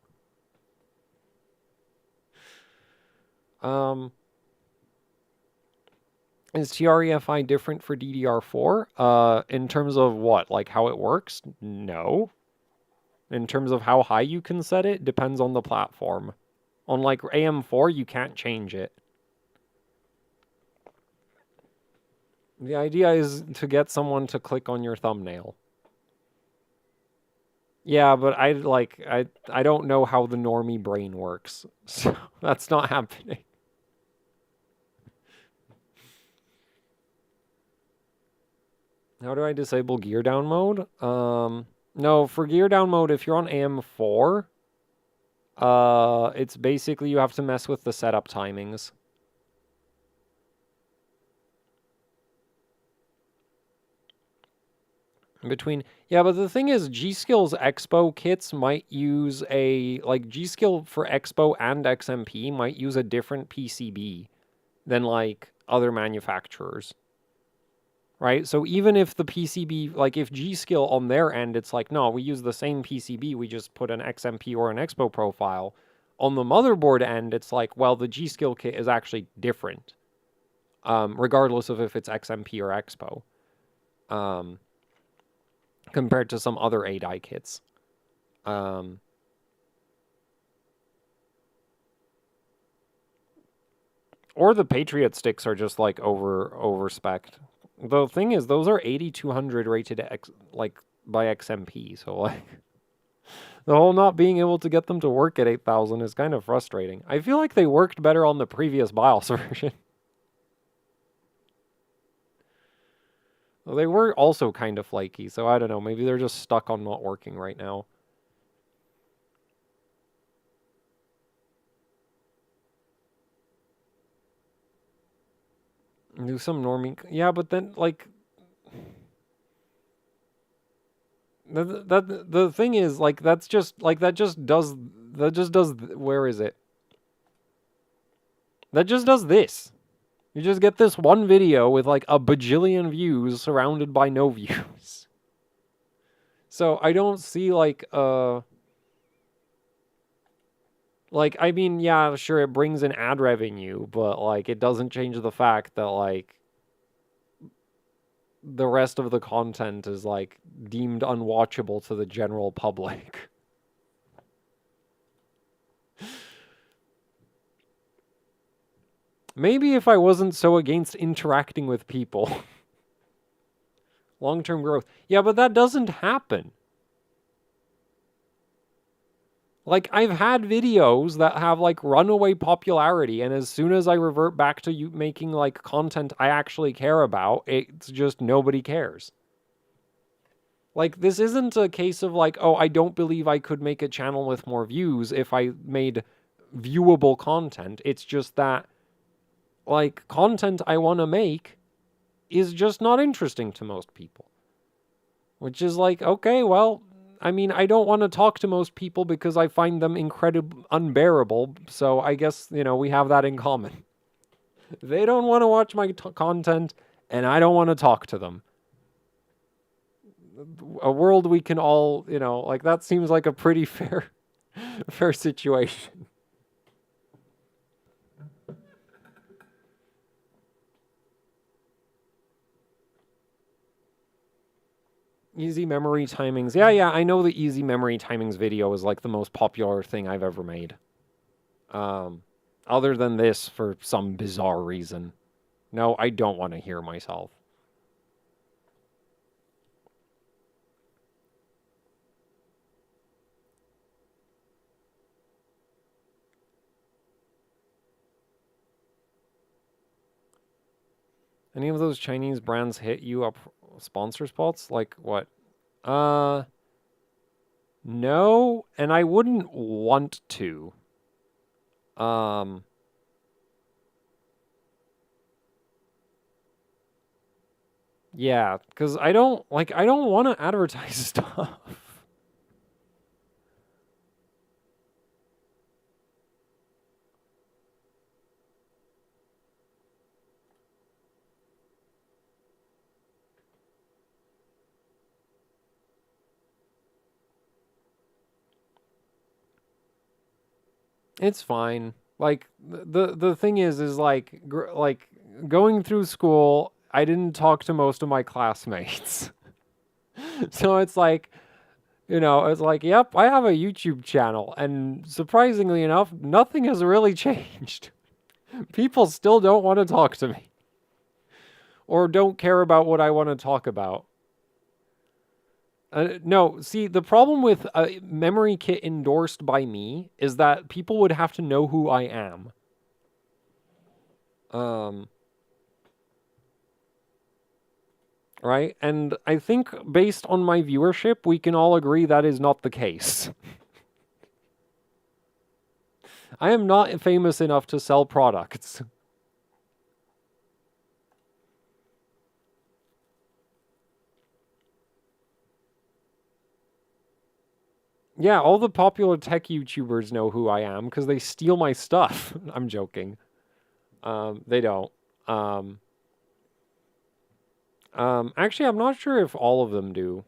Is TREFI different for DDR4? In terms of what? Like how it works? No. In terms of how high you can set it, depends on the platform. On like AM4, you can't change it. The idea is to get someone to click on your thumbnail. Yeah, but I don't know how the normie brain works. So that's not happening. How do I disable gear down mode? No, for gear down mode, if you're on AM4, it's basically you have to mess with the setup timings. Yeah, but the thing is, G-Skill's Expo kits might use like G-Skill for Expo and XMP might use a different PCB than like other manufacturers. Right? So even if the PCB, like if G-Skill on their end, it's like, no, we use the same PCB, we just put an XMP or an Expo profile. On the motherboard end, it's like, well, the G-Skill kit is actually different, regardless of if it's XMP or Expo, compared to some other A-die kits. Or the Patriot sticks are just like over-spec'd. The thing is, those are 8200 rated by XMP, so like the whole not being able to get them to work at 8000 is kind of frustrating. I feel like they worked better on the previous BIOS version. Well, they were also kind of flaky, so I don't know, maybe they're just stuck on not working right now. Do some normie... Yeah, but then, like... The thing is, like, that's just... Like, that just does... Where is it? That just does this. You just get this one video with, like, a bajillion views surrounded by no views. So, I don't see, like, Like, I mean, yeah, sure, it brings in ad revenue, but, like, it doesn't change the fact that, like, the rest of the content is, like, deemed unwatchable to the general public. Maybe if I wasn't so against interacting with people. Long-term growth. Yeah, but that doesn't happen. Like, I've had videos that have, like, runaway popularity, and as soon as I revert back to you making, like, content I actually care about, it's just nobody cares. Like, this isn't a case of, like, oh, I don't believe I could make a channel with more views if I made viewable content. It's just that, like, content I want to make is just not interesting to most people. Which is like, okay, well... I mean, I don't want to talk to most people because I find them incredibly unbearable, so I guess, you know, we have that in common. They don't want to watch my content, and I don't want to talk to them. A world we can all, you know, like, that seems like a pretty fair situation. Easy memory timings. Yeah, I know the easy memory timings video is like the most popular thing I've ever made. Other than this, for some bizarre reason. No, I don't want to hear myself. Any of those Chinese brands hit you up sponsor spots? Like what? No, and I wouldn't want to. Yeah, because I don't want to advertise stuff. It's fine. Like the thing is like going through school, I didn't talk to most of my classmates. So it's like, it's like, yep, I have a YouTube channel. And surprisingly enough, nothing has really changed. People still don't want to talk to me. Or don't care about what I want to talk about. No, see, the problem with a memory kit endorsed by me is that people would have to know who I am. Right? And I think based on my viewership, we can all agree that is not the case. I am not famous enough to sell products. Yeah, all the popular tech YouTubers know who I am because they steal my stuff. I'm joking. They don't. Actually, I'm not sure if all of them do.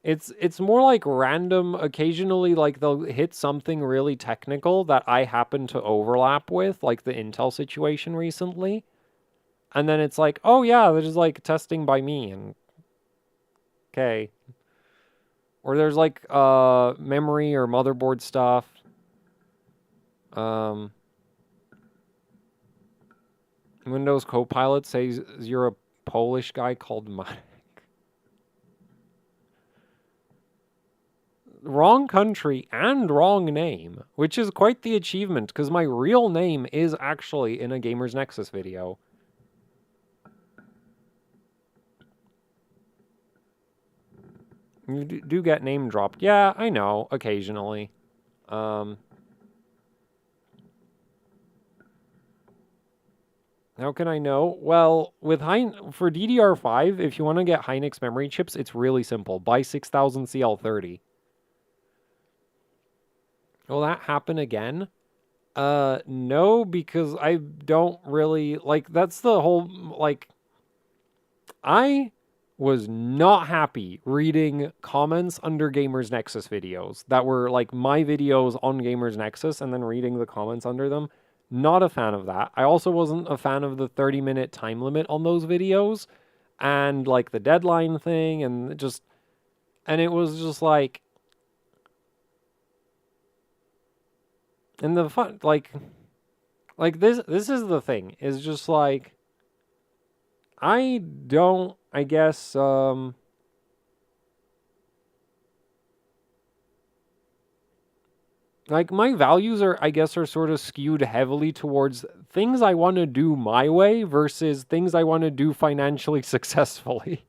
It's more like random. Occasionally, like they'll hit something really technical that I happen to overlap with, like the Intel situation recently. And then it's like, oh yeah, they're just like testing by me and okay. Or there's like memory or motherboard stuff. Windows Copilot says you're a Polish guy called Marek. Wrong country and wrong name, which is quite the achievement because my real name is actually in a Gamers Nexus video. You do get name dropped. Yeah, I know, occasionally. How can I know? Well, with for DDR5, if you want to get Hynix memory chips, it's really simple. Buy 6000 CL30. Will that happen again? No, because I don't really, like, that's the whole, like, I was not happy reading comments under Gamers Nexus videos that were, like, my videos on Gamers Nexus and then reading the comments under them. Not a fan of that. I also wasn't a fan of the 30-minute time limit on those videos and, like, the deadline thing and it was just, like, and the fun, like this is the thing, is just like, I don't, I guess, like my values are, I guess, are sort of skewed heavily towards things I want to do my way versus things I want to do financially successfully.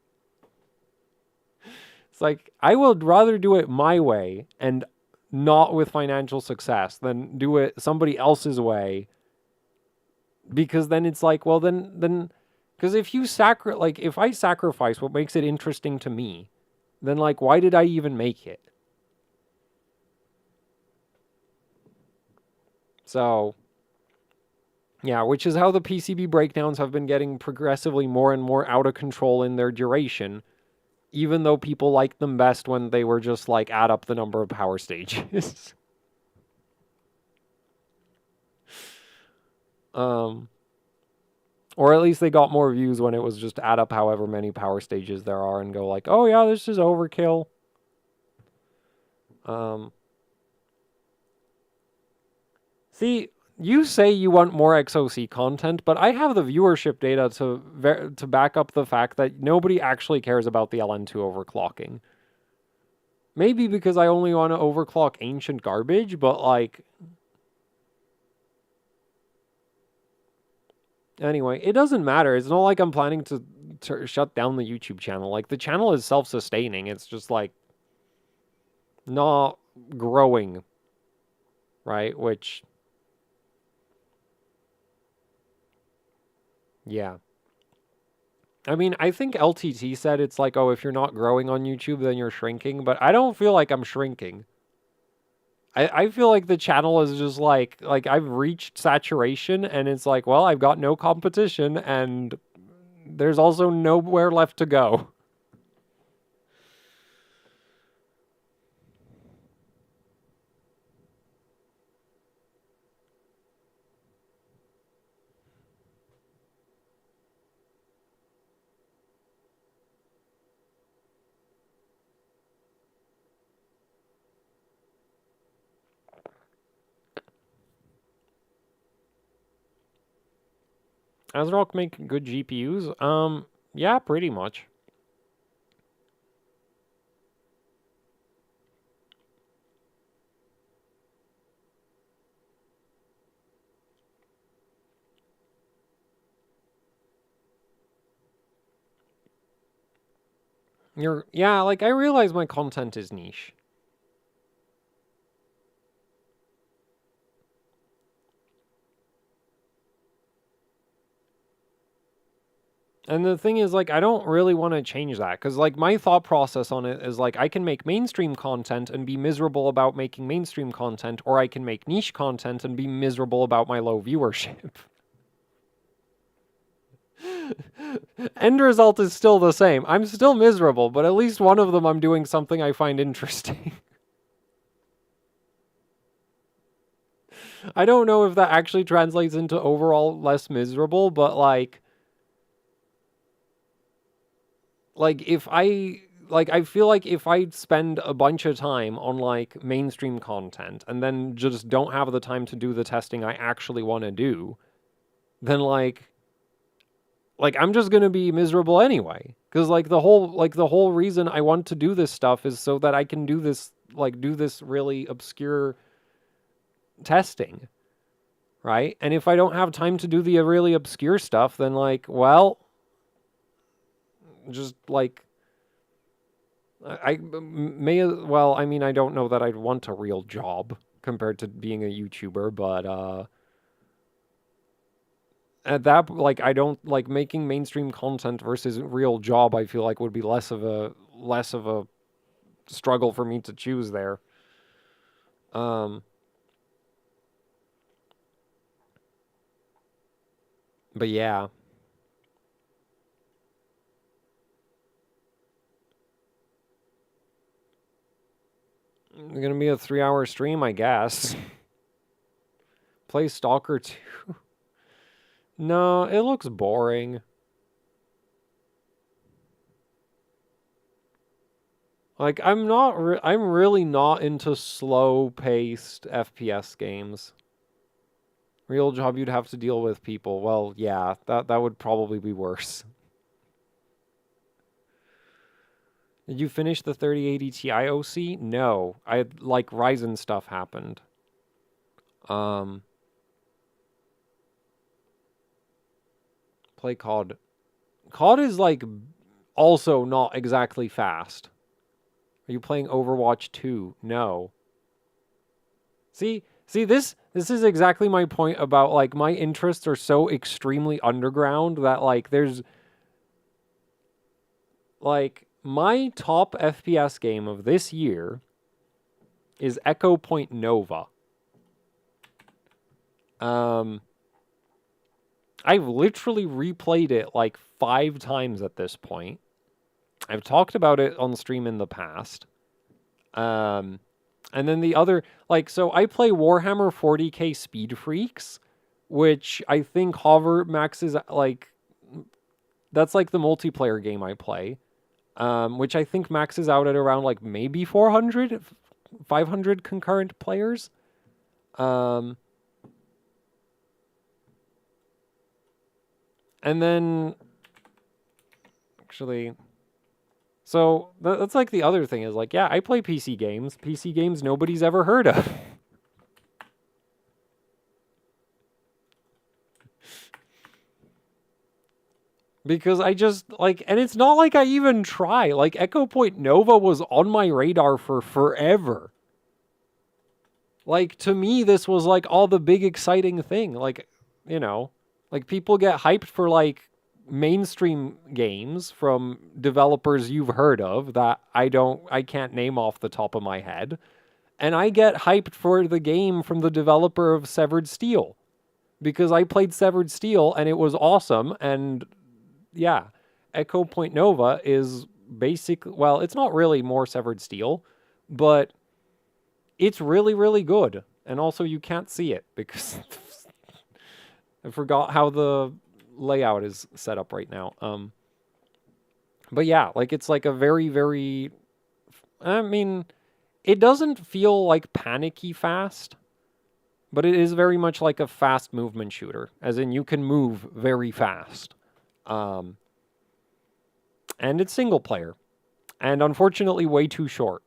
It's like, I would rather do it my way and not with financial success than do it somebody else's way. Because then it's like, well, then, because if you if I sacrifice what makes it interesting to me, then like, why did I even make it? So, yeah, which is how the PCB breakdowns have been getting progressively more and more out of control in their duration, even though people liked them best when they were just like, add up the number of power stages. Or at least they got more views when it was just add up however many power stages there are and go like, oh yeah, this is overkill. See, you say you want more XOC content, but I have the viewership data to back up the fact that nobody actually cares about the LN2 overclocking. Maybe because I only want to overclock ancient garbage, but like... Anyway, it doesn't matter. It's not like I'm planning to shut down the YouTube channel. Like, the channel is self-sustaining. It's just, like, not growing, right? Which... Yeah. I mean, I think LTT said it's like, oh, if you're not growing on YouTube, then you're shrinking. But I don't feel like I'm shrinking. I feel like the channel is just like I've reached saturation and it's like, well, I've got no competition and there's also nowhere left to go. ASRock make good GPUs? Yeah, pretty much. Yeah, like, I realize my content is niche. And the thing is, like, I don't really want to change that, because, like, my thought process on it is, like, I can make mainstream content and be miserable about making mainstream content, or I can make niche content and be miserable about my low viewership. End result is still the same. I'm still miserable, but at least one of them I'm doing something I find interesting. I don't know if that actually translates into overall less miserable, but like if I feel like if I spend a bunch of time on like mainstream content and then just don't have the time to do the testing I actually want to do, then like I'm just going to be miserable anyway, cuz like the whole reason I want to do this stuff is so that I can do this really obscure testing, right? And if I don't have time to do the really obscure stuff, then like, well, just like I may well, I mean, I don't know that I'd want a real job compared to being a YouTuber, but at that, like, I don't like making mainstream content versus real job. I feel like would be less of a struggle for me to choose there. But yeah. It's gonna be a 3-hour stream, I guess. Play Stalker 2. No, it looks boring. Like, I'm really not into slow-paced FPS games. Real job, you'd have to deal with people. Well, yeah, that would probably be worse. Did you finish the 3080 Ti OC? No. Like, Ryzen stuff happened. Play COD. COD is, like, also not exactly fast. Are you playing Overwatch 2? No. See, this is exactly my point about, like, my interests are so extremely underground that, like, there's... Like, my top FPS game of this year is Echo Point Nova. I've literally replayed it like 5 times at this point. I've talked about it on stream in the past. And then the other, like, so I play Warhammer 40k Speed Freaks, which I think hover maxes, like, that's like the multiplayer game I play, which I think maxes out at around like maybe 400, 500 concurrent players. And then, actually, so that's like the other thing is like, yeah, I play PC games. PC games nobody's ever heard of. Because I just, like, and it's not like I even try. Like, Echo Point Nova was on my radar for forever. Like, to me, this was, like, all the big exciting thing. Like, you know, like, people get hyped for, like, mainstream games from developers you've heard of that I can't name off the top of my head. And I get hyped for the game from the developer of Severed Steel. Because I played Severed Steel and it was awesome, and yeah, Echo Point Nova is basically, well, it's not really more Severed Steel, but it's really, really good. And also you can't see it because I forgot how the layout is set up right now. But yeah, like it's like a very, very, I mean, it doesn't feel like panicky fast. But it is very much like a fast movement shooter, as in you can move very fast. And it's single player. And unfortunately, way too short.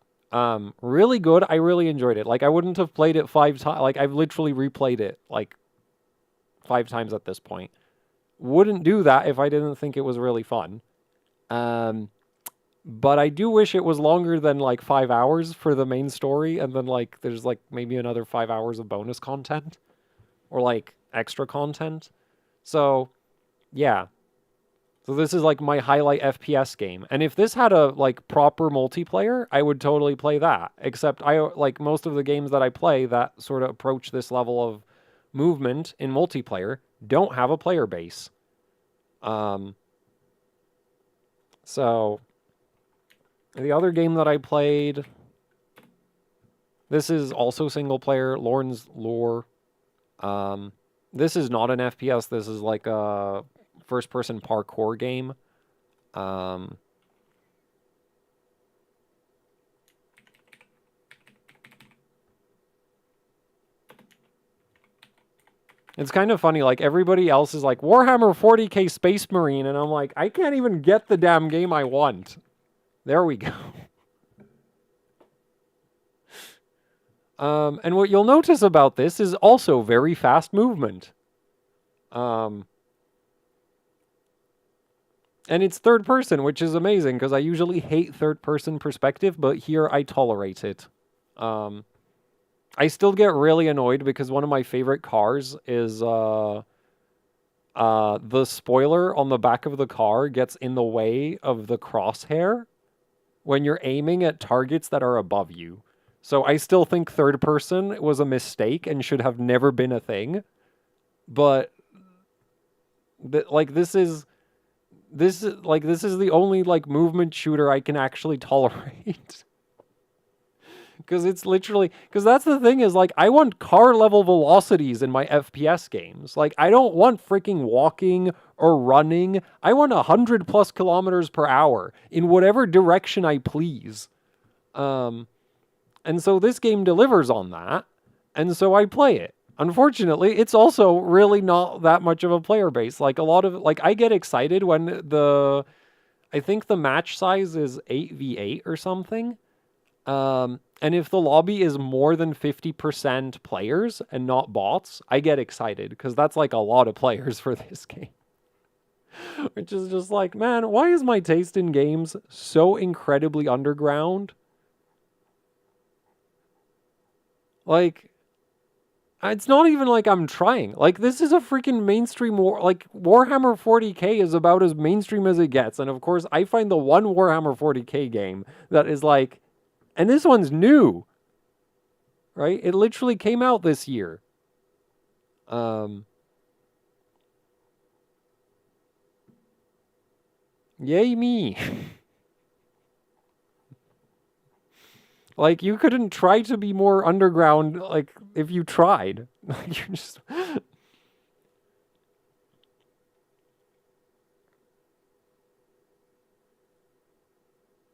Really good. I really enjoyed it. Like, I wouldn't have played it 5 times. Like, I've literally replayed it, like, 5 times at this point. Wouldn't do that if I didn't think it was really fun. But I do wish it was longer than, like, 5 hours for the main story, and then, like, there's, like, maybe another 5 hours of bonus content. Or, like, extra content. So, yeah. So this is like my highlight FPS game. And if this had a like proper multiplayer, I would totally play that. Except I like most of the games that I play that sort of approach this level of movement in multiplayer don't have a player base. So the other game that I played, this is also single player, Lorne's Lore. This is not an FPS. This is like a first-person parkour game. It's kind of funny, like, everybody else is like, Warhammer 40k Space Marine, and I'm like, I can't even get the damn game I want. There we go. And what you'll notice about this is also very fast movement. And it's third person, which is amazing, because I usually hate third person perspective, but here I tolerate it. I still get really annoyed because one of my favorite cars is the spoiler on the back of the car gets in the way of the crosshair when you're aiming at targets that are above you. So I still think third person was a mistake and should have never been a thing. But like this is the only like movement shooter I can actually tolerate. Because it's literally, because that's the thing is like, I want car level velocities in my FPS games. Like, I don't want freaking walking or running. I want 100+ kilometers per hour in whatever direction I please. And so this game delivers on that. And so I play it. Unfortunately, it's also really not that much of a player base. Like a lot of, like I get excited when I think the match size is 8v8 or something. And if the lobby is more than 50% players and not bots, I get excited because that's like a lot of players for this game. Which is just like, man, why is my taste in games so incredibly underground? Like, it's not even like I'm trying. Like, this is a freaking mainstream war. Like, Warhammer 40k is about as mainstream as it gets. And of course, I find the one Warhammer 40k game that is like, and this one's new, right? It literally came out this year. Yay me. Like, you couldn't try to be more underground, like, if you tried. You're just...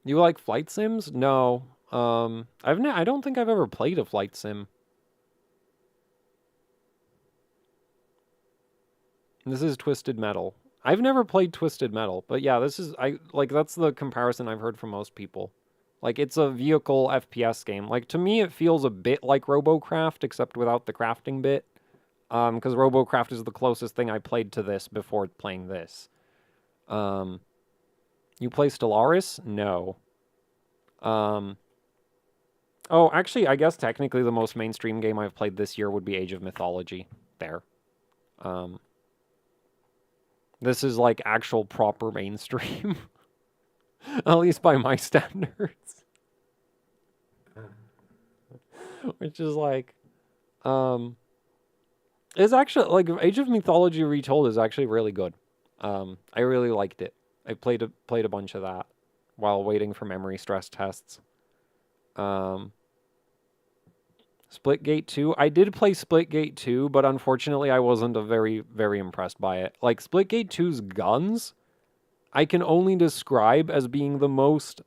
You like flight sims? No. I don't think I've ever played a flight sim. This is Twisted Metal. I've never played Twisted Metal, but yeah, that's the comparison I've heard from most people. Like, it's a vehicle FPS game. Like, to me, it feels a bit like RoboCraft, except without the crafting bit. Because RoboCraft is the closest thing I played to this before playing this. You play Stellaris? No. Oh, actually, I guess technically the most mainstream game I've played this year would be Age of Mythology. There. This is like actual proper mainstream. At least by my standards. Which is like, it's actually, like, Age of Mythology Retold is actually really good. I really liked it. I played a bunch of that while waiting for memory stress tests. Splitgate 2. I did play Splitgate 2, but unfortunately I wasn't very, very impressed by it. Like, Splitgate 2's guns, I can only describe as being the most,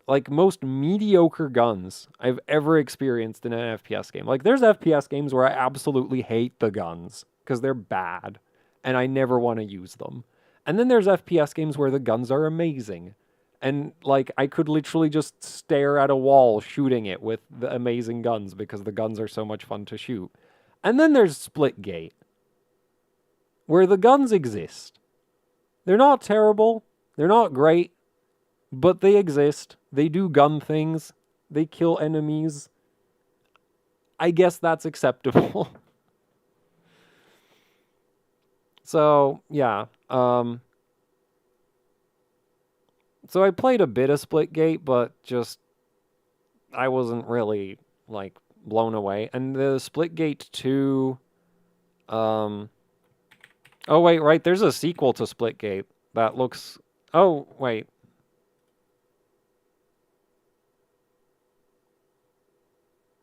like most mediocre guns I've ever experienced in an FPS game. Like there's FPS games where I absolutely hate the guns because they're bad and I never want to use them. And then there's FPS games where the guns are amazing. And like I could literally just stare at a wall shooting it with the amazing guns because the guns are so much fun to shoot. And then there's Splitgate, where the guns exist. They're not terrible, they're not great, but they exist. They do gun things. They kill enemies. I guess that's acceptable. So, yeah. So I played a bit of Splitgate, but just I wasn't really like blown away. And the Splitgate 2 oh wait, right, there's a sequel to Splitgate that looks oh, wait.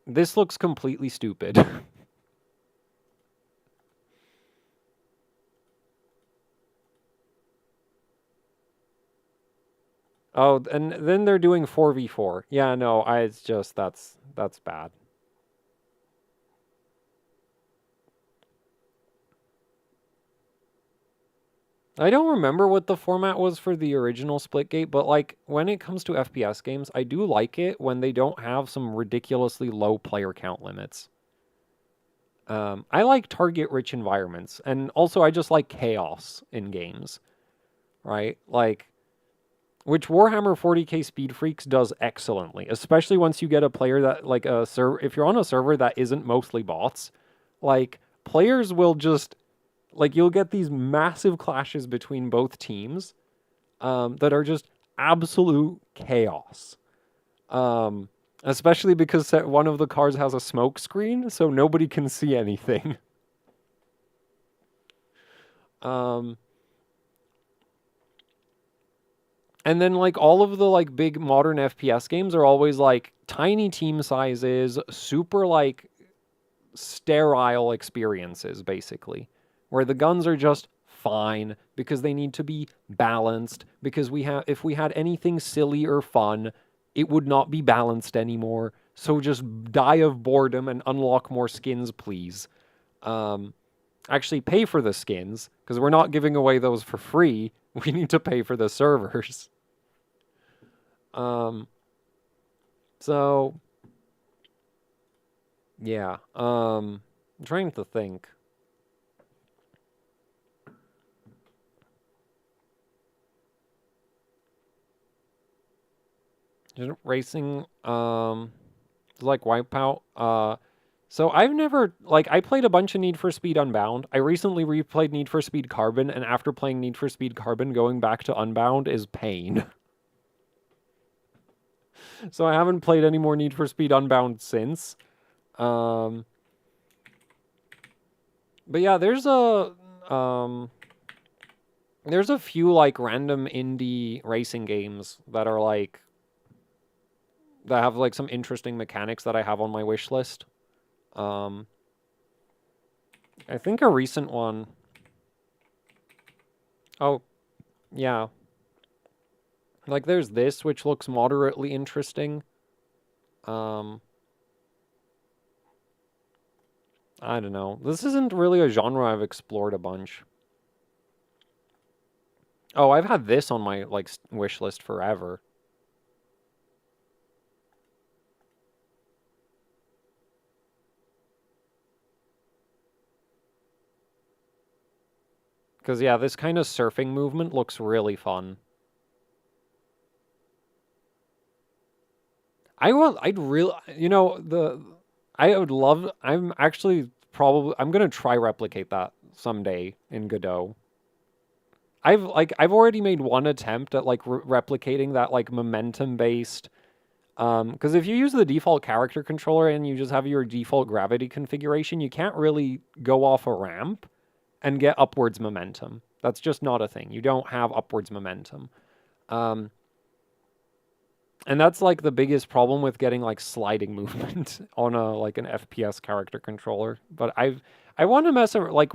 This looks completely stupid. Oh, and then they're doing 4v4. Yeah, no, it's just that's bad. I don't remember what the format was for the original Splitgate, but like when it comes to FPS games, I do like it when they don't have some ridiculously low player count limits. I like target-rich environments, and also I just like chaos in games, right? Like, which Warhammer 40k Speed Freaks does excellently, especially once you get a player that, like, if you're on a server that isn't mostly bots, like, players will just, like, you'll get these massive clashes between both teams that are just absolute chaos. Especially because one of the cars has a smoke screen, so nobody can see anything. And then like all of the like big modern FPS games are always like tiny team sizes, super like sterile experiences basically, where the guns are just fine because they need to be balanced because if we had anything silly or fun, it would not be balanced anymore. So just die of boredom and unlock more skins, please. Actually pay for the skins, because we're not giving away those for free. We need to pay for the servers. So, yeah. I'm trying to think. Racing, like Wipeout. So I've never, like, I played a bunch of Need for Speed Unbound. I recently replayed Need for Speed Carbon, and after playing Need for Speed Carbon, going back to Unbound is pain. So I haven't played any more Need for Speed Unbound since. But yeah, there's a few, like, random indie racing games that are, like, that have, like, some interesting mechanics that I have on my wish list. I think a recent one. Oh, yeah. Like, there's this, which looks moderately interesting. I don't know. This isn't really a genre I've explored a bunch. Oh, I've had this on my, like, wish list forever. Because, yeah, this kind of surfing movement looks really fun. I'd really, you know, I'm actually I'm going to try replicate that someday in Godot. I've already made one attempt at, like, replicating that, like, momentum-based, because if you use the default character controller and you just have your default gravity configuration, you can't really go off a ramp and get upwards momentum. That's just not a thing. You don't have upwards momentum. And that's, like, the biggest problem with getting, like, sliding movement on a, like, an FPS character controller. But I want to mess around, like,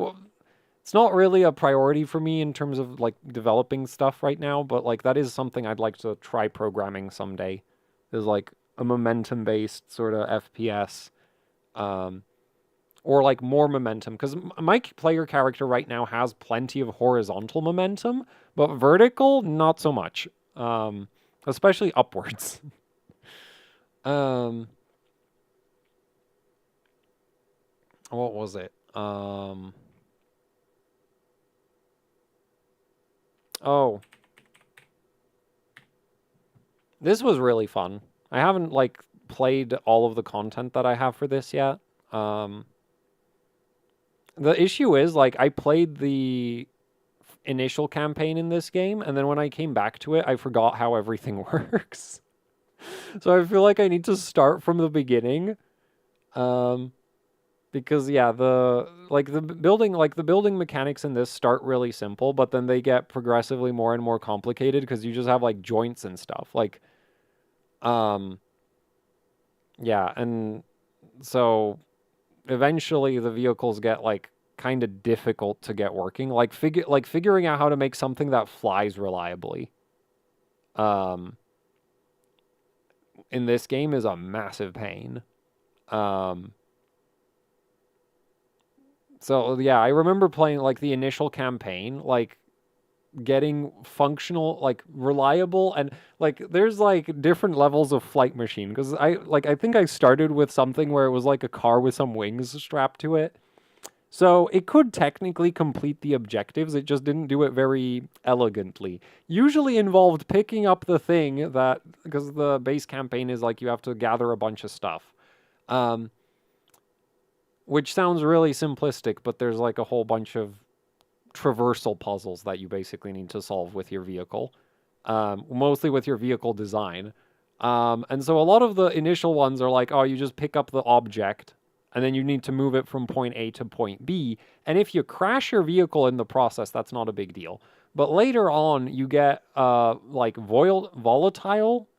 It's not really a priority for me in terms of like developing stuff right now, but like that is something I'd like to try programming someday. Is like a momentum based sort of FPS, or like more momentum, because my player character right now has plenty of horizontal momentum, but vertical not so much, especially upwards. What was it? Oh, this was really fun. I haven't like played all of the content that I have for this yet. The issue is like I played the initial campaign in this game, and then when I came back to it, I forgot how everything works. So I feel like I need to start from the beginning. Because yeah, the building mechanics in this start really simple, but then they get progressively more and more complicated because you just have like joints and stuff. Like yeah, and so eventually the vehicles get like kind of difficult to get working. Like figuring out how to make something that flies reliably. In this game is a massive pain. So yeah, I remember playing like the initial campaign, like getting functional, like reliable, and like there's like different levels of flight machine because I think I started with something where it was like a car with some wings strapped to it. So it could technically complete the objectives, it just didn't do it very elegantly. Usually involved picking up the thing that, because the base campaign is like you have to gather a bunch of stuff. Which sounds really simplistic, but there's like a whole bunch of traversal puzzles that you basically need to solve with your vehicle, mostly with your vehicle design. And so a lot of the initial ones are like, oh, you just pick up the object and then you need to move it from point A to point B. And if you crash your vehicle in the process, that's not a big deal. But later on, you get like volatile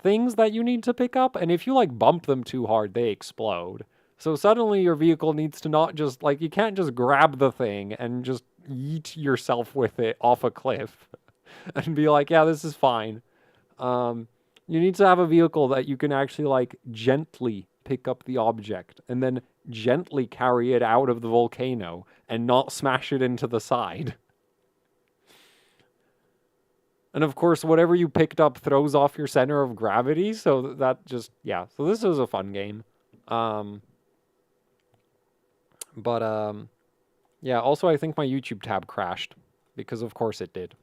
things that you need to pick up. And if you like bump them too hard, they explode. So suddenly your vehicle needs to not just like, you can't just grab the thing and just yeet yourself with it off a cliff and be like, yeah, this is fine. You need to have a vehicle that you can actually like gently pick up the object and then gently carry it out of the volcano and not smash it into the side. And of course, whatever you picked up throws off your center of gravity. So that just, yeah. So this is a fun game. Yeah, also I think my YouTube tab crashed because of course it did.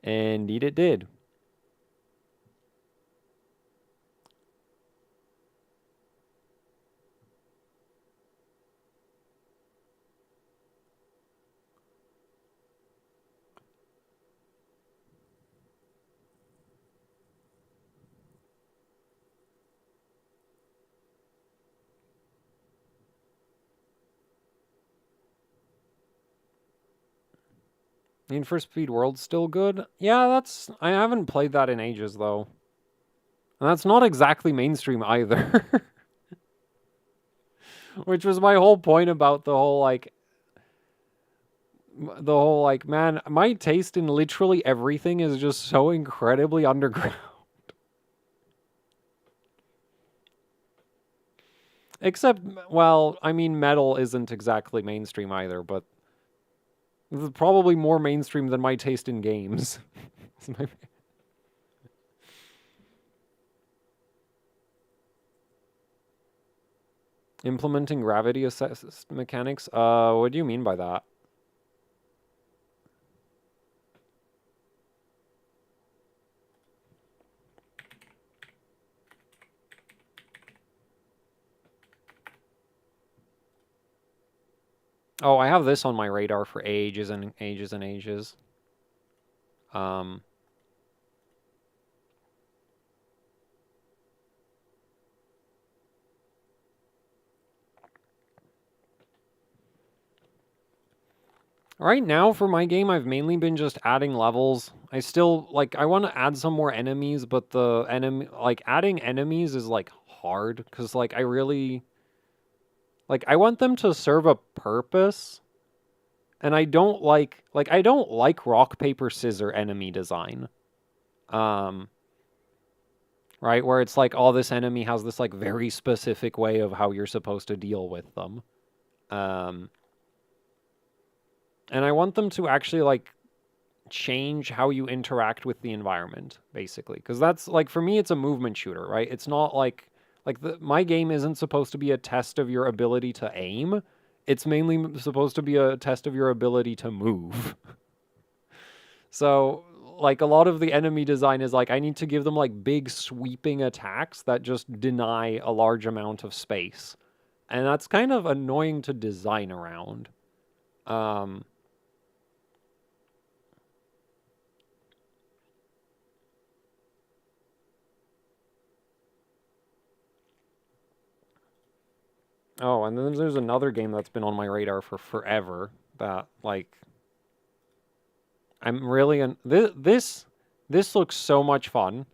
Indeed it did. Need for Speed World's still good? Yeah, I haven't played that in ages though. And that's not exactly mainstream either. Which was my whole point about the whole like, man, my taste in literally everything is just so incredibly underground. Except, well, I mean, metal isn't exactly mainstream either, but probably more mainstream than my taste in games. Implementing gravity assist mechanics? What do you mean by that? Oh, I have this on my radar for ages and ages and ages. Right now, for my game, I've mainly been just adding levels. I still, like, I want to add some more enemies, but the enemy, like, adding enemies is, like, hard, because, like, I really, like, I want them to serve a purpose, And I don't like I don't like rock paper scissor enemy design. Right, where it's like, oh, this enemy has this like very specific way of how you're supposed to deal with them. And I want them to actually like change how you interact with the environment, basically. Because that's like, for me, it's a movement shooter, right? It's not like my game isn't supposed to be a test of your ability to aim. It's mainly supposed to be a test of your ability to move. So, like, a lot of the enemy design is like, I need to give them like big sweeping attacks that just deny a large amount of space. And that's kind of annoying to design around. Oh, and then there's another game that's been on my radar for forever that, like, I'm really this looks so much fun,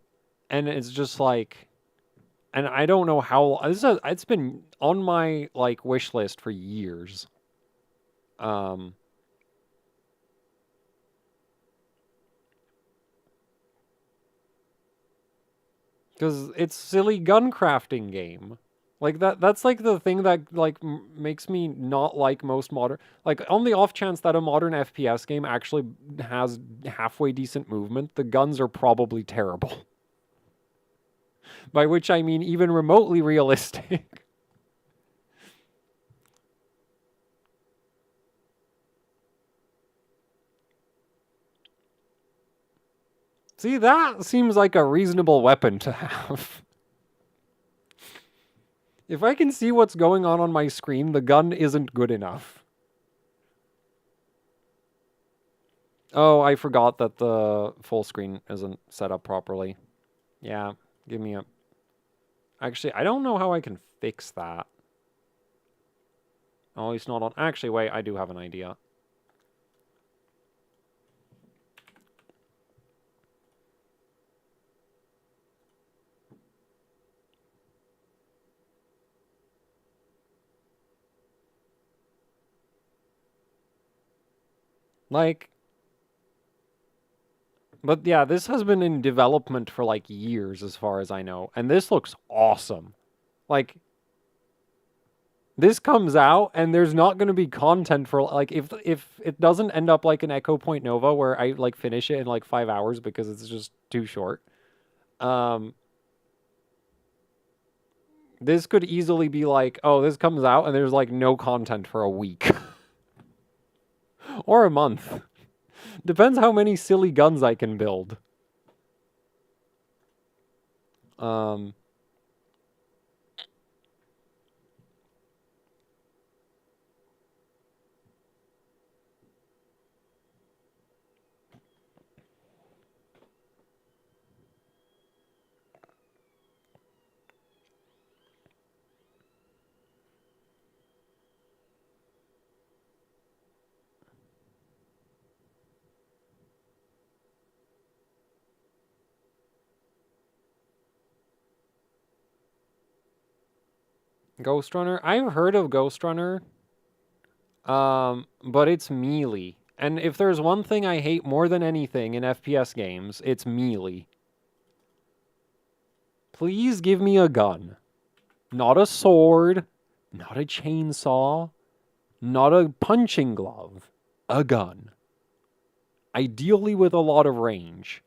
and it's just like, and I don't know how it's been on my like wish list for years. Because it's silly gun crafting game. Like that's like the thing that like makes me not like most modern, like on the off chance that a modern FPS game actually has halfway decent movement, the guns are probably terrible. By which I mean even remotely realistic. See, that seems like a reasonable weapon to have. If I can see what's going on my screen, the gun isn't good enough. Oh, I forgot that the full screen isn't set up properly. Yeah, give me a... Actually, I don't know how I can fix that. Oh, it's not on... Actually, wait, I do have an idea. Like... But yeah, this has been in development for like years as far as I know. And this looks awesome. Like... This comes out and there's not going to be content for like if it doesn't end up like an Echo Point Nova where I like finish it in like 5 hours because it's just too short. This could easily be like, oh, this comes out and there's like no content for a week. Or a month. Depends how many silly guns I can build. Ghost Runner? I've heard of Ghost Runner. But it's melee. And if there's one thing I hate more than anything in FPS games, it's melee. Please give me a gun. Not a sword, not a chainsaw, not a punching glove. A gun. Ideally with a lot of range.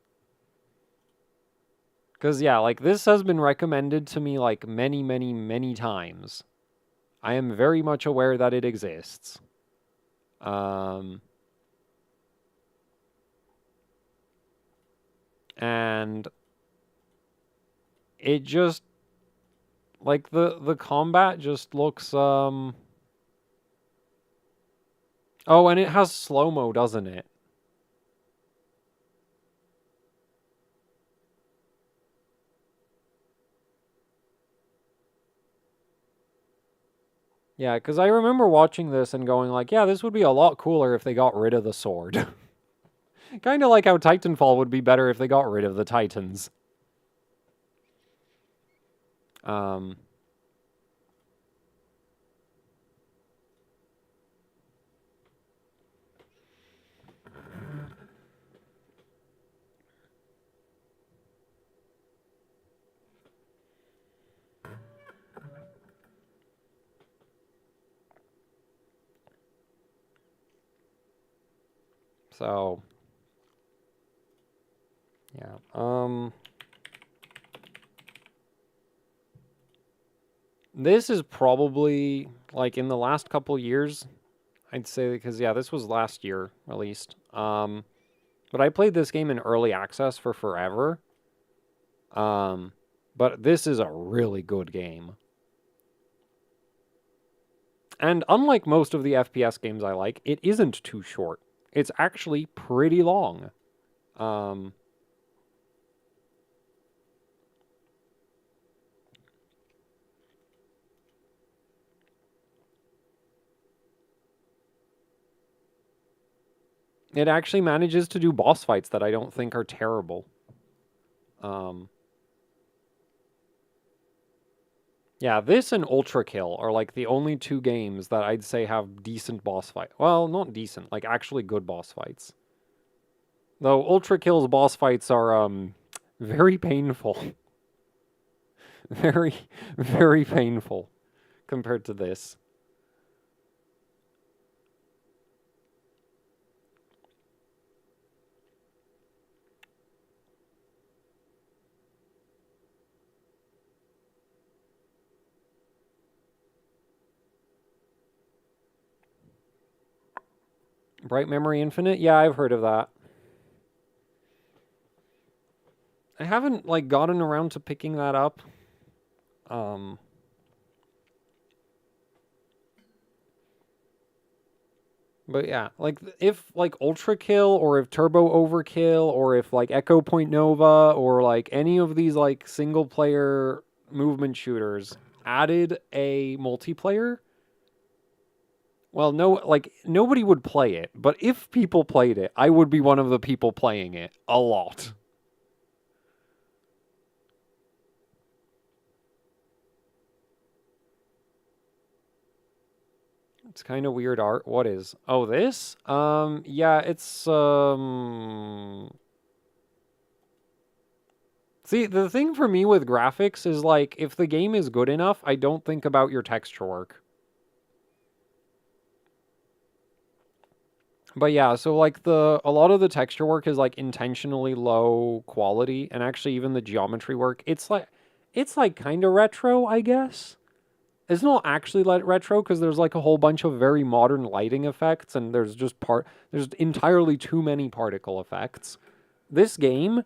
Because, yeah, like, this has been recommended to me, like, many, many, many times. I am very much aware that it exists. And it just, like, the combat just looks, Oh, and it has slow-mo, doesn't it? Yeah, because I remember watching this and going like, yeah, this would be a lot cooler if they got rid of the sword. Kind of like how Titanfall would be better if they got rid of the Titans. So, yeah. This is probably, like, in the last couple years, I'd say, because, yeah, this was last year, released. But I played this game in early access for forever. But this is a really good game. And unlike most of the FPS games I like, it isn't too short. It's actually pretty long. It actually manages to do boss fights that I don't think are terrible. Yeah, this and Ultra Kill are like the only two games that I'd say have decent boss fight. Well, not decent, like actually good boss fights. Though Ultra Kill's boss fights are very painful. Very, very painful compared to this. Bright Memory Infinite? Yeah, I've heard of that. I haven't like gotten around to picking that up. But yeah, like if like Ultra Kill or if Turbo Overkill or if like Echo Point Nova or like any of these like single player movement shooters added a multiplayer, well, no, like nobody would play it, but if people played it, I would be one of the people playing it a lot. It's kind of weird art. What is? Oh, this? Yeah, it's See, the thing for me with graphics is like if the game is good enough, I don't think about your texture work. But yeah, so like a lot of the texture work is like intentionally low quality, and actually even the geometry work, it's like kind of retro, I guess. It's not actually retro because there's like a whole bunch of very modern lighting effects, and there's entirely too many particle effects. This game,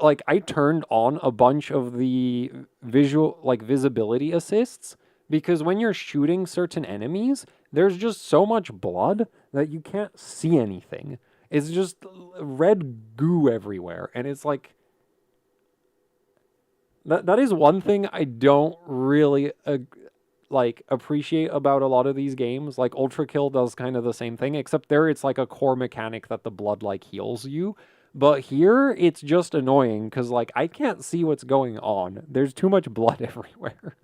like I turned on a bunch of the visibility assists because when you're shooting certain enemies, there's just so much blood that you can't see anything. It's just red goo everywhere, and it's like that is one thing I don't really like appreciate about a lot of these games. Like Ultra Kill does kind of the same thing, except there it's like a core mechanic that the blood like heals you. But here it's just annoying because like I can't see what's going on. There's too much blood everywhere.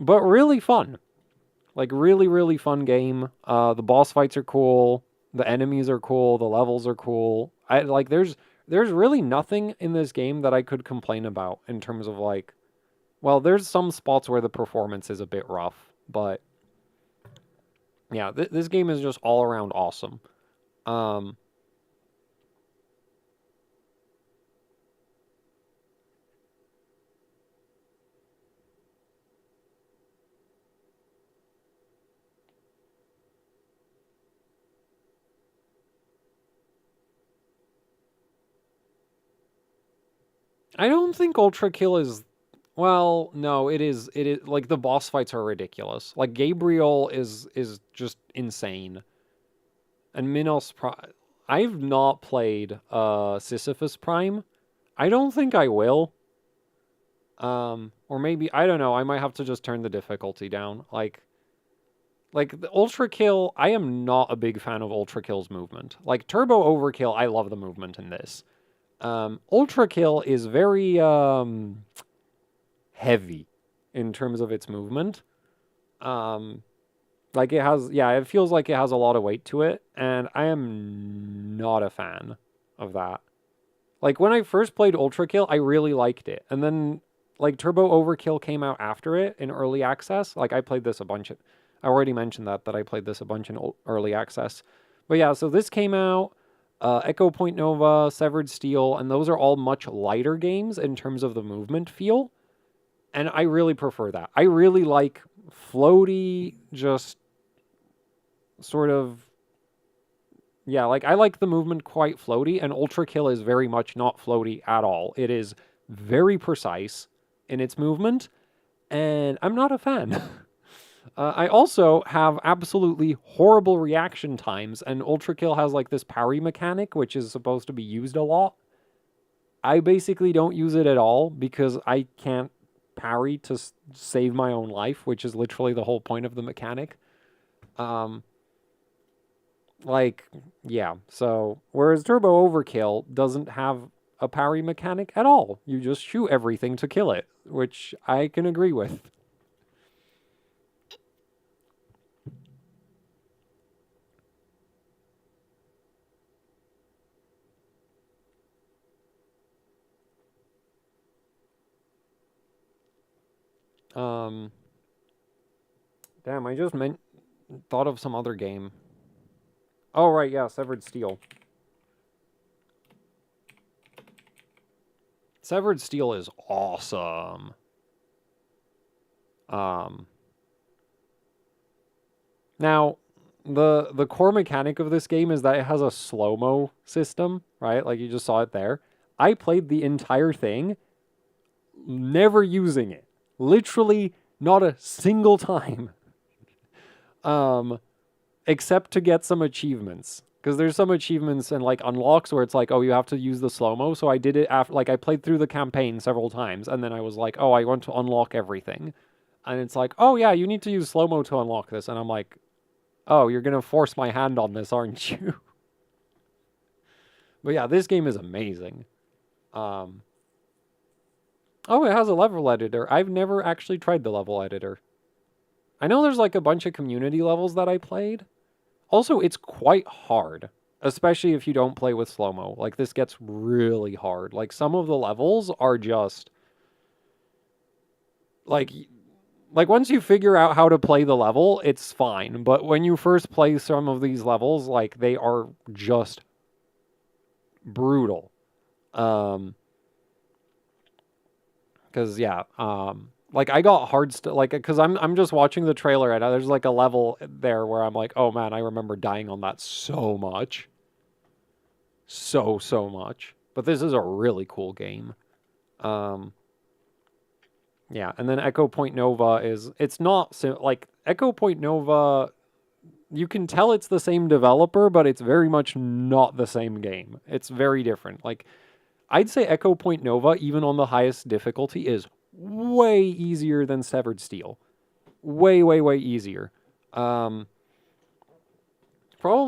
But really fun. Like really, really fun game. The boss fights are cool. The enemies are cool. The levels are cool. I like there's really nothing in this game that I could complain about in terms of like, well, there's some spots where the performance is a bit rough, but yeah, this game is just all around awesome. I don't think Ultra Kill is. Well, no, it is. It is like the boss fights are ridiculous. Like Gabriel is just insane, and Minos Prime. I've not played Sisyphus Prime. I don't think I will. Or maybe I don't know. I might have to just turn the difficulty down. Like the Ultra Kill. I am not a big fan of Ultra Kill's movement. Like Turbo Overkill, I love the movement in this. Ultra Kill is very heavy in terms of its movement. Like it has, yeah, it feels like it has a lot of weight to it, and I am not a fan of that. Like when I first played Ultra Kill, I really liked it, and then like Turbo Overkill came out after it in early access. Like I played this I already mentioned that I played this a bunch in early access. But yeah, so this came out, Echo Point Nova, Severed Steel, and those are all much lighter games in terms of the movement feel. And I really prefer that. I really like floaty, just sort of, yeah, like I like the movement quite floaty, and Ultra Kill is very much not floaty at all. It is very precise in its movement, and I'm not a fan. I also have absolutely horrible reaction times, and Ultra Kill has like this parry mechanic, which is supposed to be used a lot. I basically don't use it at all because I can't parry to save my own life, which is literally the whole point of the mechanic. Like, yeah. So, whereas Turbo Overkill doesn't have a parry mechanic at all. You just shoot everything to kill it, which I can agree with. Damn, I just thought of some other game. Oh, right, yeah, Severed Steel. Severed Steel is awesome. Now, the core mechanic of this game is that it has a slow-mo system, right? Like, you just saw it there. I played the entire thing, never using it. Literally not a single time. Except to get some achievements. Because there's some achievements and like unlocks where it's like, oh, you have to use the slow-mo. So I did it after, like I played through the campaign several times. And then I was like, oh, I want to unlock everything. And it's like, oh yeah, you need to use slow-mo to unlock this. And I'm like, oh, you're going to force my hand on this, aren't you? But yeah, this game is amazing. Oh, it has a level editor. I've never actually tried the level editor. I know there's like a bunch of community levels that I played. Also, it's quite hard, especially if you don't play with slow-mo. Like, this gets really hard. Like, some of the levels are just... Like, once you figure out how to play the level, it's fine. But when you first play some of these levels, like, they are just brutal. Because, yeah, like, I got hard like, because I'm just watching the trailer and there's like a level there where I'm like, oh man, I remember dying on that so much. So much. But this is a really cool game. Yeah, and then Echo Point Nova it's not, like, Echo Point Nova, you can tell it's the same developer, but it's very much not the same game. It's very different. Like, I'd say Echo Point Nova, even on the highest difficulty, is way easier than Severed Steel. Way easier. Probably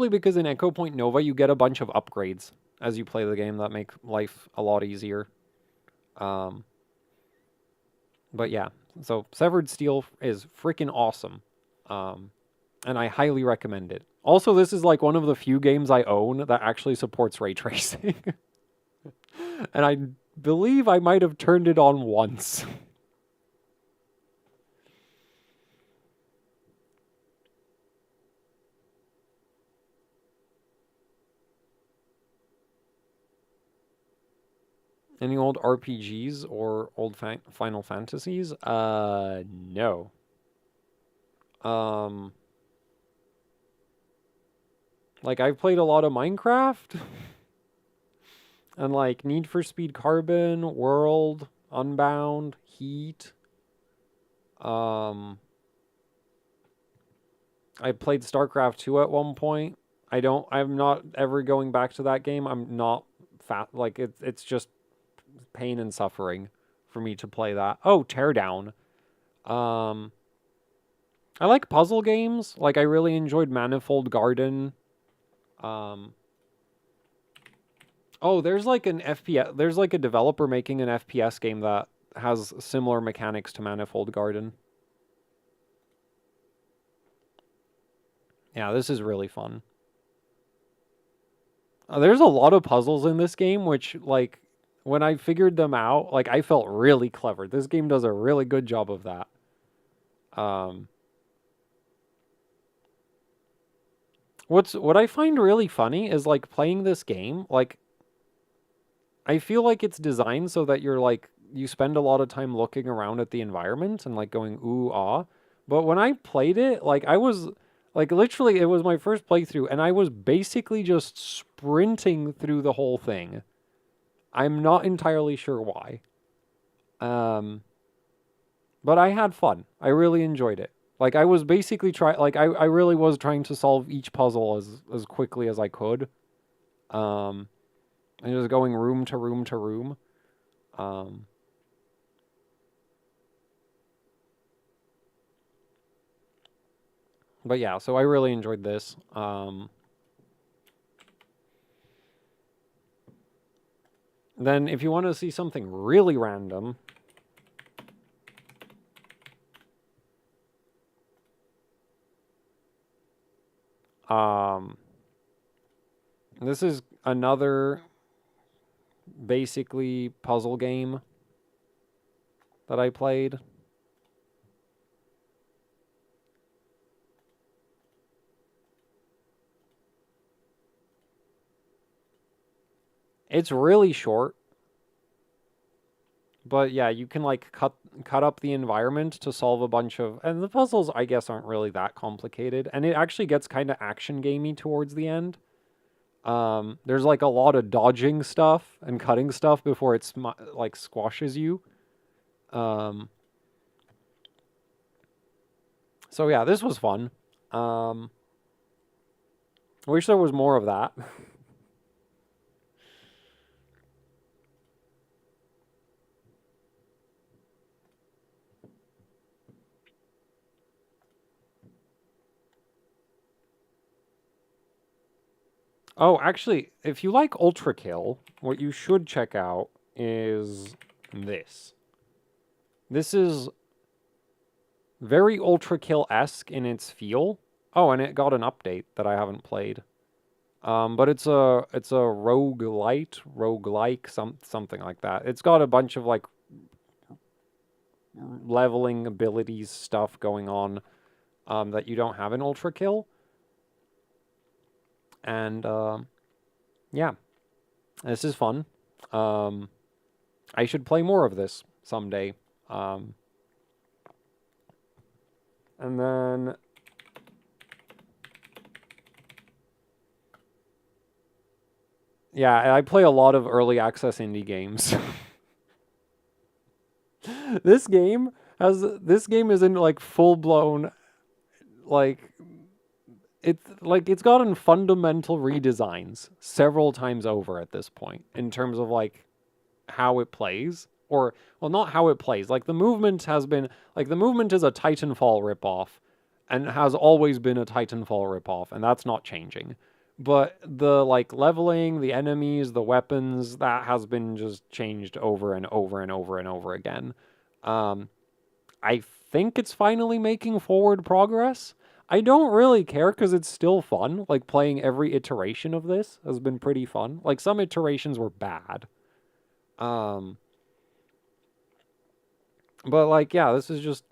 because in Echo Point Nova, you get a bunch of upgrades as you play the game that make life a lot easier. But yeah, so Severed Steel is freaking awesome. And I highly recommend it. Also, this is like one of the few games I own that actually supports ray tracing. And I believe I might have turned it on once. Any old RPGs or old Final Fantasies? No. Like, I've played a lot of Minecraft. And, like, Need for Speed Carbon, World, Unbound, Heat. I played StarCraft 2 at one point. I'm not ever going back to that game. I'm not like, it's just pain and suffering for me to play that. Oh, Teardown. I like puzzle games. Like, I really enjoyed Manifold Garden. Oh, there's like an FPS. There's like a developer making an FPS game that has similar mechanics to Manifold Garden. Yeah, this is really fun. There's a lot of puzzles in this game, which, like, when I figured them out, like, I felt really clever. This game does a really good job of that. What I find really funny is like playing this game, like I feel like it's designed so that you're like you spend a lot of time looking around at the environment and like going ooh ah. But when I played it, like I was like literally it was my first playthrough and I was basically just sprinting through the whole thing. I'm not entirely sure why. But I had fun. I really enjoyed it. Like I was basically I really was trying to solve each puzzle as quickly as I could. Um and just going room to room to room. Um but yeah, so I really enjoyed this. Then if you want to see something really random, this is another basically puzzle game that I played. It's really short. But yeah, you can like cut up the environment to solve a bunch of, and the puzzles I guess aren't really that complicated, and it actually gets kind of action gamey towards the end. There's like a lot of dodging stuff and cutting stuff before it like squashes you. So yeah, this was fun. I wish there was more of that. Oh, actually, if you like Ultra Kill, what you should check out is this. This is very Ultra Kill-esque in its feel. Oh, and it got an update that I haven't played. But it's a roguelike, something like that. It's got a bunch of like leveling abilities stuff going on that you don't have in Ultra Kill. And yeah, this is fun. I should play more of this someday. And then yeah, I play a lot of early access indie games. This game is in like full blown like it's gotten fundamental redesigns several times over at this point in terms of like how it plays, or well, not how it plays. Like the movement has been like the movement is a Titanfall ripoff and has always been a Titanfall ripoff, and that's not changing. But the like leveling, the enemies, the weapons, that has been just changed over and over and over and over again. I think it's finally making forward progress. I don't really care because it's still fun. Like playing every iteration of this has been pretty fun. Like some iterations were bad. But like yeah, this is just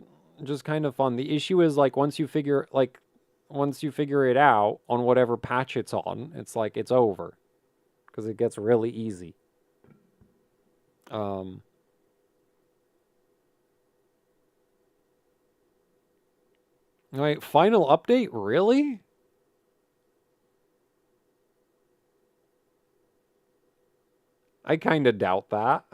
kind of fun. The issue is like once you figure it out on whatever patch it's on, it's like it's over because it gets really easy. Wait, final update? Really? I kind of doubt that.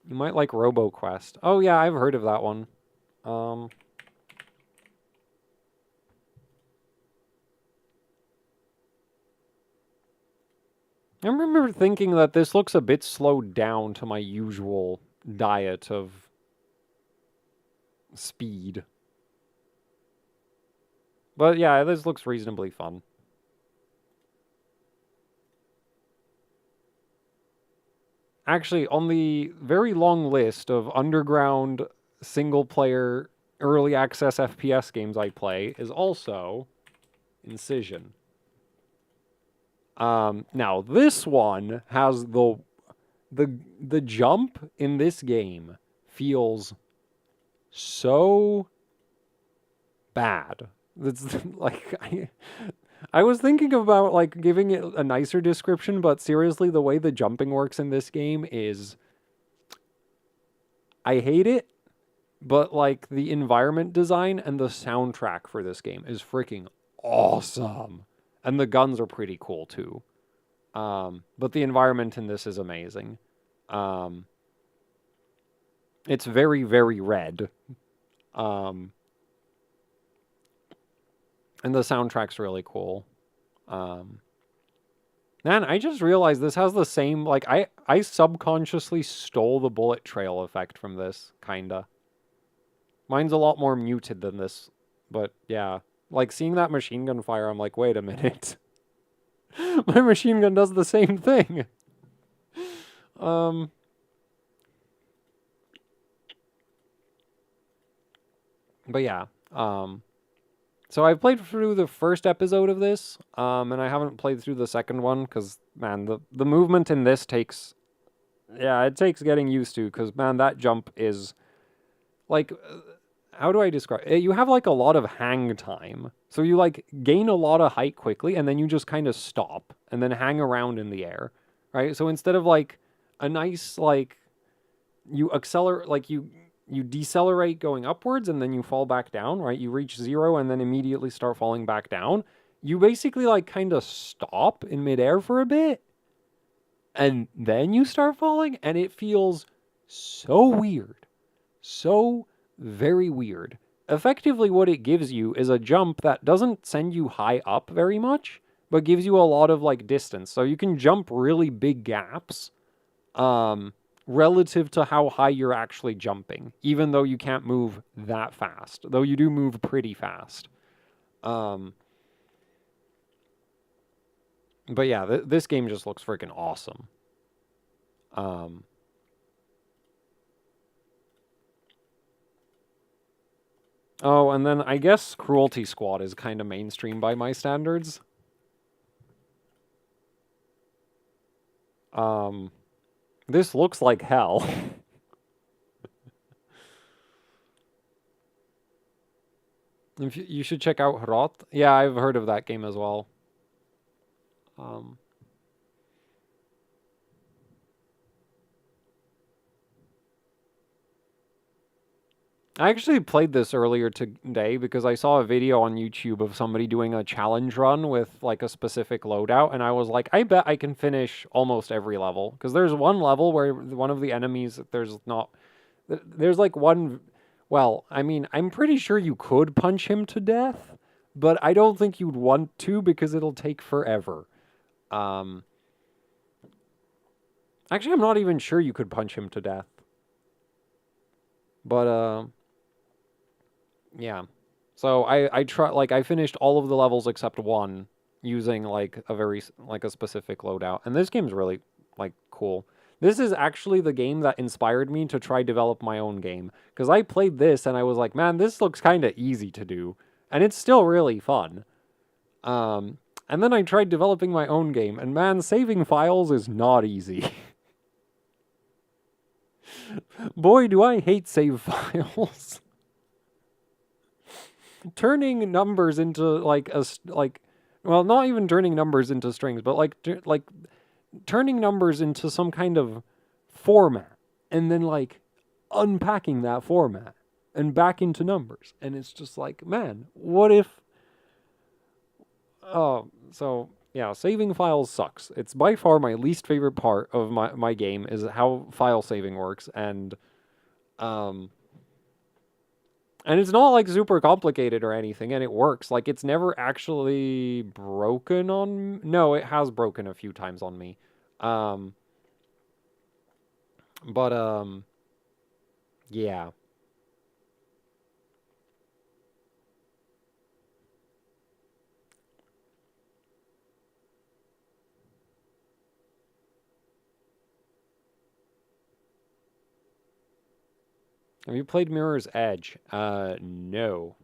You might like RoboQuest. Oh yeah, I've heard of that one. I remember thinking that this looks a bit slowed down to my usual diet of speed. But yeah, this looks reasonably fun. Actually, on the very long list of underground single-player early access FPS games I play is also Incision. Now this one has the jump in this game feels so bad. That's like I was thinking about like giving it a nicer description, but seriously, the way the jumping works in this game is I hate it, but like the environment design and the soundtrack for this game is freaking awesome. And the guns are pretty cool too. But the environment in this is amazing. It's very, very red. And the soundtrack's really cool. Man, I just realized this has the same, like, I subconsciously stole the bullet trail effect from this, kinda. Mine's a lot more muted than this, but yeah. Like, seeing that machine gun fire, I'm like, wait a minute. My machine gun does the same thing. But yeah, so I've played through the first episode of this, and I haven't played through the second one, because, man, the movement in this takes, yeah, it takes getting used to, because, man, that jump is, like, how do I describe it? You have, like, a lot of hang time, so you, like, gain a lot of height quickly, and then you just kind of stop, and then hang around in the air, right? So instead of, like, a nice, like, you accelerate, like, you decelerate going upwards and then you fall back down, right? You reach 0 and then immediately start falling back down. You basically like kind of stop in midair for a bit and then you start falling, and it feels so weird. So very weird. Effectively, what it gives you is a jump that doesn't send you high up very much, but gives you a lot of like distance. So you can jump really big gaps. Relative to how high you're actually jumping, even though you can't move that fast, though you do move pretty fast. But yeah, this game just looks freaking awesome. Oh, and then I guess Cruelty Squad is kind of mainstream by my standards. This looks like hell. You should check out Rot. Yeah, I've heard of that game as well. I actually played this earlier today because I saw a video on YouTube of somebody doing a challenge run with like a specific loadout, and I was like, I bet I can finish almost every level. Because there's one level where one of the enemies, there's like one, well, I mean, I'm pretty sure you could punch him to death, but I don't think you'd want to because it'll take forever. Actually, I'm not even sure you could punch him to death. But, yeah. So I finished all of the levels except one using like a specific loadout. And this game's really like cool. This is actually the game that inspired me to try develop my own game, because I played this and I was like, man, this looks kind of easy to do, and it's still really fun. And then I tried developing my own game, and man, saving files is not easy. Boy, do I hate save files. Turning numbers into well, not even turning numbers into strings, but like turning numbers into some kind of format, and then like unpacking that format and back into numbers, and it's just like, man, what if? Oh, so yeah, saving files sucks. It's by far my least favorite part of my game is how file saving works, and it's not like super complicated or anything, and it works. Like, it's never actually broken on... No, it has broken a few times on me. Yeah. Have you played Mirror's Edge? No.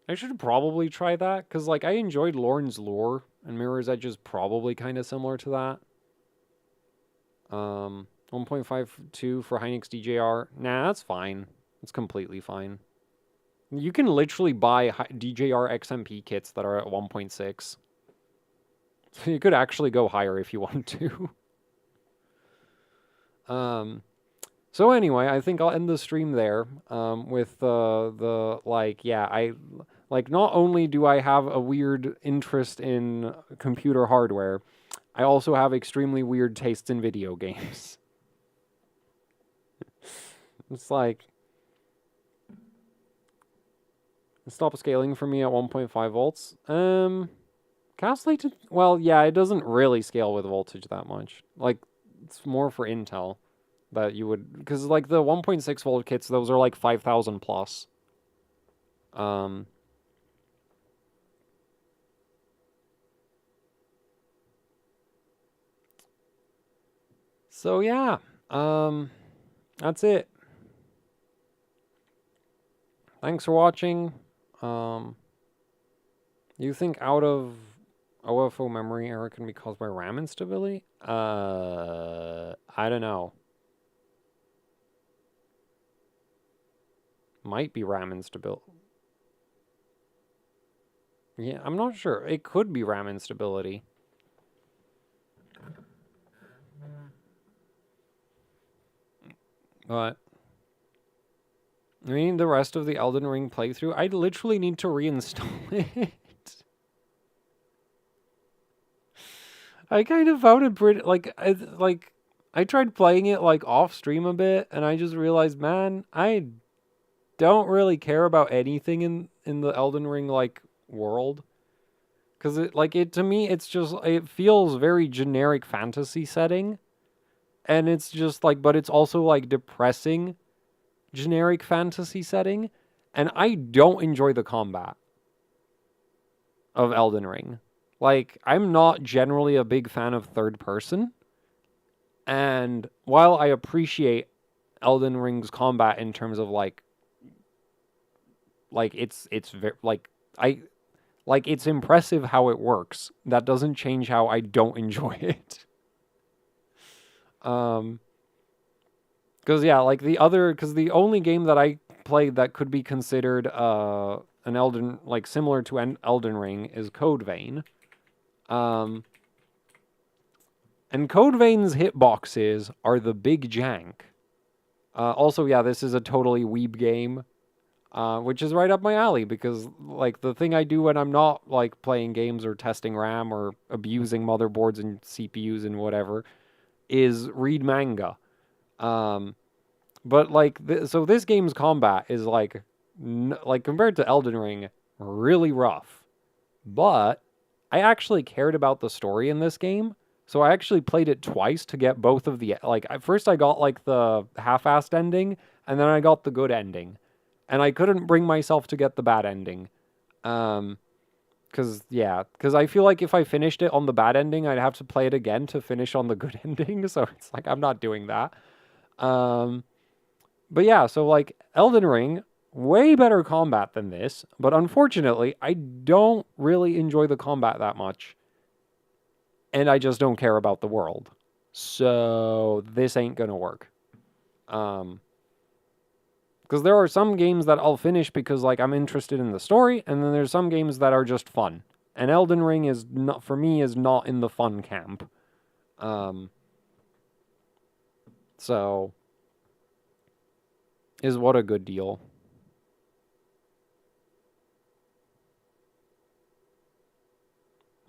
I should probably try that, because, like, I enjoyed Lorne's Lore, and Mirror's Edge is probably kind of similar to that. 1.52 for Hynix DJR. Nah, that's fine. It's completely fine. You can literally buy DJR XMP kits that are at 1.6. So you could actually go higher if you want to. So anyway, I think I'll end the stream there with not only do I have a weird interest in computer hardware, I also have extremely weird tastes in video games. It's like, stop scaling for me at 1.5 volts. Castley, well, yeah, it doesn't really scale with voltage that much. Like, it's more for Intel that you would, because like the 1.6 volt kits, those are like 5,000 plus. So yeah, that's it. Thanks for watching. You think out of OFO memory error can be caused by RAM instability? I don't know. Might be RAM instability. Yeah, I'm not sure. It could be RAM instability. But I mean, the rest of the Elden Ring playthrough, I literally need to reinstall it. I kind of found it pretty, I tried playing it, like, off stream a bit, and I just realized, man, I don't really care about anything in the Elden Ring, like, world. Because, to me, it's just, it feels very generic fantasy setting. And it's just, like, but it's also, like, depressing generic fantasy setting. And I don't enjoy the combat of Elden Ring. Like, I'm not generally a big fan of third person. And while I appreciate Elden Ring's combat in terms of it's it's impressive how it works. That doesn't change how I don't enjoy it. Because the only game that I played that could be considered an Elden, like similar to an Elden Ring is Code Vein. And Code Vein's hitboxes are the big jank. Also, yeah, this is a totally weeb game, which is right up my alley because, like, the thing I do when I'm not, like, playing games or testing RAM or abusing motherboards and CPUs and whatever is read manga. But, like, so this game's combat is, like, compared to Elden Ring, really rough. But I actually cared about the story in this game. So I actually played it twice to get both of the, like, at first I got, like, the half-assed ending, and then I got the good ending. And I couldn't bring myself to get the bad ending. Because I feel like if I finished it on the bad ending, I'd have to play it again to finish on the good ending. So it's like, I'm not doing that. But yeah, so, like, Elden Ring, way better combat than this. But unfortunately, I don't really enjoy the combat that much. And I just don't care about the world. So this ain't gonna work. Because there are some games that I'll finish because, like, I'm interested in the story, and then there's some games that are just fun. And Elden Ring is not, for me, is not in the fun camp. So is what a good deal.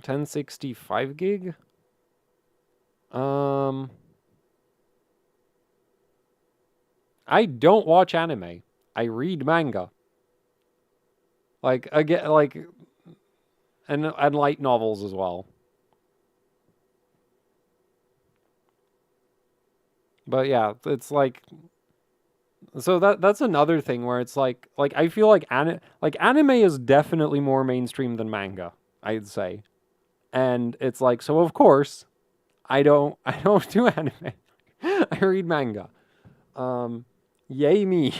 $1065 gig? I don't watch anime. I read manga. Like, again, like, and light novels as well. But yeah, it's like, so that's another thing where it's like I feel like anime is definitely more mainstream than manga, I'd say. And it's like, so of course, I don't do anime. I read manga. Yay me.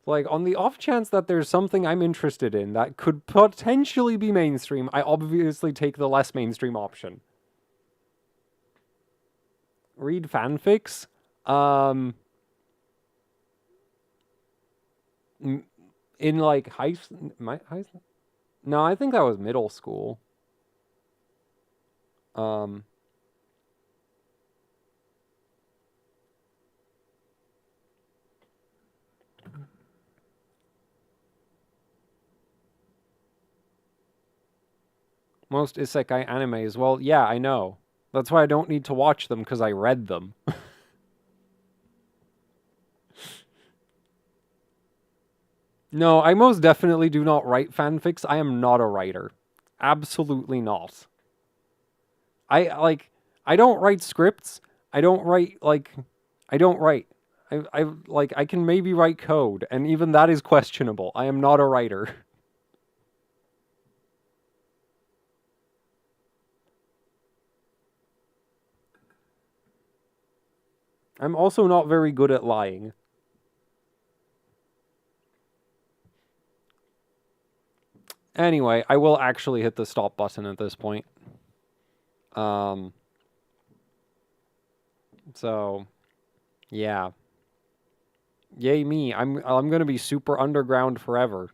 Like, on the off chance that there's something I'm interested in that could potentially be mainstream, I obviously take the less mainstream option. Read fanfics? In like no, I think that was middle school. Most isekai animes. Well, yeah, I know. That's why I don't need to watch them, because I read them. No, I most definitely do not write fanfics. I am not a writer. Absolutely not. I don't write scripts. I don't write I don't write. I can maybe write code, and even that is questionable. I am not a writer. I'm also not very good at lying. Anyway, I will actually hit the stop button at this point. So, yeah. Yay me. I'm gonna be super underground forever.